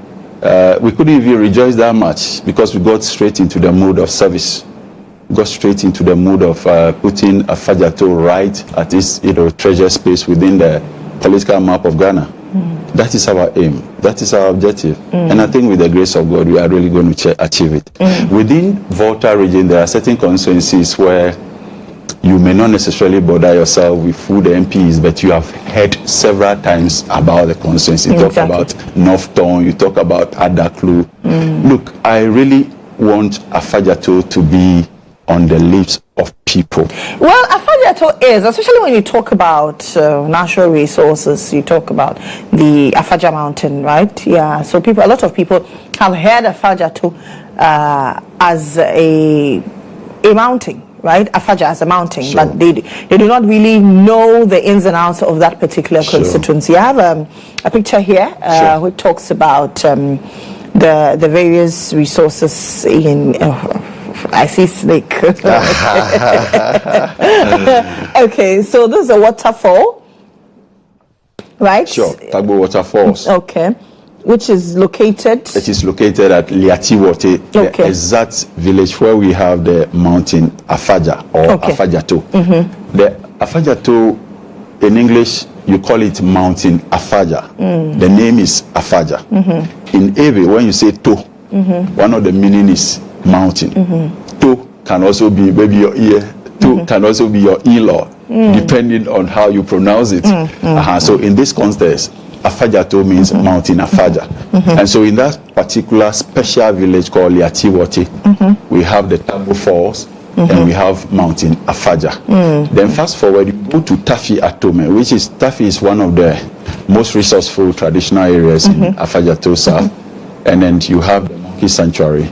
we couldn't even rejoice that much because we got straight into the mood of service. Got straight into the mood of putting Afadjato right at this, treasure space within the political map of Ghana. That is our aim. That is our objective. And I think with the grace of God, we are really going to achieve it. Within Volta region, there are certain constituencies where you may not necessarily bother yourself with who the MP is, but you have heard several times about the constituency. You talk about Northtown, you talk about Adaklu. Look, I really want Afadjato to be on the lips of people. Well, Afadjato is, especially when you talk about natural resources, you talk about the Afadja mountain, right? Yeah, so a lot of people have heard Afadjato as a mountain, right? Afadja as a mountain, but they do not really know the ins and outs of that particular constituency. I have a picture here which talks about the various resources in... I see snake. Okay, so this is a waterfall, right? Sure, Tagbo Waterfalls. Okay, which is located? It is located at Liatiwote, the exact village where we have the mountain Afadja or Afadjato. The Afadjato, in English, you call it Mountain Afadja. The name is Afadja. In Ewe, when you say To, one of the meaning is mountain. To can also be maybe your ear. To can also be your in-law, depending on how you pronounce it. So in this context, Afadjato means mountain Afadja. And so in that particular special village called Liatiwote, we have the Tabo Falls and we have mountain Afadja. Then fast forward, you go to Afadjato, which is one of the most resourceful traditional areas in Afadjato South. And then you have the Monkey Sanctuary.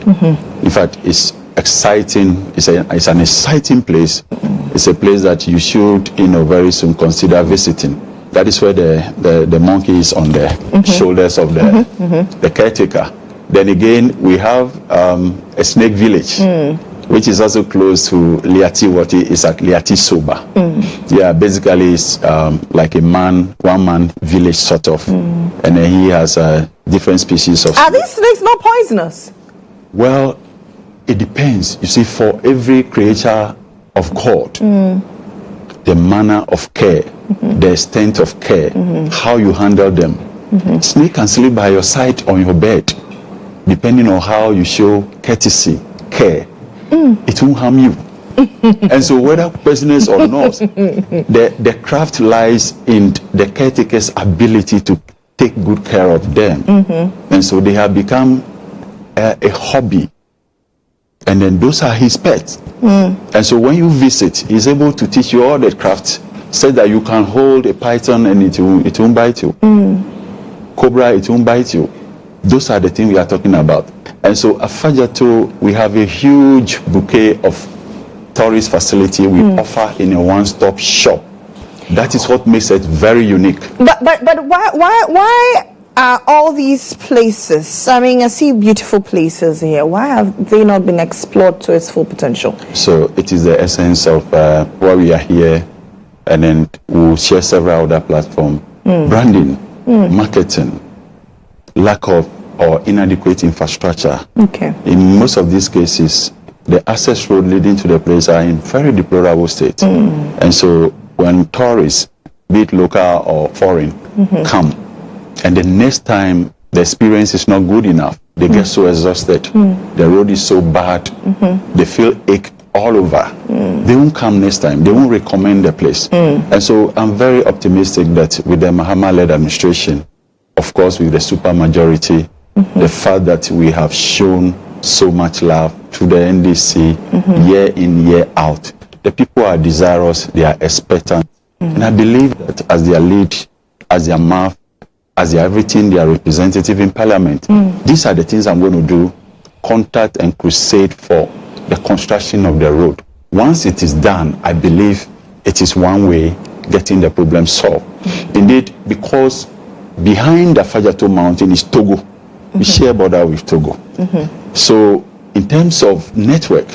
In fact, it's exciting. It's an exciting place. It's a place that you should, very soon consider visiting. That is where the monkey is on the shoulders of the caretaker. Then again, we have a snake village, which is also close to Liatiwote. It's at Liati Soba. Yeah, basically it's like a one-man village sort of. And then he has different species of... Are these snakes not poisonous? Well, it depends. You see, for every creature of God, the manner of care, the extent of care, how you handle them. Snake can sleep by your side on your bed, depending on how you show courtesy, care. It won't harm you. And so whether poisonous or not, the craft lies in the caretaker's ability to take good care of them. And so they have become a hobby. And then those are his pets. And so when you visit, he's able to teach you all the crafts, so that you can hold a python and it won't bite you. Cobra, it won't bite you. Those are the things we are talking about. And so Afadjato, we have a huge bouquet of tourist facility we offer in a one-stop shop. That is what makes it very unique. But why are all these places, I mean, I see beautiful places here, why have they not been explored to its full potential? So it is the essence of why we are here, and then we'll share several other platforms. Branding, marketing, lack of or inadequate infrastructure. In most of these cases, the access road leading to the place are in very deplorable state. And so when tourists, be it local or foreign, come, and the next time the experience is not good enough, they get so exhausted, the road is so bad, they feel ache all over. They won't come next time, they won't recommend the place. And so I'm very optimistic that with the Mahama-led administration, of course with the supermajority, the fact that we have shown so much love to the NDC year in, year out, the people are desirous, they are expectant. And I believe that as their lead, as their mouth, as their everything, their representative in parliament, these are the things I'm going to do, contact and crusade for the construction of the road. Once it is done, I believe it is one way getting the problem solved. Indeed, because behind the Afadjato mountain is Togo. We share border with Togo. So in terms of network,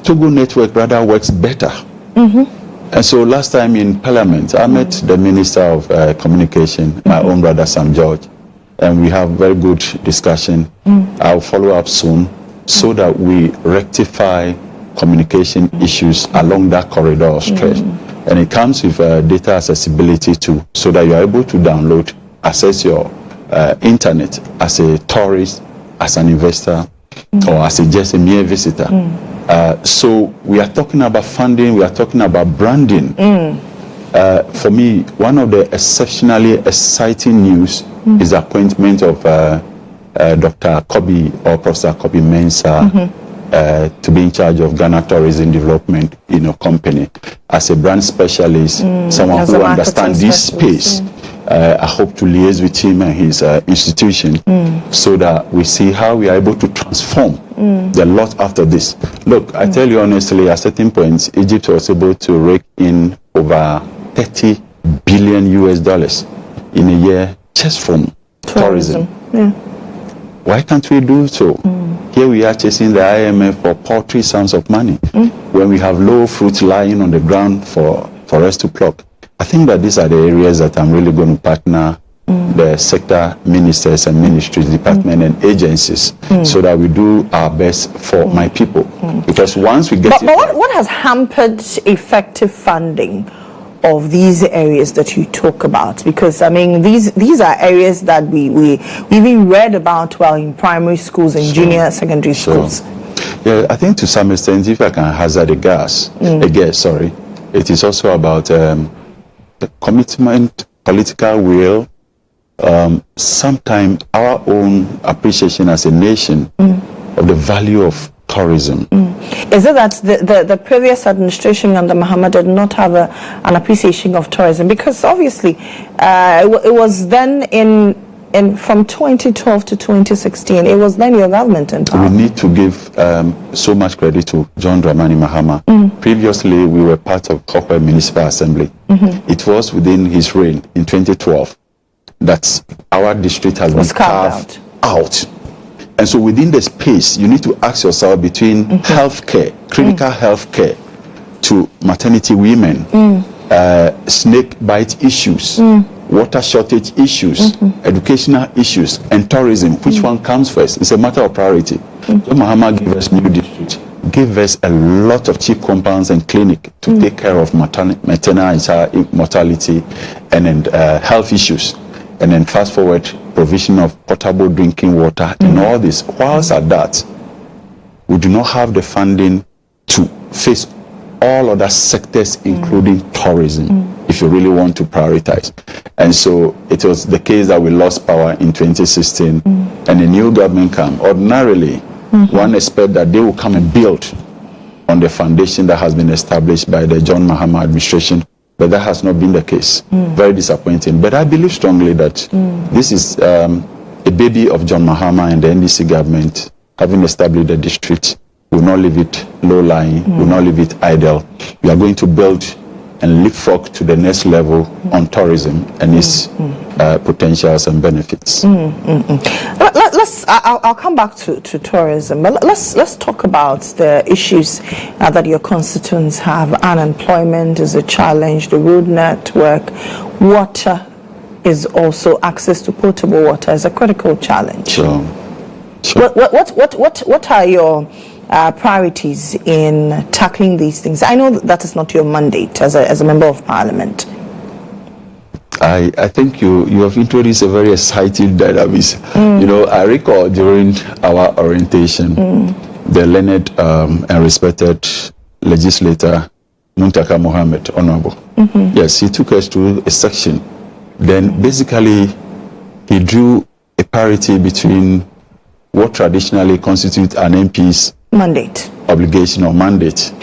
Togo network rather works better. And so last time in Parliament, I met the Minister of Communication, my own brother Sam George, and we have very good discussion. I'll follow up soon so that we rectify communication issues along that corridor stretch. And it comes with data accessibility too, so that you are able to download, access your internet as a tourist, as an investor, or as just a mere visitor. So we are talking about funding, we are talking about branding. For me, one of the exceptionally exciting news is the appointment of Dr. Kobi or Professor Kobi Mensah to be in charge of Ghana Tourism Development company as a brand specialist, someone who understands this space. I hope to liaise with him and his institution so that we see how we are able to transform the lot after this. Look, I tell you honestly, at certain points, Egypt was able to rake in over $30 billion in a year just from tourism. Why can't we do so? Here we are chasing the IMF for paltry sums of money when we have low fruit lying on the ground for us to pluck. I think that these are the areas that I'm really going to partner the sector ministers and ministries, departments and agencies so that we do our best for my people. Because once we get But what has hampered effective funding of these areas that you talk about? Because I mean, these are areas that we even read about while in primary schools and junior secondary schools. Yeah, I think to some extent, if I can hazard a guess, it is also about the commitment, political will, sometimes our own appreciation as a nation of the value of tourism. Is it that the previous administration under Mohammed did not have an appreciation of tourism? Because obviously it was then from 2012 to 2016, it was then your government in power. We need to give so much credit to John Dramani Mahama. Previously, we were part of Corporate Municipal Assembly. It was within his reign in 2012 that our district has been carved out. And so within the space, you need to ask yourself between healthcare, critical healthcare, to maternity women, snake bite issues, water shortage issues, educational issues, and tourism. Which one comes first? It's a matter of priority. So Mahama gave us new district, gave us a lot of cheap compounds and clinic to take care of maternal and child mortality and health issues. And then fast forward, provision of potable drinking water and all this. Whilst at that, we do not have the funding to face all other sectors, including tourism, if you really want to prioritize. And so it was the case that we lost power in 2016 and a new government came. Ordinarily, one expects that they will come and build on the foundation that has been established by the John Mahama administration. But that has not been the case. Very disappointing. But I believe strongly that this is a baby of John Mahama and the NDC government, having established the district. We will not leave it low-lying. We will not leave it idle. We are going to build and leapfrog to the next level on tourism and its potentials and benefits. I'll come back to tourism, but let's talk about the issues that your constituents have. Unemployment is a challenge, the road network, water is also, access to potable water is a critical challenge. Sure. What are your priorities in tackling these things? I know that is not your mandate as a member of parliament. I think you have introduced a very exciting dynamics. I recall during our orientation, the learned and respected legislator Muntaka Mohammed, Honorable. Yes, he took us to a section. Then basically he drew a parity between what traditionally constitutes an MP's mandate, obligation or mandate.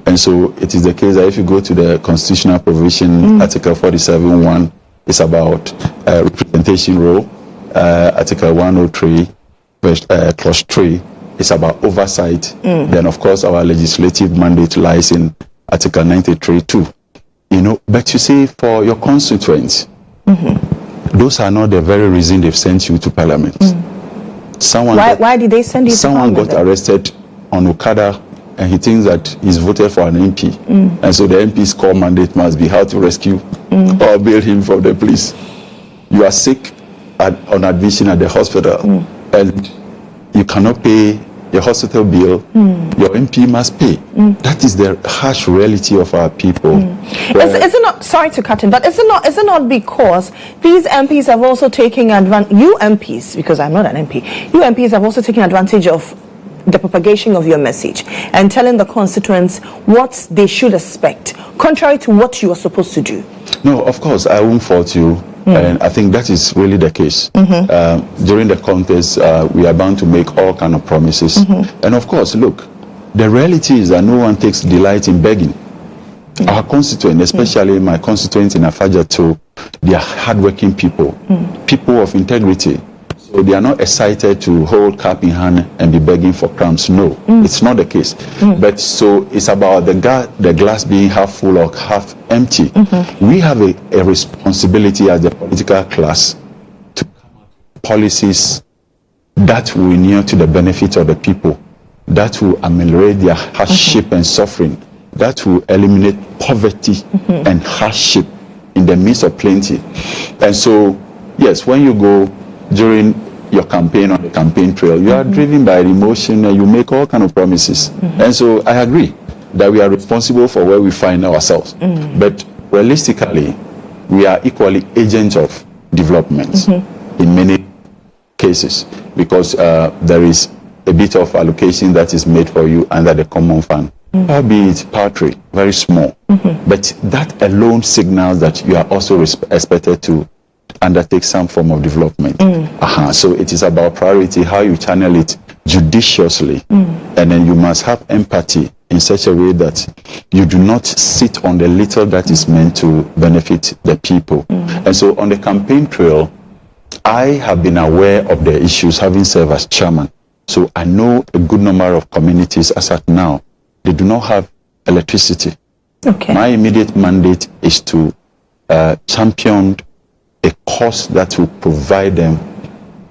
And so it is the case that if you go to the constitutional provision, Article 47(1), it's about representation role. Article 103, Clause 3, it's about oversight. Then, of course, our legislative mandate lies in Article 93(2). But you see, for your constituents, those are not the very reason they've sent you to Parliament. Why did they send you to Parliament? Someone got arrested on Okada and he thinks that he's voted for an MP. And so the MP's core mandate must be how to rescue or bail him from the police. You are sick on admission at the hospital, and you cannot pay your hospital bill, your MP must pay. That is the harsh reality of our people. Is it not, sorry to cut in, but is it not because these MPs have also taken advantage, you MPs, because I'm not an MP, you MPs have also taken advantage of the propagation of your message and telling the constituents what they should expect, contrary to what you are supposed to do? No, of course, I won't fault you. And I think that is really the case. During the contest, we are bound to make all kind of promises. And of course, look, the reality is that no one takes delight in begging. Our constituent, especially my constituents in Afadjato, they are hardworking people, people of integrity. So they are not excited to hold cap in hand and be begging for crumbs. No, it's not the case. But so it's about the glass being half full or half empty. We have a responsibility as the political class to come up with policies that will inure to the benefit of the people, that will ameliorate their hardship and suffering, that will eliminate poverty and hardship in the midst of plenty. And so, yes, when you go during your campaign on the campaign trail, you are driven by emotion and you make all kind of promises. And so I agree that we are responsible for where we find ourselves. But realistically, we are equally agents of development in many cases, because there is a bit of allocation that is made for you under the common fund, albeit paltry, very small. But that alone signals that you are also expected to undertake some form of development. So it is about priority, how you channel it judiciously, and then you must have empathy in such a way that you do not sit on the little that is meant to benefit the people. And so on the campaign trail, I have been aware of the issues, having served as chairman. So I know a good number of communities as at now, they do not have electricity. My immediate mandate is to champion a course that will provide them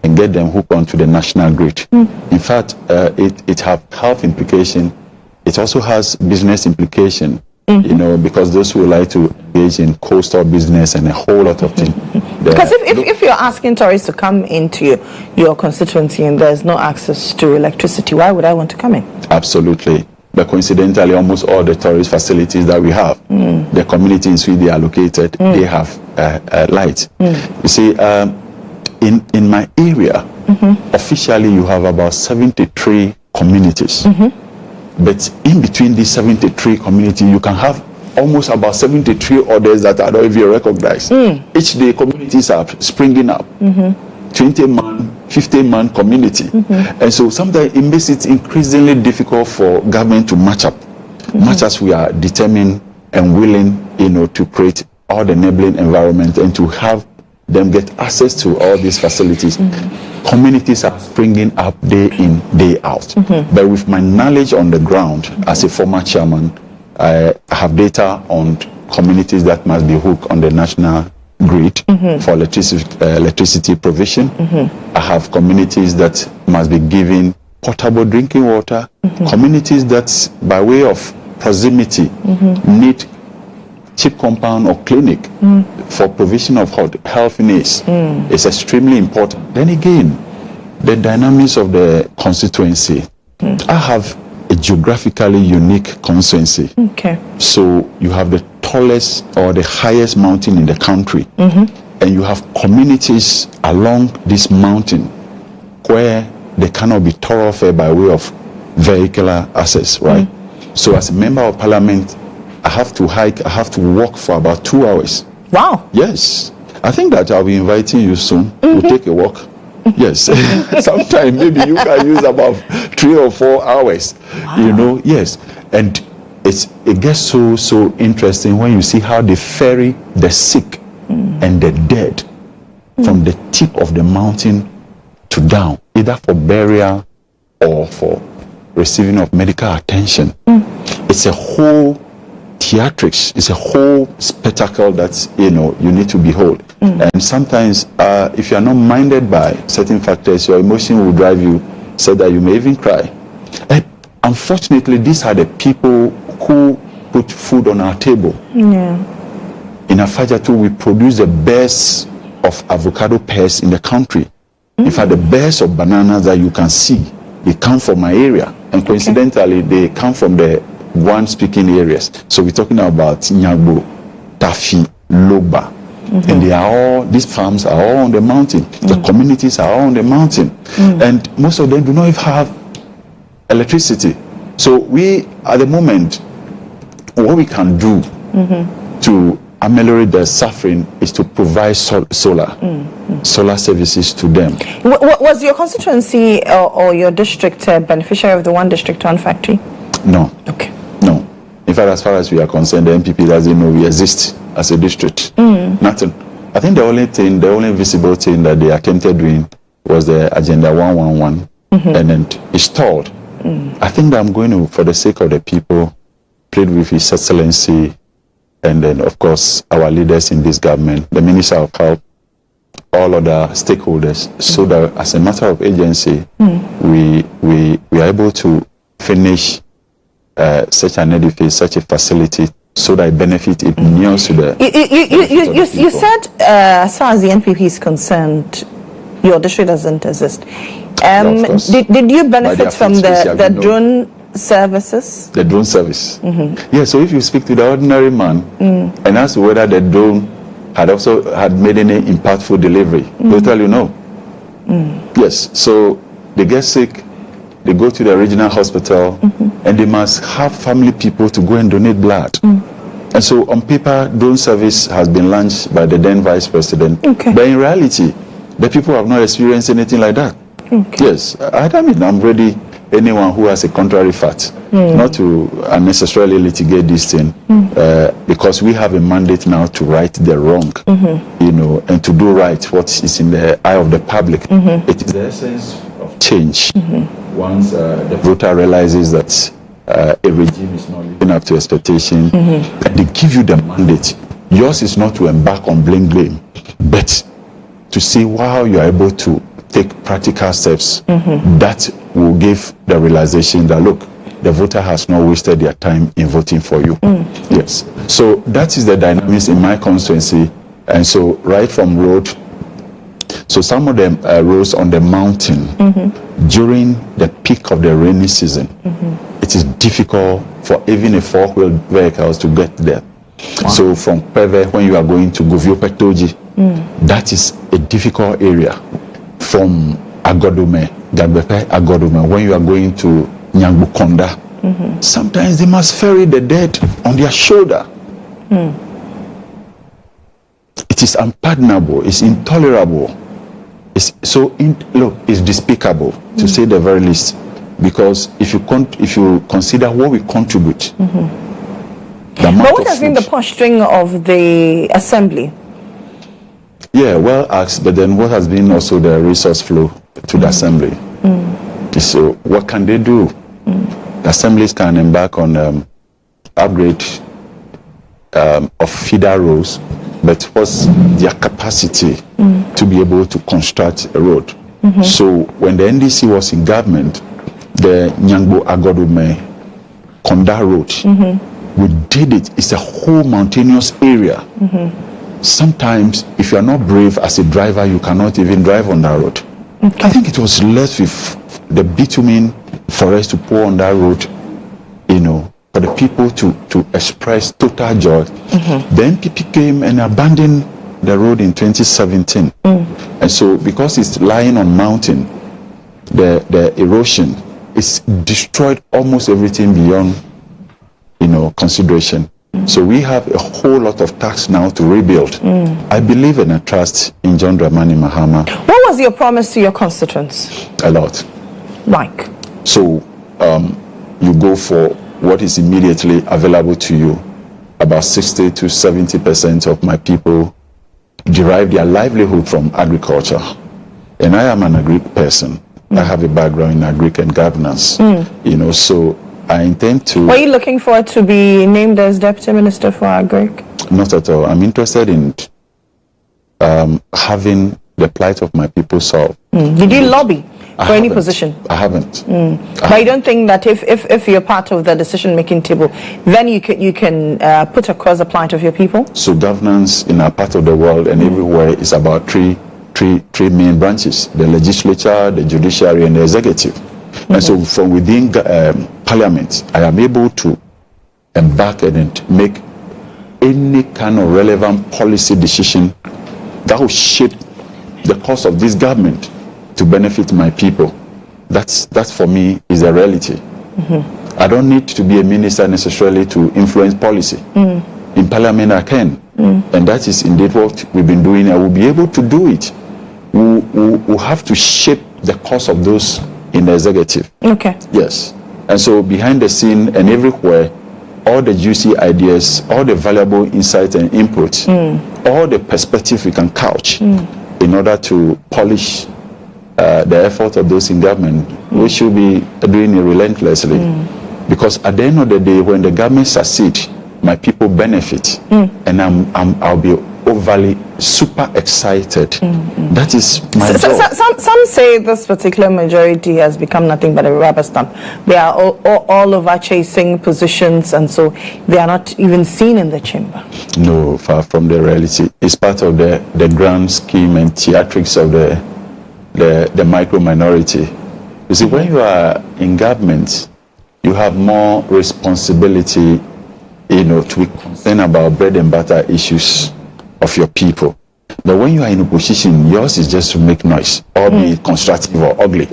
and get them hooked onto the national grid. In fact, it has health implication. It also has business implication, you know, because those who like to engage in coastal business and a whole lot of things. Because if you're asking tourists to come into your constituency and there's no access to electricity, why would I want to come in? Absolutely. But coincidentally, almost all the tourist facilities that we have, the communities in which they are located, they have light. You see, in my area, officially you have about 73 communities. But in between these 73 communities, you can have almost about 73 others that are not even recognized. Each day, communities are springing up. 20-man, 15-man community. And so sometimes it makes it increasingly difficult for government to match up, much as we are determined and willing, you know, to create all the enabling environment and to have them get access to all these facilities. Communities are springing up day in, day out. But with my knowledge on the ground as a former chairman, I have data on communities that must be hooked on the national grid for electricity provision. I have communities that must be given potable drinking water, communities that by way of proximity need cheap compound or clinic for provision of health needs. It's extremely important. Then again, the dynamics of the constituency. I have a geographically unique constituency. So you have the tallest or the highest mountain in the country, and you have communities along this mountain where they cannot be thoroughfare by way of vehicular access, right? So as a member of parliament, I have to hike, I have to walk for about 2 hours. Wow. Yes. I think that I'll be inviting you soon. We'll take a walk. Yes. Sometime maybe you can use about 3 or 4 hours. You know, yes. And it gets so interesting when you see how they ferry the sick and the dead from the tip of the mountain to down, either for burial or for receiving of medical attention. It's a whole theatrics, it's a whole spectacle that, you know, you need to behold. And sometimes if you are not minded by certain factors, your emotion will drive you so that you may even cry. And unfortunately, these are the people who put food on our table. In Afadjato, we produce the best of avocado pears in the country. In fact, the best of bananas that you can see, they come from my area. And coincidentally, they come from the one speaking areas. So we're talking about Nyagbo, Tafi, Loba. And they are all, these farms are all on the mountain. The communities are all on the mountain. And most of them do not even have electricity. So we, at the moment, what we can do to ameliorate their suffering is to provide solar services to them. Was your constituency or your district beneficiary of the one district, one factory? No. Okay. No. In fact, as far as we are concerned, the NPP doesn't know we exist as a district. Nothing. I think the only visible thing that they attempted doing was the Agenda 111, and then it stalled. I think that I'm going to, for the sake of the people, plead with His Excellency, and then, of course, our leaders in this government, the Minister of Health, all other stakeholders, so that as a matter of agency, we are able to finish such an edifice, such a facility, so that it benefits it nears to the. You said, as far as the NPP is concerned, your district doesn't exist. Did you benefit from the drone services? The drone service. Yeah, so if you speak to the ordinary man and ask whether the drone had made any impactful delivery, they'll tell you no. Yes, so they get sick, they go to the regional hospital, and they must have family people to go and donate blood. And so on paper, drone service has been launched by the then Vice President. But in reality, the people have not experienced anything like that. Yes, I mean, I'm ready, anyone who has a contrary fact, not to unnecessarily litigate this thing, because we have a mandate now to right the wrong, you know, and to do right what is in the eye of the public. It is the essence of change. Once the voter realizes that a regime is not living up to expectation, and they give you the mandate. Yours is not to embark on blame, but to see how you are able to take practical steps that will give the realization that, look, the voter has not wasted their time in voting for you. Yes. So that is the dynamics in my constituency. And so right from road, so some of them roads on the mountain during the peak of the rainy season, it is difficult for even a four-wheeled vehicles to get there. So from Peve, when you are going to Govio Petoji, that is a difficult area. From Agodome, Gagbepe, Agodome, when you are going to Nyangbukonda, sometimes they must ferry the dead on their shoulder. It is unpardonable, it's intolerable. It's it's despicable, to say the very least, because if you consider what we contribute, but what has been the posturing of the assembly? Yeah, well asked, but then what has been also the resource flow to the assembly? So what can they do? The assemblies can embark on upgrade of feeder roads, but what's their capacity to be able to construct a road? So when the NDC was in government, the Nyangbo Agodome Konda Road, we did it. It's a whole mountainous area. Sometimes, if you are not brave as a driver, you cannot even drive on that road. I think it was left with the bitumen for us to pour on that road, you know, for the people to express total joy. Then people came and abandoned the road in 2017. And so, because it's lying on mountain, the erosion is destroyed almost everything beyond, you know, consideration. So we have a whole lot of tasks now to rebuild. I believe and I trust in John Dramani Mahama. What was your promise to your constituents? A lot. Like? So you go for what is immediately available to you. About 60 to 70% of my people derive their livelihood from agriculture. And I am an agri person. I have a background in agri and governance. You know, so I intend to... Were you looking forward to be named as Deputy Minister for Agri? Not at all. I'm interested in having the plight of my people solved. Did you lobby for any position? I haven't. But you don't think that if you're part of the decision-making table, then you can put across the plight of your people? So governance in our part of the world and everywhere is about three main branches: the legislature, the judiciary, and the executive. And so from within Parliament, I am able to embark and make any kind of relevant policy decision that will shape the course of this government to benefit my people. That's for me is a reality. I don't need to be a minister necessarily to influence policy. In Parliament I can. And that is indeed what we've been doing. I will be able to do it. We'll have to shape the course of those in the executive. Okay. Yes. And so behind the scene and everywhere, all the juicy ideas, all the valuable insights and inputs, all the perspective we can couch in order to polish the effort of those in government, we should be doing it relentlessly. Because at the end of the day, when the government succeeds, my people benefit, and I'll be overly super excited. That is my job. Some say this particular majority has become nothing but a rubber stamp. They are all over chasing positions, and so they are not even seen in the chamber. No, far from the reality. It's part of the grand scheme and theatrics of the micro minority. You see, when you are in government, you have more responsibility, to be concerned about bread and butter issues of your people. But when you are in opposition, yours is just to make noise, or be constructive or ugly.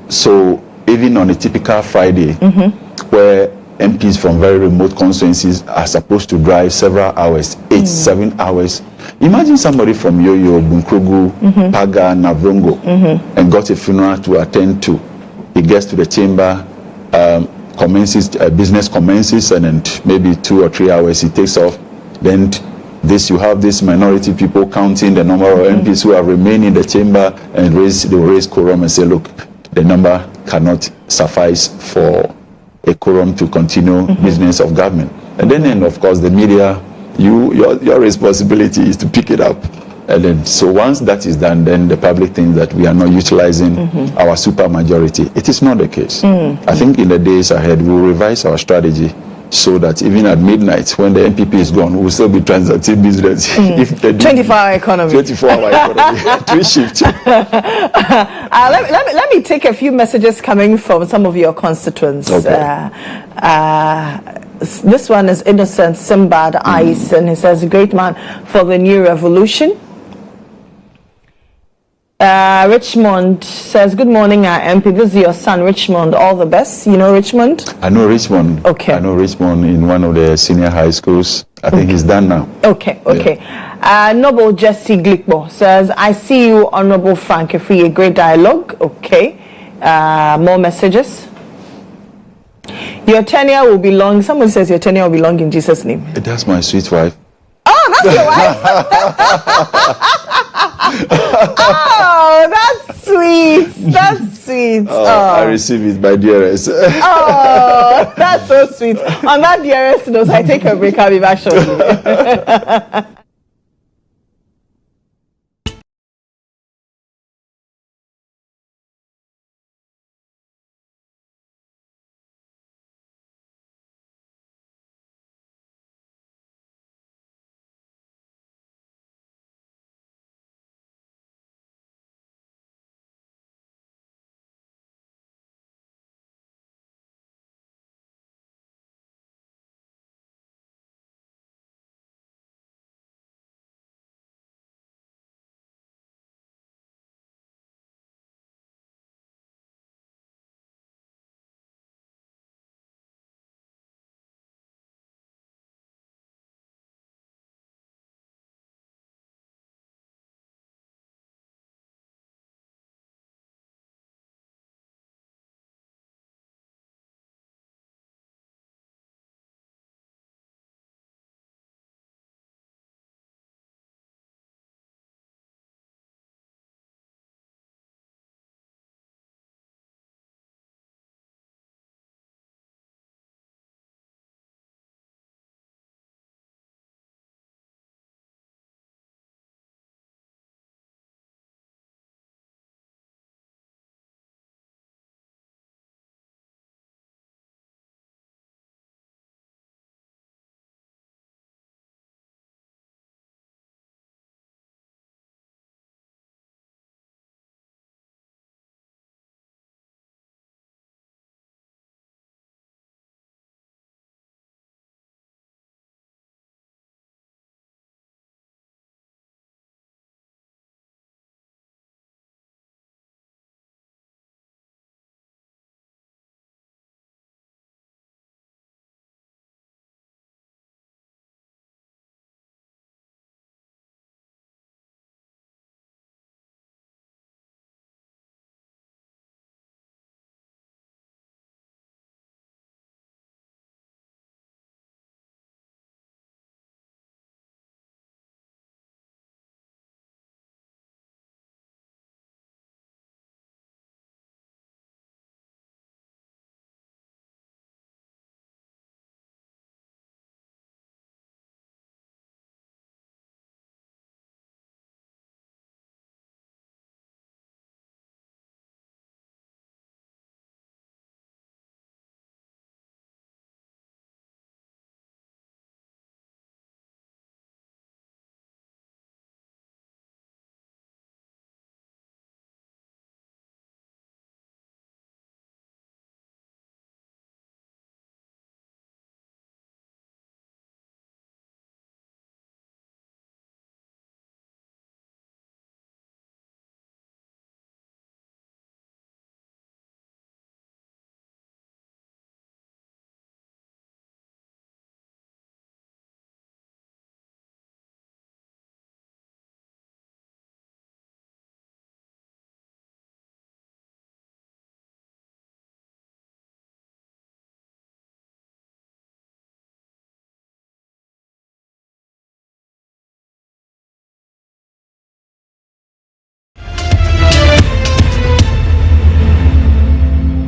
So even on a typical Friday, where MPs from very remote constituencies are supposed to drive several hours, 7 hours. Imagine somebody from Yoyo, Bunkrugu, Paga, Navrongo, and got a funeral to attend to. He gets to the chamber, business commences, and then maybe 2 or 3 hours he takes off. Then you have this minority people counting the number of MPs who have remained in the chamber, and they will raise quorum and say, look, the number cannot suffice for a quorum to continue business of government. And then of course the media, your responsibility is to pick it up. And then so once that is done, then the public thinks that we are not utilizing our super majority. It is not the case. I think in the days ahead we will revise our strategy so that even at midnight, when the MPP is gone, we'll still be transacting business. 24-hour economy. 24-hour economy. 3 shifts. Let me take a few messages coming from some of your constituents. Okay. This one is Innocent Simbad Ice, and he says, great man for the new revolution. Richmond says, good morning, MP. This is your son, Richmond. All the best. You know Richmond? I know Richmond. Okay. I know Richmond in one of the senior high schools. I think he's done now. Okay. Yeah. Noble Jesse Glickbo says, I see you, Honorable Frank Afriyie. Great dialogue. Okay. More messages. Your tenure will be long. Someone says your tenure will be long in Jesus' name. That's my sweet wife. Oh, that's your wife? Oh, that's sweet. That's sweet. I receive it, my dearest. Oh, that's so sweet. On that dearest note, I take a break. I'll be back shortly.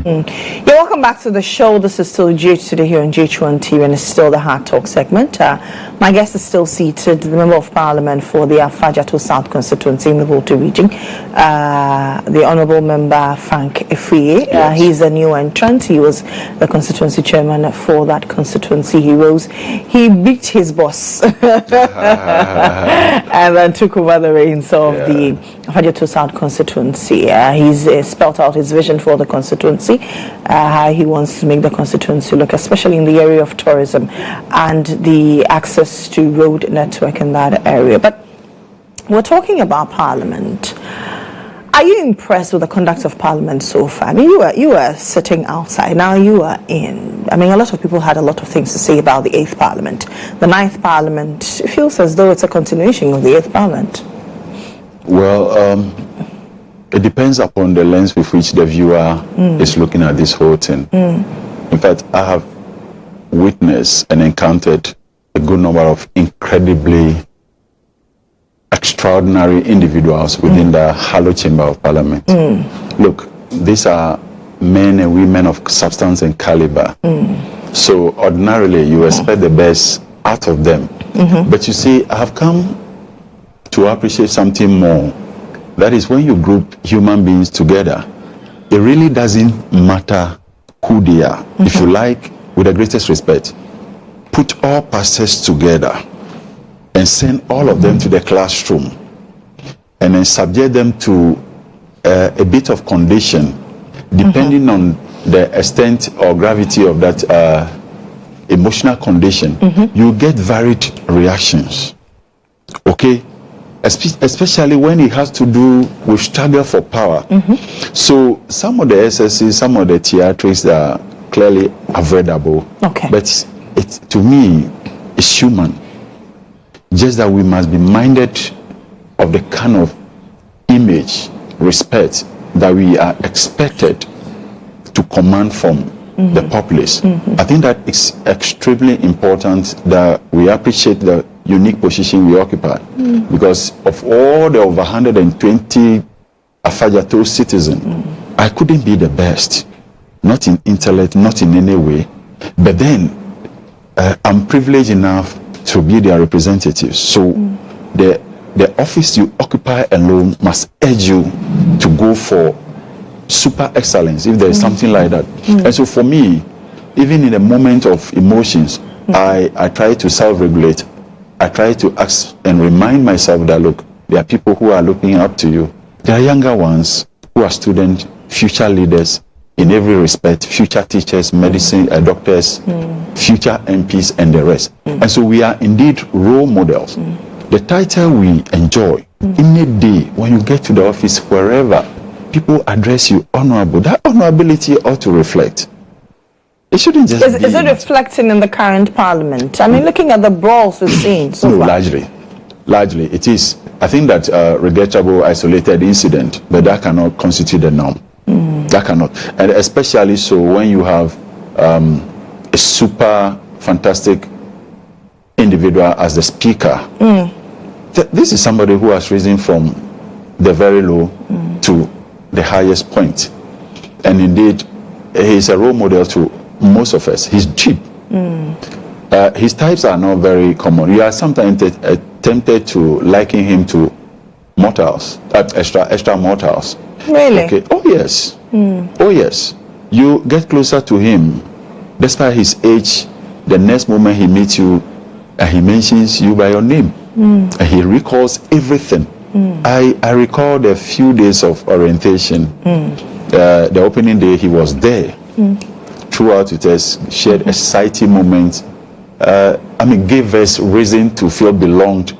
Yeah, welcome back to the show. This is still GH Today here on GHOne TV, and it's still the Hard Talk segment. My guest is still seated, the Member of Parliament for the Afadjato South Constituency in the Volta region, the Honourable Member Frank Afriyie. Yes. He's a new entrant. He was the constituency chairman for that constituency. He beat his boss and then took over the reins of the Afadjato South constituency. He's spelled out his vision for the constituency, how he wants to make the constituency look, especially in the area of tourism and the access to road network in that area. But we're talking about Parliament. Are you impressed with the conduct of Parliament so far? I mean, you were sitting outside, now you are in. I mean, a lot of people had a lot of things to say about the 8th Parliament. The 9th Parliament, it feels as though it's a continuation of the 8th Parliament. Well, it depends upon the lens with which the viewer is looking at this whole thing. In fact, I have witnessed and encountered a good number of incredibly extraordinary individuals within the Hollow Chamber of Parliament. Look, these are men and women of substance and caliber. So ordinarily, you expect the best out of them. But you see, I have come to appreciate something more. That is, when you group human beings together, it really doesn't matter who they are. If you like, with the greatest respect, put all pastors together and send all of them to the classroom and then subject them to a bit of condition, depending on the extent or gravity of that emotional condition, you get varied reactions. Okay? Especially when it has to do with struggle for power. So some of the SSCs, some of the theatrics are clearly avoidable. But to me, it's human. Just that we must be minded of the kind of image, respect that we are expected to command from the populace. I think that it's extremely important that we appreciate the unique position we occupy, because of all the over 120 Afadjato citizens, I couldn't be the best, not in intellect, not in any way, but then I'm privileged enough to be their representative. So the office you occupy alone must urge you to go for super excellence, if there is something like that. And so for me, even in a moment of emotions, I try to self-regulate. I try to ask and remind myself that, look, there are people who are looking up to you. There are younger ones who are students, future leaders in every respect, future teachers, medicine, doctors, future MPs, and the rest. And so we are indeed role models. The title we enjoy, in a day, when you get to the office, wherever people address you honorable, that honorability ought to reflect. It shouldn't just Is it reflecting in the current Parliament? I mean, looking at the brawls we've seen so far. Largely it is. I think that regrettable, isolated incident, but that cannot constitute the norm. That cannot. And especially so when you have a super fantastic individual as the speaker. This is somebody who has risen from the very low to the highest point. And indeed, he's a role model to most of us. He's cheap. His types are not very common. You are sometimes tempted to liken him to mortals, extra mortals. Really? Okay. Oh yes. Oh yes. You get closer to him, despite his age. The next moment he meets you, he mentions you by your name, and he recalls everything. I recall the few days of orientation. The opening day, he was there. Throughout it has shared exciting moments. Gave us reason to feel belonged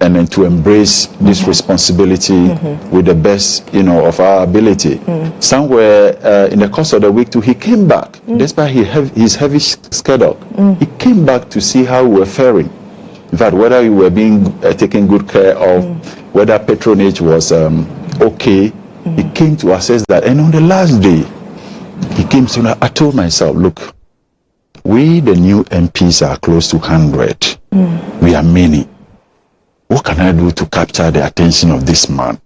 and then to embrace this responsibility with the best, of our ability. Somewhere in the course of the week too, he came back, despite his heavy schedule. He came back to see how we were faring. In fact, whether we were being taken good care of, whether patronage was okay, he came to assess that. And on the last day, he came to, I told myself, look, we the new MPs are close to 100. We are many. What can I do to capture the attention of this man?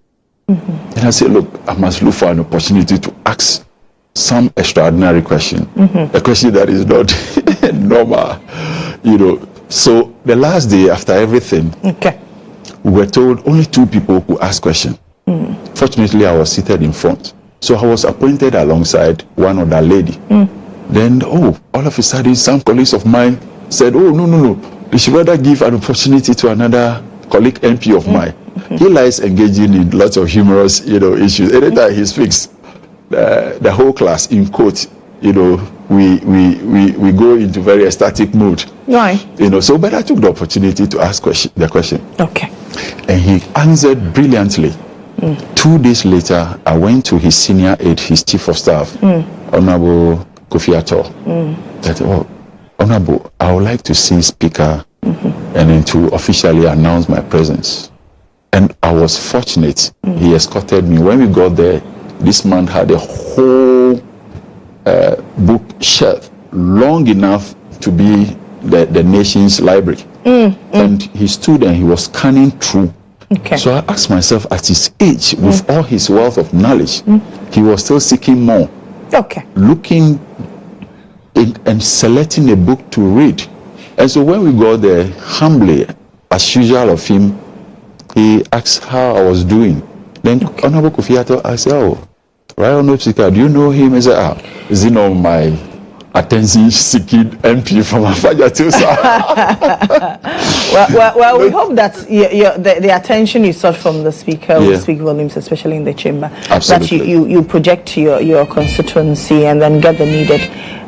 And I said, look, I must look for an opportunity to ask some extraordinary question, a question that is not normal, So the last day after everything, we were told only 2 people could ask questions. Fortunately, I was seated in front. So I was appointed alongside one other lady. Then, all of a sudden, some colleagues of mine said, no. They should rather give an opportunity to another colleague MP of mine. He likes engaging in lots of humorous, issues. Anytime he speaks, the whole class, in quote, we go into very ecstatic mood. Right. But I took the opportunity to ask the question. Okay. And he answered brilliantly. 2 days later, I went to his senior aide, his chief of staff, Honorable Akufo-Addo. That, Honorable, I would like to see Speaker and then to officially announce my presence. And I was fortunate. He escorted me. When we got there, this man had a whole bookshelf long enough to be the nation's library. And he stood and he was scanning through. Okay. So I asked myself, at his age, with all his wealth of knowledge, he was still seeking more. Okay. Looking and selecting a book to read. And so when we got there, humbly, as usual of him, he asked how I was doing. Then Honorable Akufo-Addo, I said, right, Honorable Speaker, do you know him? He said, is he not my attention-seeking MP from Afadjato? well, we hope that the attention you sought from the Speaker will speak volumes, especially in the chamber. Absolutely. That you project your constituency and then get the needed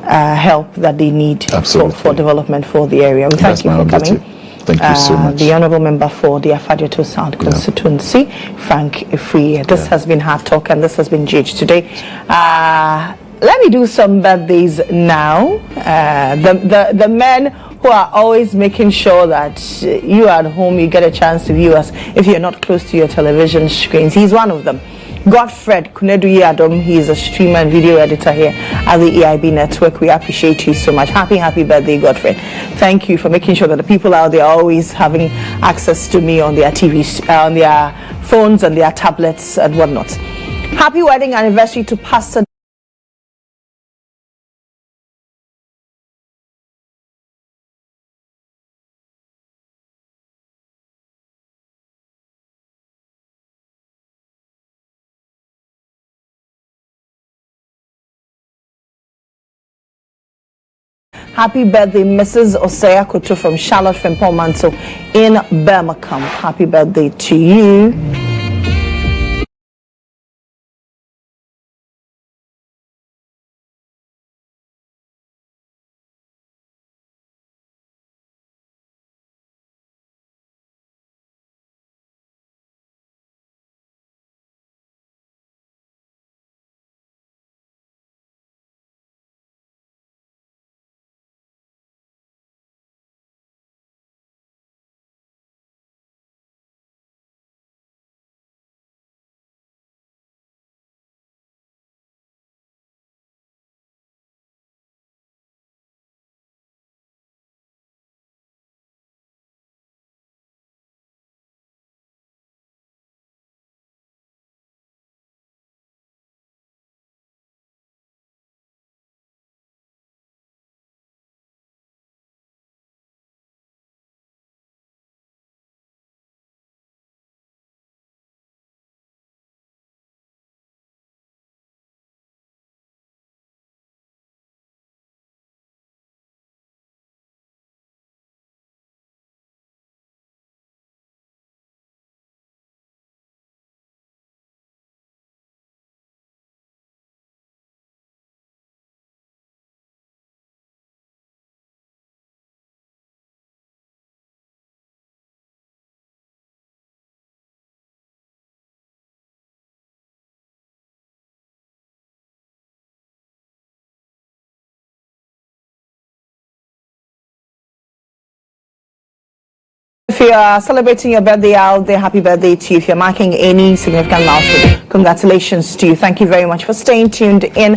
help that they need for development for the area. We thank you for coming. Thank you so much. The Honourable Member for the Afadjato South Constituency, Afadjato. This has been Hard Talk, and this has been GH today. Let me do some birthdays now. The men who are always making sure that you at home, you get a chance to view us if you're not close to your television screens. He's one of them. Godfred Kunedu-Yadom, he is a streamer and video editor here at the EIB network. We appreciate you so much. Happy birthday, Godfred. Thank you for making sure that the people out there are always having access to me on their TVs, on their phones and their tablets and whatnot. Happy wedding anniversary to Pastor Happy birthday, Mrs. Osea Koto from Charlotte Frimpong-Manso in Birmingham. Happy birthday to you. If you are celebrating your birthday out there, happy birthday to you. If you're marking any significant milestone, congratulations to you. Thank you very much for staying tuned in.